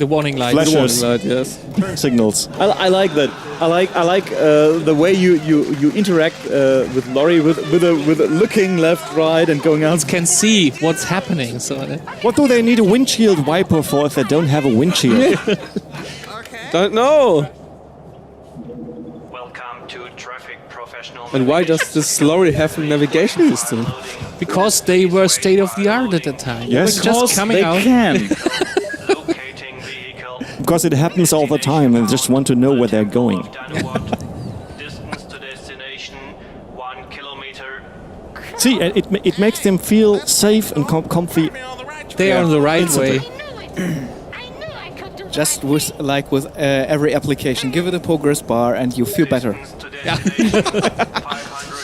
warning light. Flashers. The warning light, yes. Turn signals. I like that. I like the way you interact with lorry with looking left, right, and going out. You can see what's happening. So what do they need a windshield wiper for if they don't have a windshield? Don't know. Welcome to traffic professional. And why does this lorry have a navigation system? Because they were state of the art at the time. Yes, they were just coming they out. can. Because it happens all the time and just want to know where they're going. Distance to destination 1 kilometer. See, it makes them feel safe and comfy. They are on the right way. Just with every application, give it a progress bar and you feel better.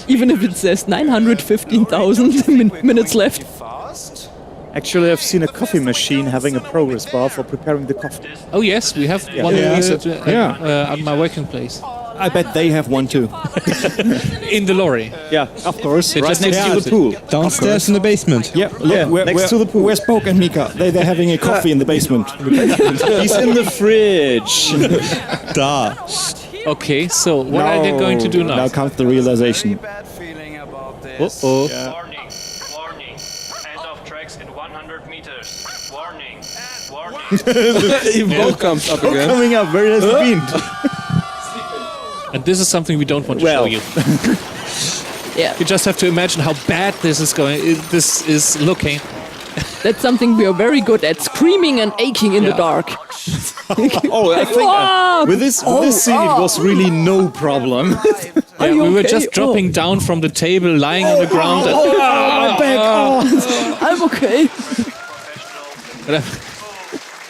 Even if it says 915,000 minutes left. Actually, I've seen a coffee machine having a progress bar for preparing the coffee. Oh yes, we have one of these at my working place. I bet they have one too. In the lorry. Yeah, of course. Right next to the pool. Downstairs in the basement. Yeah, look, next to the pool. Where's Poke and Mika? They're having a coffee in the basement. He's in the fridge. Da. Okay, so what are they going to do now? Now comes the realization. Uh-oh. Warning. End of tracks in 100 meters. Warning. Evo comes up again. Coming up, where has it been? And this is something we don't want to show you. Yeah. You just have to imagine how bad this is looking. That's something we are very good at, screaming and aching in the dark. I think with this scene it was really no problem. We were just dropping down from the table, lying on the ground. My back! I'm okay.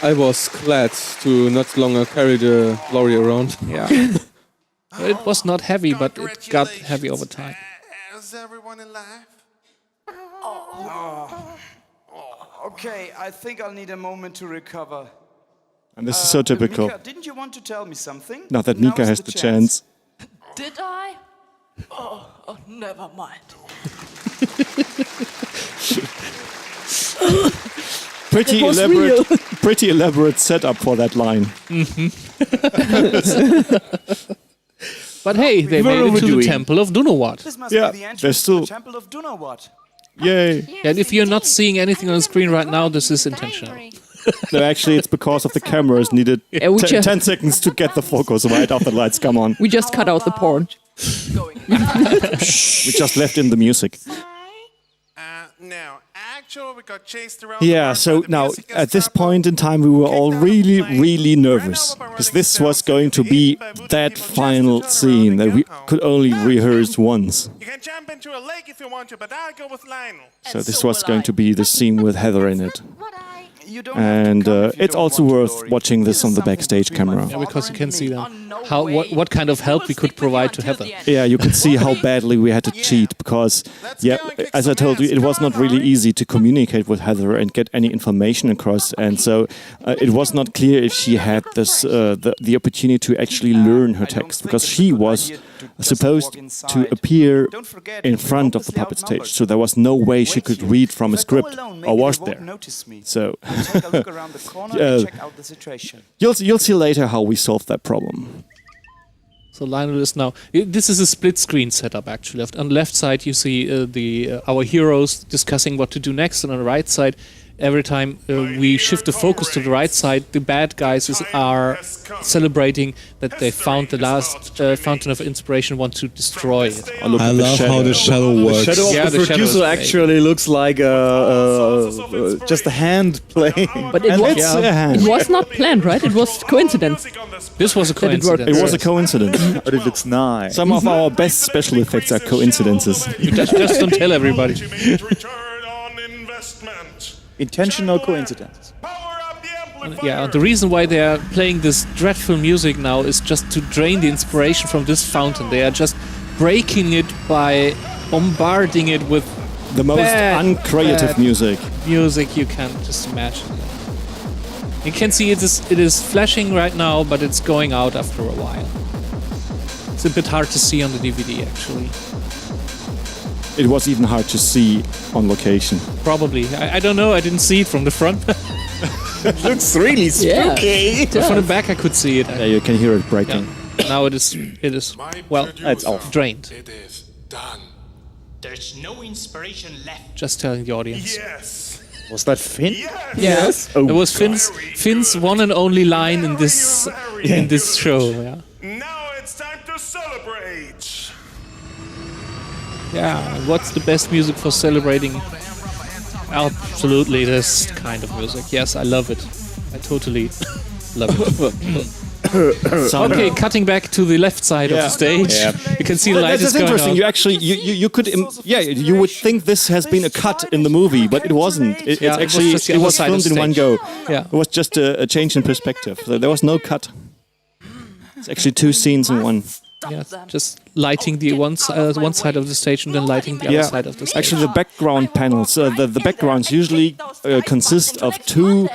I was glad to not longer carry the lorry around. Yeah. It was not heavy, but it got heavy over time. Is everyone alive? Okay, I think I'll need a moment to recover. And this is so typical. Mika, didn't you want to tell me something? Not that Mika Now's has the chance. Did I? Oh, never mind. Pretty elaborate setup for that line. But hey, they made it to the Temple of Dunawat. This must be the entrance to the Temple of Dunawat. Yay! And if you're not seeing anything on the screen right now, this is intentional. No, actually, it's because of the cameras needed 10 seconds to get the focus right after the lights come on. We just cut out the porn. We just left in the music. No, actually, we got chased around. Yeah, so now at this point in time, we were all really, really nervous because this was going to be that final scene that we could only rehearse once. You can jump into a lake if you want to, but I'll go with Lionel. So this was going to be the scene with Heather in it. And it's also worth watching this on the backstage camera. Yeah, because you can see then what kind of help we could provide to Heather. Yeah, you could see how badly we had to cheat because, yeah, as I told you, it was not really easy to communicate with Heather and get any information across. And so it was not clear if she had this the opportunity to actually learn her text because she was supposed to appear in front of the puppet stage. So there was no way she could read from a script or was there. So you'll see later how we solved that problem. So Lionel is now. This is a split screen setup actually. On the left side you see our heroes discussing what to do next, and on the right side, every time we shift the focus to the right side, the bad guys are celebrating that they found the last fountain of inspiration, want to destroy it. I love how the shadow works. The shadow of the producer actually looks like just a hand playing. But it was not planned, right? It was coincidence. This was a coincidence. It was a coincidence. But it looks nice. Some of our best special effects are coincidences. You just don't tell everybody. Intentional coincidences. Yeah, the reason why they are playing this dreadful music now is just to drain the inspiration from this fountain. They are just breaking it by bombarding it with the most uncreative music you can just imagine. You can see it is flashing right now, but it's going out after a while. It's a bit hard to see on the DVD actually. It was even hard to see on location. Probably. I don't know. I didn't see it from the front. It looks really spooky. But from the back, I could see it. Yeah, you can hear it breaking. Yeah. Now it is. Well, it's off. Drained. It is done. There's no inspiration left. Just telling the audience. Yes. Was that Finn? Yes. Oh. It was Finn's one and only line in this show. Yeah. Now it's time to celebrate. Yeah, what's the best music for celebrating? Absolutely this kind of music. Yes, I love it. I totally love it. Okay, cutting back to the left side of the stage. Yeah. You can see the light is going interesting. on. You actually, you could, you would think this has been a cut in the movie, but it wasn't. It was filmed in one go. Yeah. It was just a change in perspective. So there was no cut. It's actually two scenes in one. Yeah, just lighting the one side of the stage and then lighting the other side of the stage. Actually, the background panels, the backgrounds usually consist of two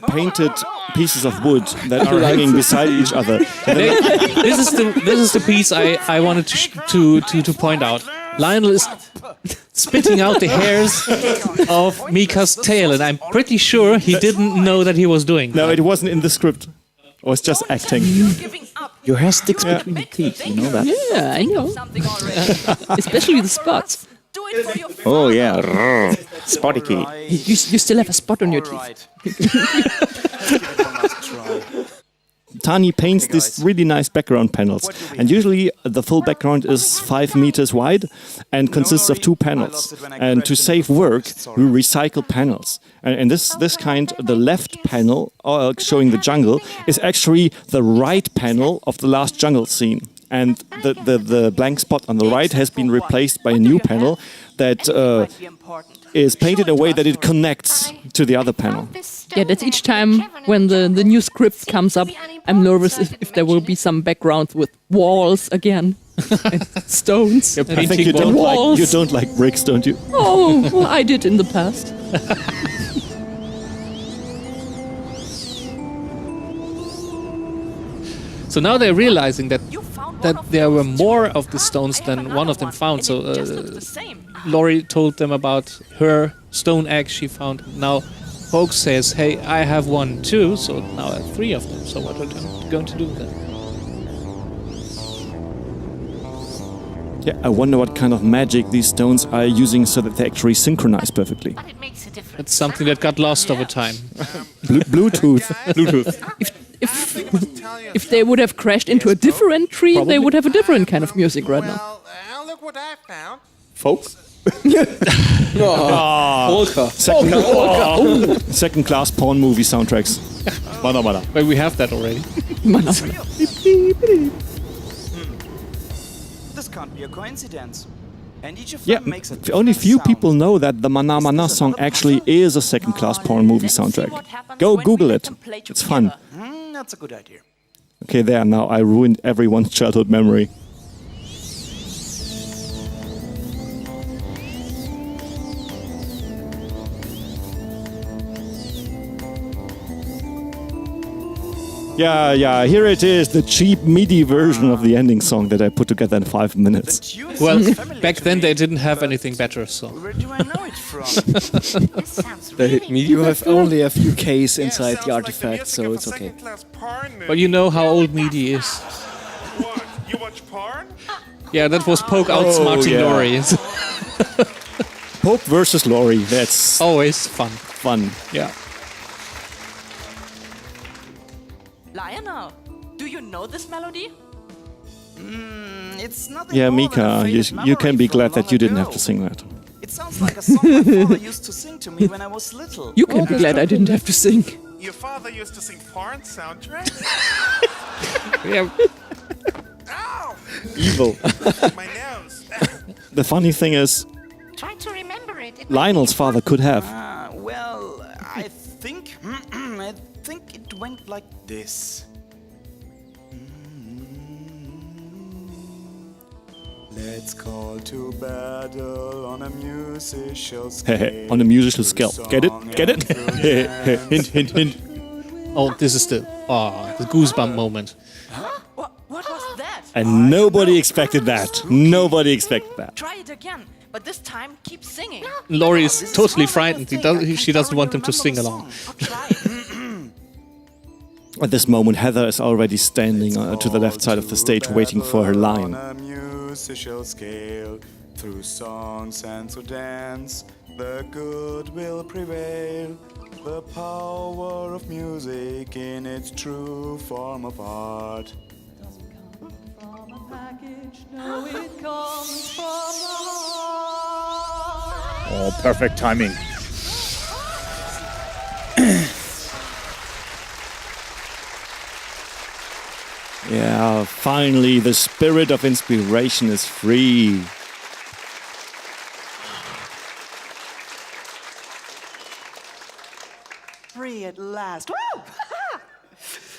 painted pieces of wood that are hanging beside each other. This is the piece I wanted to point out. Lionel is spitting out the hairs of Mika's tail, and I'm pretty sure he didn't know that he was doing that. No, it wasn't in the script. It was just acting. Your hair sticks between the teeth, you know that? Yeah, I know. Especially the spots. Oh yeah, spotty key. You still have a spot on your teeth. Tani paints these really nice background panels, and usually the full background is 5 meters wide and consists of 2 panels. And to save work, we recycle panels. And this kind, the left panel showing the jungle is actually the right panel of the last jungle scene. And the blank spot on the right has been replaced by a new panel that is painted in a way that it connects to the other panel. Yeah, that's each time when the new script comes up, I'm nervous if there will be some background with walls again. Stones. I think you don't like bricks, don't you? Oh, well, I did in the past. So now they're realizing that there were more of the stones than one of them found. So Laurie told them about her stone egg she found. Now Hoax says, hey, I have one too. So now I have 3 of them. So what are they going to do then? Yeah, I wonder what kind of magic these stones are using so that they actually synchronize perfectly. It's something that got lost over time. Bluetooth. If they would have crashed into a different tree, they would have a different kind of music right now. Look what I found. Folk? Polka. Second class porn movie soundtracks. But we have that already. This can't be a coincidence. And each of Yeah, them makes a only few different people know that the Mana Mana song actually is a second class porn movie soundtrack. Go Google it. It's fun. sound. That's a good idea. Okay, there, now I ruined everyone's childhood memory. Yeah, here it is, the cheap MIDI version of the ending song that I put together in 5 minutes. Well, back then they didn't have anything better, so. Where do I know it from? You have only a few Ks inside the artifact, so it's okay. But you know how old MIDI is. What? You watch porn? Yeah, that was Poke outsmarting Laurie. Poke versus Laurie, that's always fun. Fun. Yeah. Lionel, do you know this melody? It's nothing Yeah, more than a Mika, faded you memory can be from glad that you long didn't ago. have to sing that. It sounds like a song my father used to sing to me when I was little. You can be glad I didn't have to sing. Your father used to sing porn soundtracks? Yeah. Ow! Evil. My nose. The funny thing is, Try to remember it. Lionel's father could have. Well, I think it went like this. Let's call to battle on a musical scale. On a musical scale. Get it? Get it? Hint, hint, hint. Oh, this is the goosebump moment. What was that? And nobody expected that. Nobody expected that. Try it again, but this time keep singing. Laurie is totally frightened. She doesn't want them to sing along. At this moment, Heather is already standing to the left side of the stage waiting for her line. Musical scale, through songs and through dance, the good will prevail. The power of music in its true form of art. Oh, perfect timing. Yeah, finally, the spirit of inspiration is free. Free at last. Woo!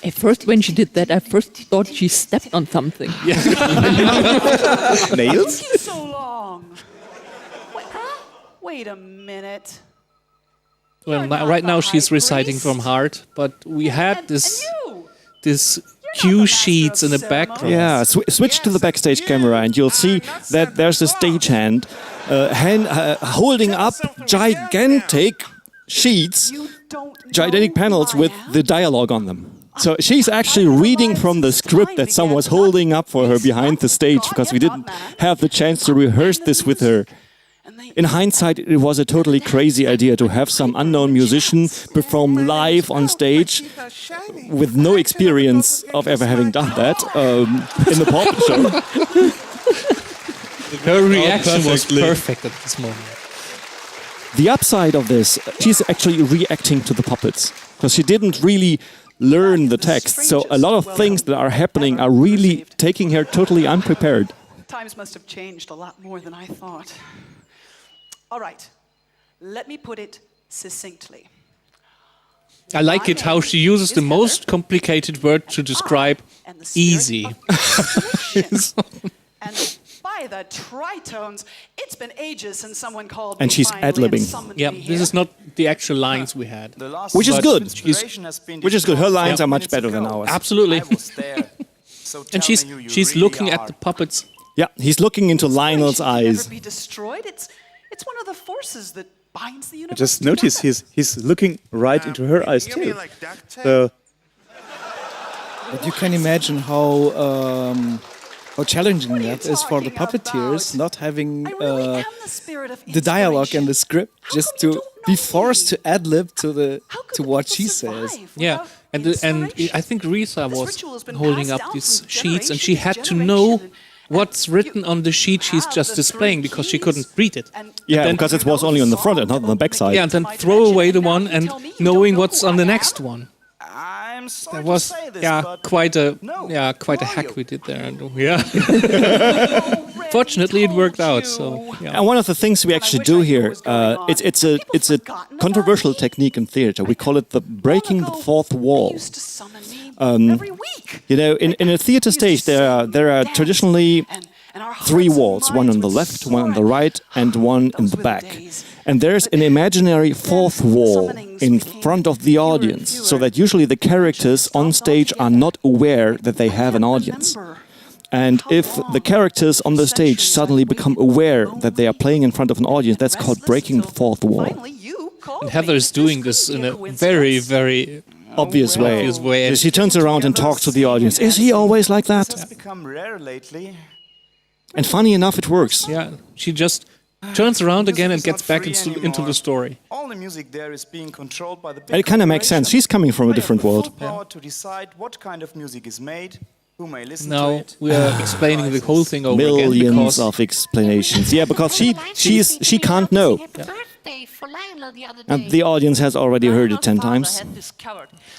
At first, when she did that, I first thought she stepped on something. Nails? Taking so long. Wait a minute. Well, right now she's reciting from heart, but we had this cue sheets in the background. Yeah, switch to the backstage camera and you'll see that there's a stagehand holding up gigantic sheets, gigantic panels with the dialogue on them. So she's actually reading from the script that someone was holding up for her behind the stage because we didn't have the chance to rehearse this with her. In hindsight, it was a totally crazy idea to have some unknown musician perform live on stage with no experience of ever having done that in the Pawpetshow. Her reaction was perfect at this moment. The upside of this, she's actually reacting to the puppets because she didn't really learn the text. So a lot of things that are happening are really taking her totally unprepared. Times must have changed a lot more than I thought. All right, let me put it succinctly. I like it how she uses the most complicated word to describe easy. And by the tritones, it's been ages since someone called And me she's finally and ad-libbing. summoned Yeah, me this here. is not the actual lines we had. Which is But good. inspiration has been Which is good. Her destroyed lines 5 are much minutes better than ago. ours. Absolutely. I was there. So And tell me who you she's really looking are. at the puppets. Yeah, he's looking into Lionel's Inspiration can eyes. never be destroyed. It's one of the forces that binds the universe. Just notice he's looking right into her eyes too. So But you can imagine how challenging that is for the puppeteers, not having the dialogue and the script, just to be forced to ad-lib to what she says. Yeah, and I think Risa was holding up these sheets, and she had to know what's written on the sheet she's just displaying because she couldn't read it. Yeah, then, because it was only on the front and not on the back side. Yeah, and then throw away the one and knowing what's on the next one. I'm sorry That was to say this, but quite a hack we did there. Yeah. Fortunately, it worked out. So yeah. And one of the things we actually do here, it's a controversial technique in theater. We call it the breaking the fourth wall. In a theater stage, there are traditionally 3 walls: one on the left, one on the right, and one in the back. And there's an imaginary 4th wall in front of the audience, so that usually the characters on stage are not aware that they have an audience. And if the characters on the stage suddenly become aware that they are playing in front of an audience, that's called breaking the 4th wall. And Heather is doing this in a very, very obvious way. She turns around and talks to the audience. Is he always like that? This has become rare lately. And funny enough, it works. Yeah, she just turns around again and gets back into the story. All the music there is being controlled by the big And it kind of makes sense. She's coming from a different world. power to decide what kind of music is made, who may listen to Now it. we are explaining the whole thing over again Millions because of explanations. Yeah, because she can't know. And the audience has already heard it 10 times.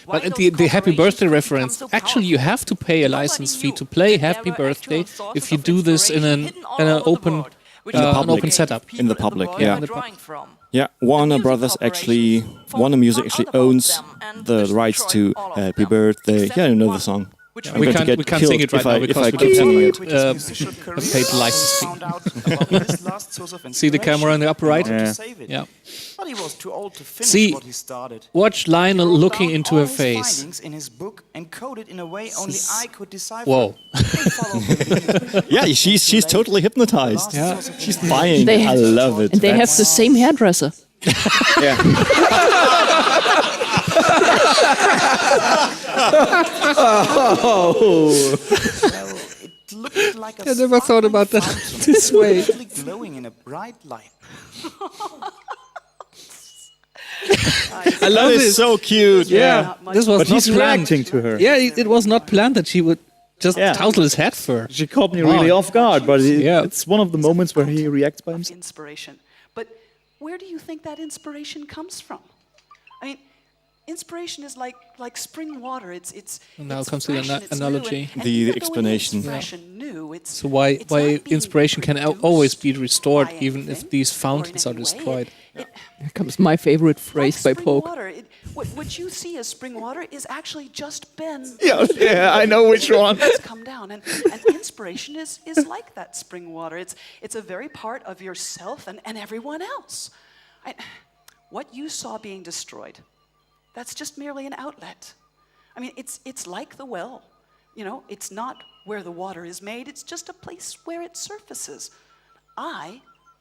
But the happy birthday reference, actually you have to pay a license fee to play Happy Birthday if you do this in an open setup. In the public, yeah. Yeah, Warner Music actually owns the rights to Happy Birthday. Yeah, you know the song. We can't sing it right now because we don't have paid the license fee. See the camera in the upper right? Yeah. But he was too old to finish See, what he started. watch Lionel looking into her All his face. findings in his book encoded in a way only I could decipher. Whoa. Yeah, she's totally hypnotized. Yeah. She's buying. I love it. And they have the same hairdresser. It looked like a I never thought about that this way. glowing in a bright light. I love That is this. so cute. Yeah, this was but not he's planned. reacting to her. Yeah, it was not planned that she would just tousle his head for. She caught me really off guard, but it's one of the moments where he reacts by himself. Inspiration. But where do you think that inspiration comes from? I mean, inspiration is like spring water. It's Now it's comes the fresh and it's new, analogy. and The even though it explanation. is fresh and new, it's So why not being inspiration can always be restored by even if anything these or in fountains are any way. destroyed? Here comes my favorite phrase by spring Pope. water. What you see as spring water is actually just been. Yeah, I know which one. It's come down, and inspiration is like that spring water. It's a very part of yourself and everyone else. What you saw being destroyed, that's just merely an outlet. I mean, it's like the well. You know, it's not where the water is made. It's just a place where it surfaces. I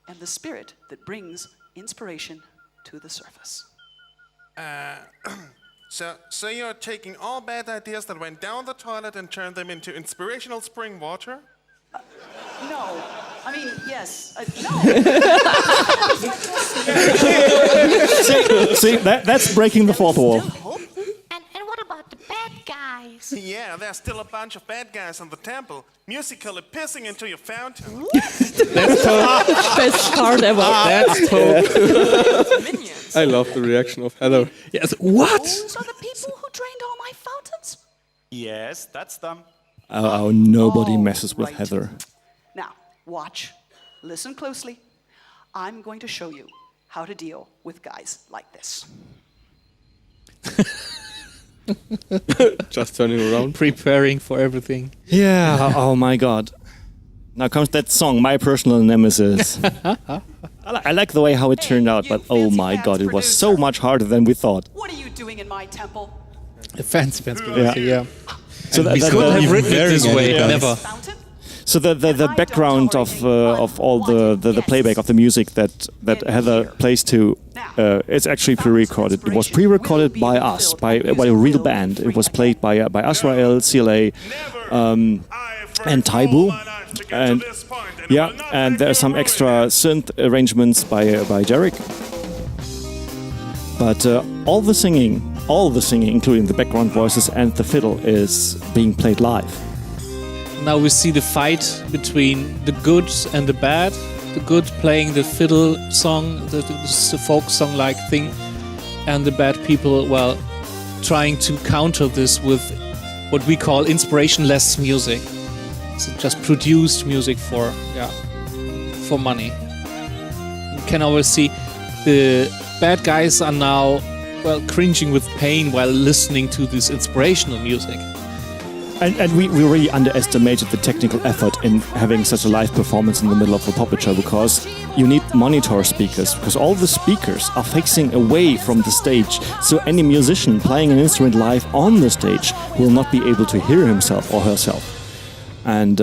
am the spirit that brings inspiration to the surface. So you're taking all bad ideas that went down the toilet and turned them into inspirational spring water? No, I mean, yes. No. See, that's breaking the 4th wall. And what about the bad guys? Yeah, there's still a bunch of bad guys in the temple, musically pissing into your fountain. That's Pope. Best part ever. That's Pope. I love the reaction of Heather. Yes. What? Those are the people who drained all my fountains? Yes, that's them. Oh, nobody messes with Heather. Now, watch. Listen closely. I'm going to show you how to deal with guys like this. Just turning around. Preparing for everything. Yeah. Oh my God. Now comes that song, My Personal Nemesis. I like the way how it turned out, but oh my god, it was so much harder than we thought. What are you doing in my temple? A fancy producer, yeah. So we couldn't have written it this way, never. So the background of all the playback of the music that Heather plays to, it's actually pre-recorded. It was pre-recorded by us, by a real band. It was played by Azrael, CLA, and Taibu, and and there are some extra synth arrangements by Jarek. But all the singing, including the background voices and the fiddle, is being played live. Now we see the fight between the good and the bad. The good playing the fiddle song, the folk song-like thing, and the bad people, well, trying to counter this with what we call inspiration-less music. So just produced music for money. You can always see the bad guys are now, well, cringing with pain while listening to this inspirational music. And we really underestimated the technical effort in having such a live performance in the middle of the puppet show, because you need monitor speakers, because all the speakers are facing away from the stage, so any musician playing an instrument live on the stage will not be able to hear himself or herself. And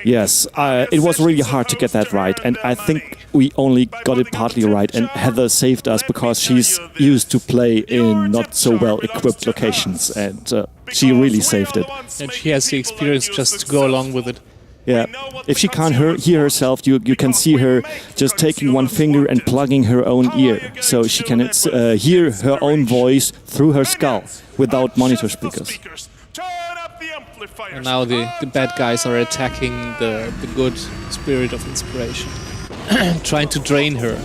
yes, it was really hard to get that right, and I think we only got it partly right, and Heather saved us because she's used to play in not so well equipped locations, and she really saved it. And she has the experience just to go along with it. Yeah, if she can't hear herself, you can see her just taking one finger and plugging her own ear, so she can hear her own voice through her skull without monitor speakers. And now the bad guys are attacking the good spirit of inspiration, trying to drain her.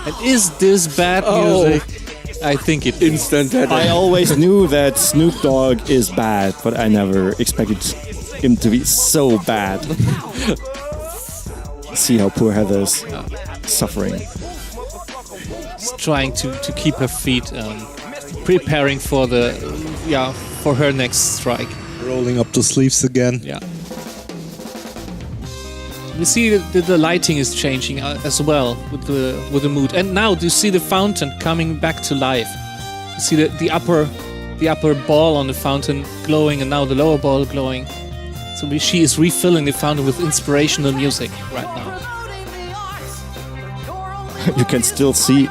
And is this bad music? I think it instant. I always knew that Snoop Dogg is bad, but I never expected him to be so bad. See how poor Heather is suffering. She's trying to keep her feet, preparing for for her next strike. Rolling up the sleeves again. Yeah. We see that the lighting is changing as well with the mood. And now do you see the fountain coming back to life? You see the upper ball on the fountain glowing, and now the lower ball glowing. So she is refilling the fountain with inspirational music right now. You can still see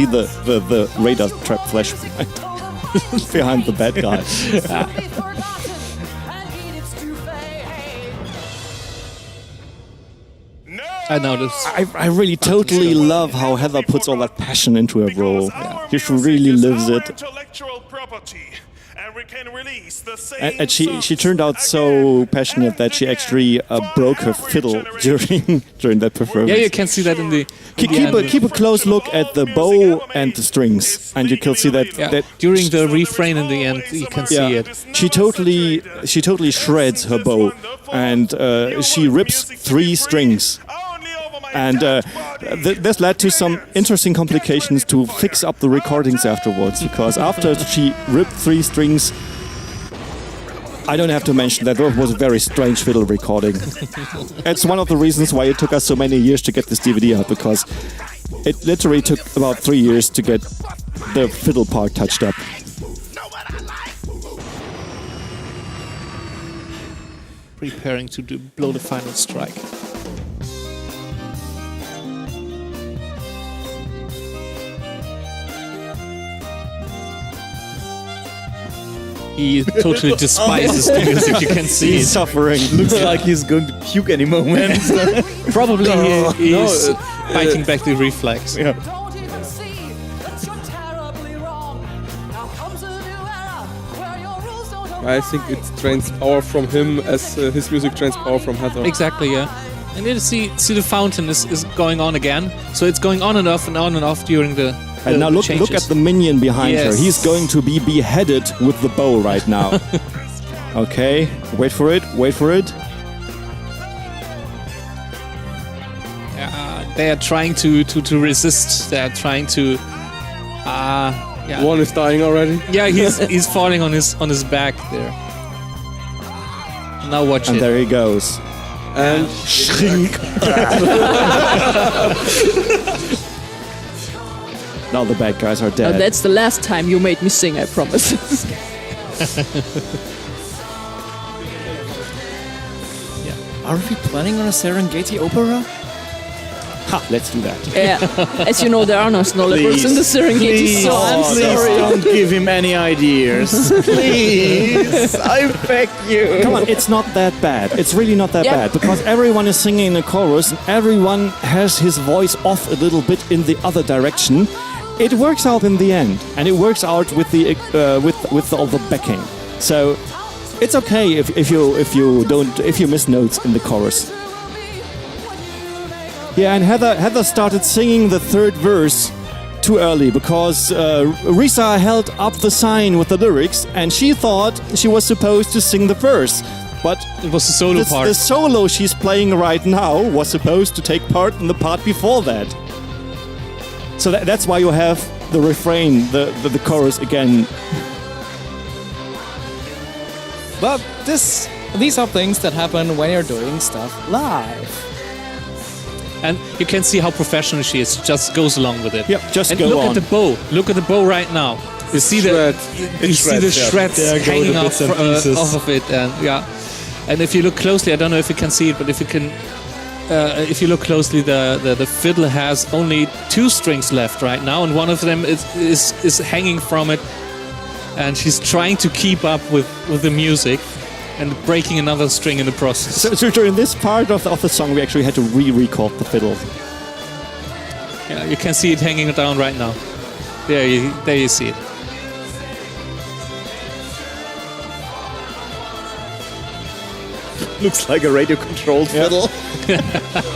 the radar trap flash behind the bad guy. I noticed. I really totally love how Heather puts all that passion into her role. Yeah. She really lives it. And she turned out so passionate that she actually broke her fiddle during that performance. Yeah, you can see that in the. Keep a close look at the bow and the strings, and you can see that. Yeah. That during the refrain in the end, you can see it. She totally shreds her bow, and she rips 3 strings. And this led to some interesting complications to fix up the recordings afterwards, because after she ripped 3 strings, I don't have to mention that was a very strange fiddle recording. It's one of the reasons why it took us so many years to get this DVD out, because it literally took about 3 years to get the fiddle part touched up. Preparing to blow the final strike. He totally despises the music, you can see. He's suffering. Looks like he's going to puke any moment. Probably he is fighting back the reflex. Yeah. I think it drains power from him as his music drains power from Heather. Exactly, yeah. And you see the fountain is going on again. So it's going on and off and on and off during the And now look at the minion behind her. He's going to be beheaded with the bow right now. Okay, wait for it. They are trying to resist. They are trying to. One is dying already. Yeah, he's falling on his back there. Now watch and it. there he goes. And shrink. Now the bad guys are dead. That's the last time you made me sing, I promise. Are we planning on a Serengeti opera? Ha, let's do that. Yeah, as you know, there are no snow leopards in the Serengeti, so I'm sorry. Don't give him any ideas. Please, I beg you. Come on, it's not that bad. It's really not that bad because everyone is singing in a chorus and everyone has his voice off a little bit in the other direction. It works out in the end, and it works out with the with all the backing. So it's okay if you miss notes in the chorus. Yeah, and Heather started singing the third verse too early because Risa held up the sign with the lyrics and she thought she was supposed to sing the verse. But it was the solo part. The solo she's playing right now was supposed to take part in the part before that. So that's why you have the refrain, the chorus again. But these are things that happen when you're doing stuff live. And you can see how professional she is. She just goes along with it. Yep, just and go look on. at the bow. Look at the bow right now. You see the shreds hanging off of it, and And if you look closely, I don't know if you can see it, but if you can, if you look closely, the fiddle has only 2 strings left right now, and one of them is hanging from it, and she's trying to keep up with the music. And breaking another string in the process. So during this part of the song, we actually had to re-record the fiddle. Yeah, you can see it hanging down right now. There you see it. Looks like a radio-controlled fiddle.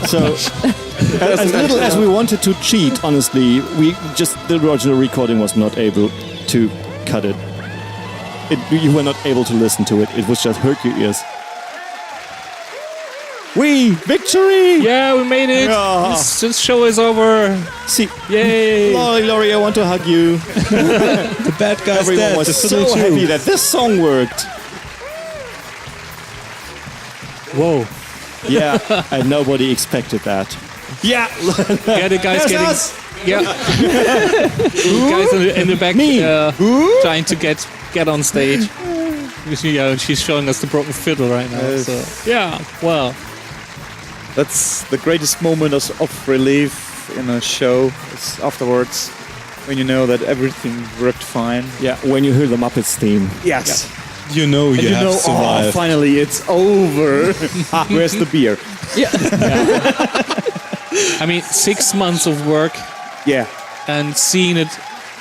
So, as little as we wanted to cheat, honestly, the original recording was not able to cut it. You were not able to listen to it. It was just hurt your ears. Victory! Yeah, we made it. Yeah. This show is over. See, yay! Laurie, I want to hug you. The bad guy's Everyone dead. was so happy that this song worked. Whoa! Yeah, and nobody expected that. Yeah, yeah, the guy's getting. Us. Yeah, the guys in the back trying to get on stage. She's showing us the broken fiddle right now. So yeah, well, that's the greatest moment of relief in a show. It's afterwards when you know that everything worked fine. Yeah, when you hear the Muppets theme. Yes. Yeah. You know you have survived. Oh, finally it's over. Where's the beer? Yeah. I mean, 6 months of work. Yeah. And seeing it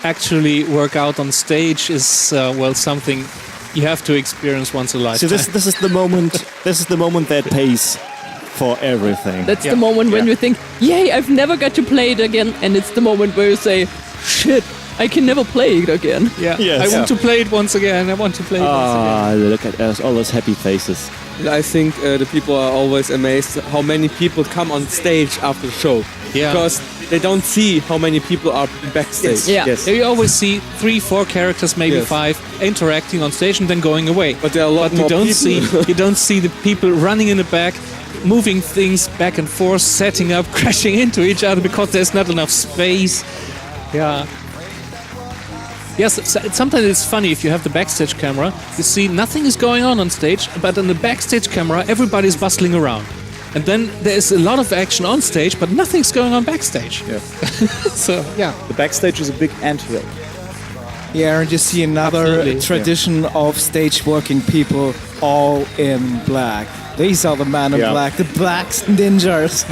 actually work out on stage is something you have to experience once in a lifetime. So this is the moment. This is the moment that pays for everything. That's the moment when you think, "Yay! I've never got to play it again," and it's the moment where you say, "Shit! I can never play it again." Yeah. Yes. I want to play it once again. I want to play it once again. Look at us, all those happy faces. I think the people are always amazed how many people come on stage after the show. Yeah. Because they don't see how many people are backstage. Yes. You always see 3, 4 characters, maybe 5, interacting on stage and then going away. But there are a lot more people. You don't see the people running in the back, moving things back and forth, setting up, crashing into each other because there's not enough space. Yeah. Yes, sometimes it's funny if you have the backstage camera, you see nothing is going on stage, but on the backstage camera, everybody's bustling around. And then there's a lot of action on stage, but nothing's going on backstage. Yeah. So, yeah. The backstage is a big anthill. Yeah, and you see another tradition of stage working people all in black. These are the men in black, the black ninjas.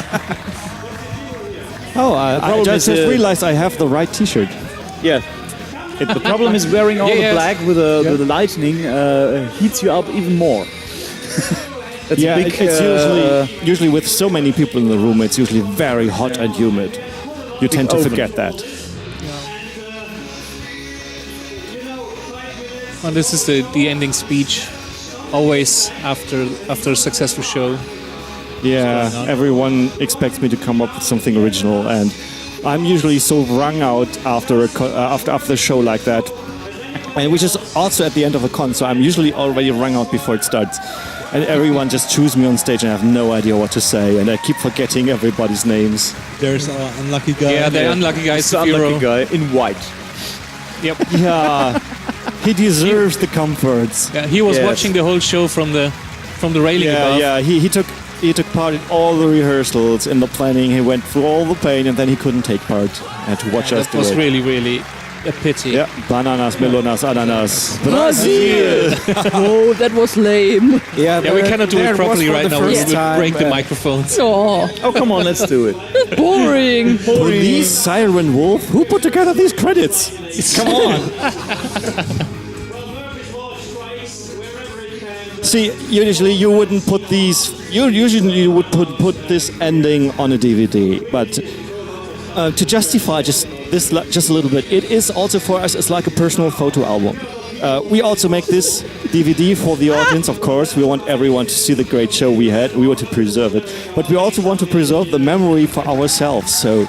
I just realized I have the right T-shirt. Yeah. The problem is wearing all the black with the lightning heats you up even more. That's a big, it's usually with so many people in the room, it's usually very hot and humid. You tend to forget that. Well, this is the ending speech, always after a successful show. Yeah, everyone expects me to come up with something original, and I'm usually so wrung out after a show like that. and which is also at the end of a con, so I'm usually already rung out before it starts. And everyone just chews me on stage and I have no idea what to say, and I keep forgetting everybody's names. There's our unlucky guy. Yeah, the unlucky guy, the unlucky guy in white. Yep. Yeah, he deserves the comforts. Yeah, he was watching the whole show from the railing above. Yeah, he took part in all the rehearsals, in the planning. He went through all the pain, and then he couldn't take part. And to watch us that do was it. really a pity. Yeah, bananas, melonas, ananas. Brazil! Oh, that was lame. Yeah, we cannot do it properly right now. We would break the microphones. Oh, come on, let's do it. Boring. Police, Siren Wolf. Who put together these credits? Come on. See, usually you wouldn't put these. You would put this ending on a DVD, but to justify just a little bit, it is also for us. It's like a personal photo album. We also make this DVD for the audience, of course. We want everyone to see the great show we had. We want to preserve it, but we also want to preserve the memory for ourselves. So,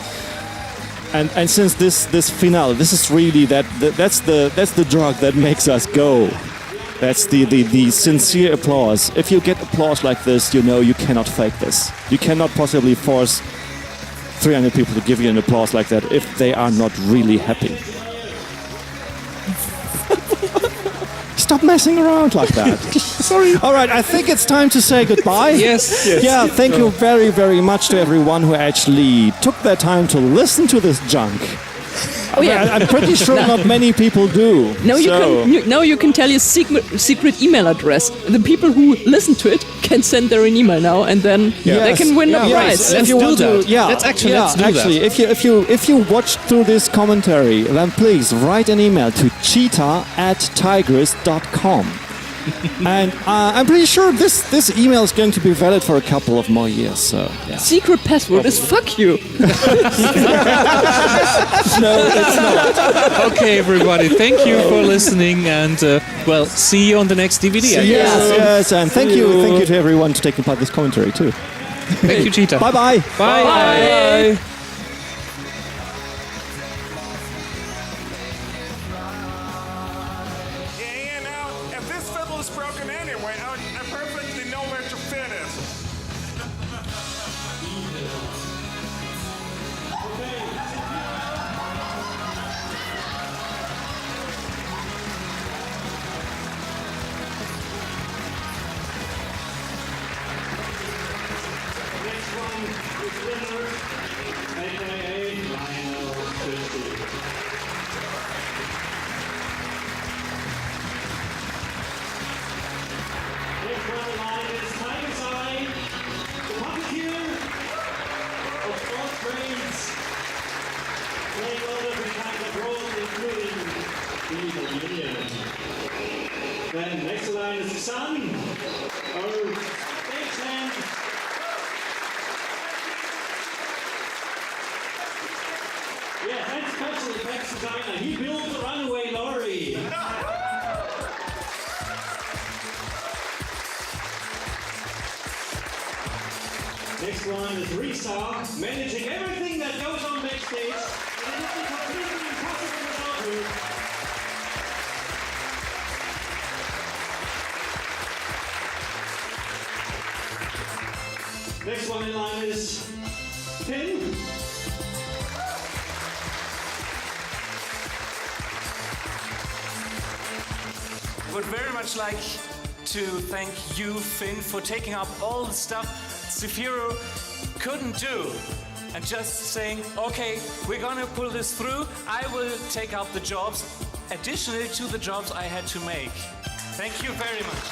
and since this finale, this is really that's the drug that makes us go. That's the sincere applause. If you get applause like this, you know you cannot fake this. You cannot possibly force 300 people to give you an applause like that if they are not really happy. Stop messing around like that. Sorry. All right, I think it's time to say goodbye. Yes. Yeah, thank you very, very much to everyone who actually took their time to listen to this junk. Oh yeah, I'm pretty sure not many people do. Now you can tell your secret email address. The people who listen to it can send their email now, and then they can win a prize. Let's do that. Let's do that. If you watched through this commentary, then please write an email to cheetah@tigris.com. And I'm pretty sure this email is going to be valid for a couple of more years. So secret password is fuck you. No, it's not. Okay, everybody, thank you for listening, and see you on the next DVD. Yes, and thank you to everyone to taking part in this commentary too. Thank you, Cheetah. Bye. Bye. Then next line is the sun, our stagehand. Yeah, and special effects designer. He built the runaway lorry. Next one is Risa, managing everything that goes on backstage. And it is completely impossible without her. Next one in line is Finn. I would very much like to thank you, Finn, for taking up all the stuff Zephyro couldn't do. And just saying, okay, we're gonna pull this through. I will take up the jobs, additionally to the jobs I had to make. Thank you very much.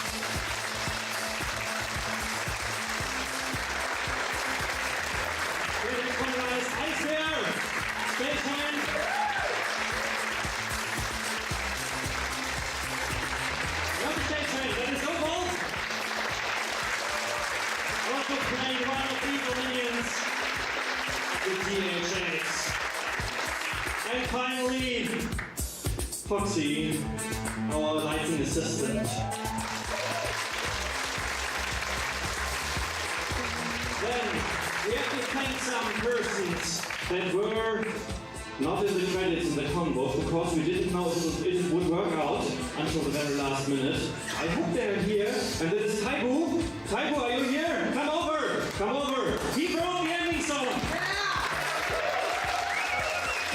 And finally, Foxy, our lighting assistant. Then we have to thank some persons that were not in the credits in the combo, because we didn't know if it would work out until the very last minute. I hope they're here, and this is Taibu. Taibu, are you here? Come over! Come over! He wrote the ending song!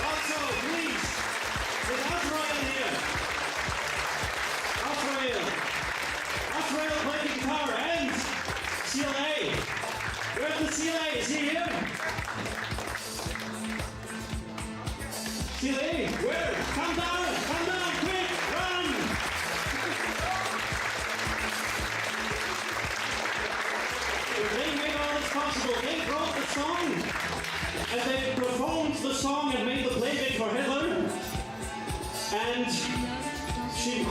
Also, please, with Azrael here. Azrael playing guitar, and CLA. Where's the CLA? Is he here? CLA, where? Come down, quick, run! They made all this possible. They wrote the song, and they performed the song and made the playback for Heather, and she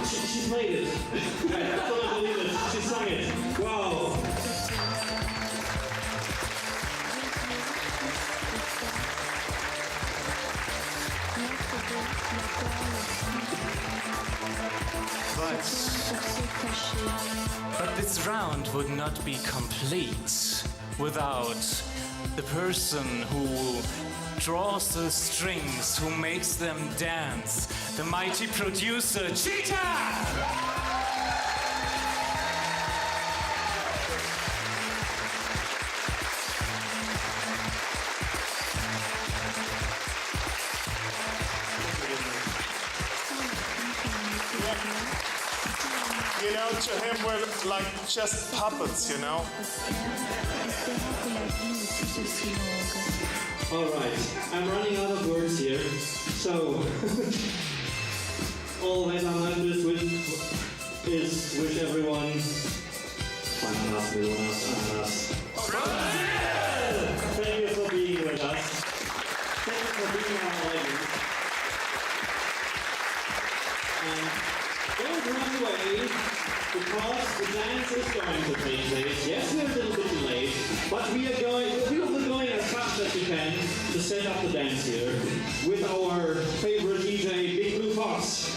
played it. I couldn't believe it. She sang it. Wow. But this round would not be complete without the person who draws the strings, who makes them dance, the mighty producer, Cheetah! You know, to him we're like just puppets, you know? Alright, I'm running out of words here, so all that I'm left is wish everyone thank you for being with us. Thank you for being our audience. And don't run away, because the dance is going to take place. Yes, we're a little bit delayed, but we will be going as fast as we can to set up the dance here with our favorite DJ, Big Blue Fox.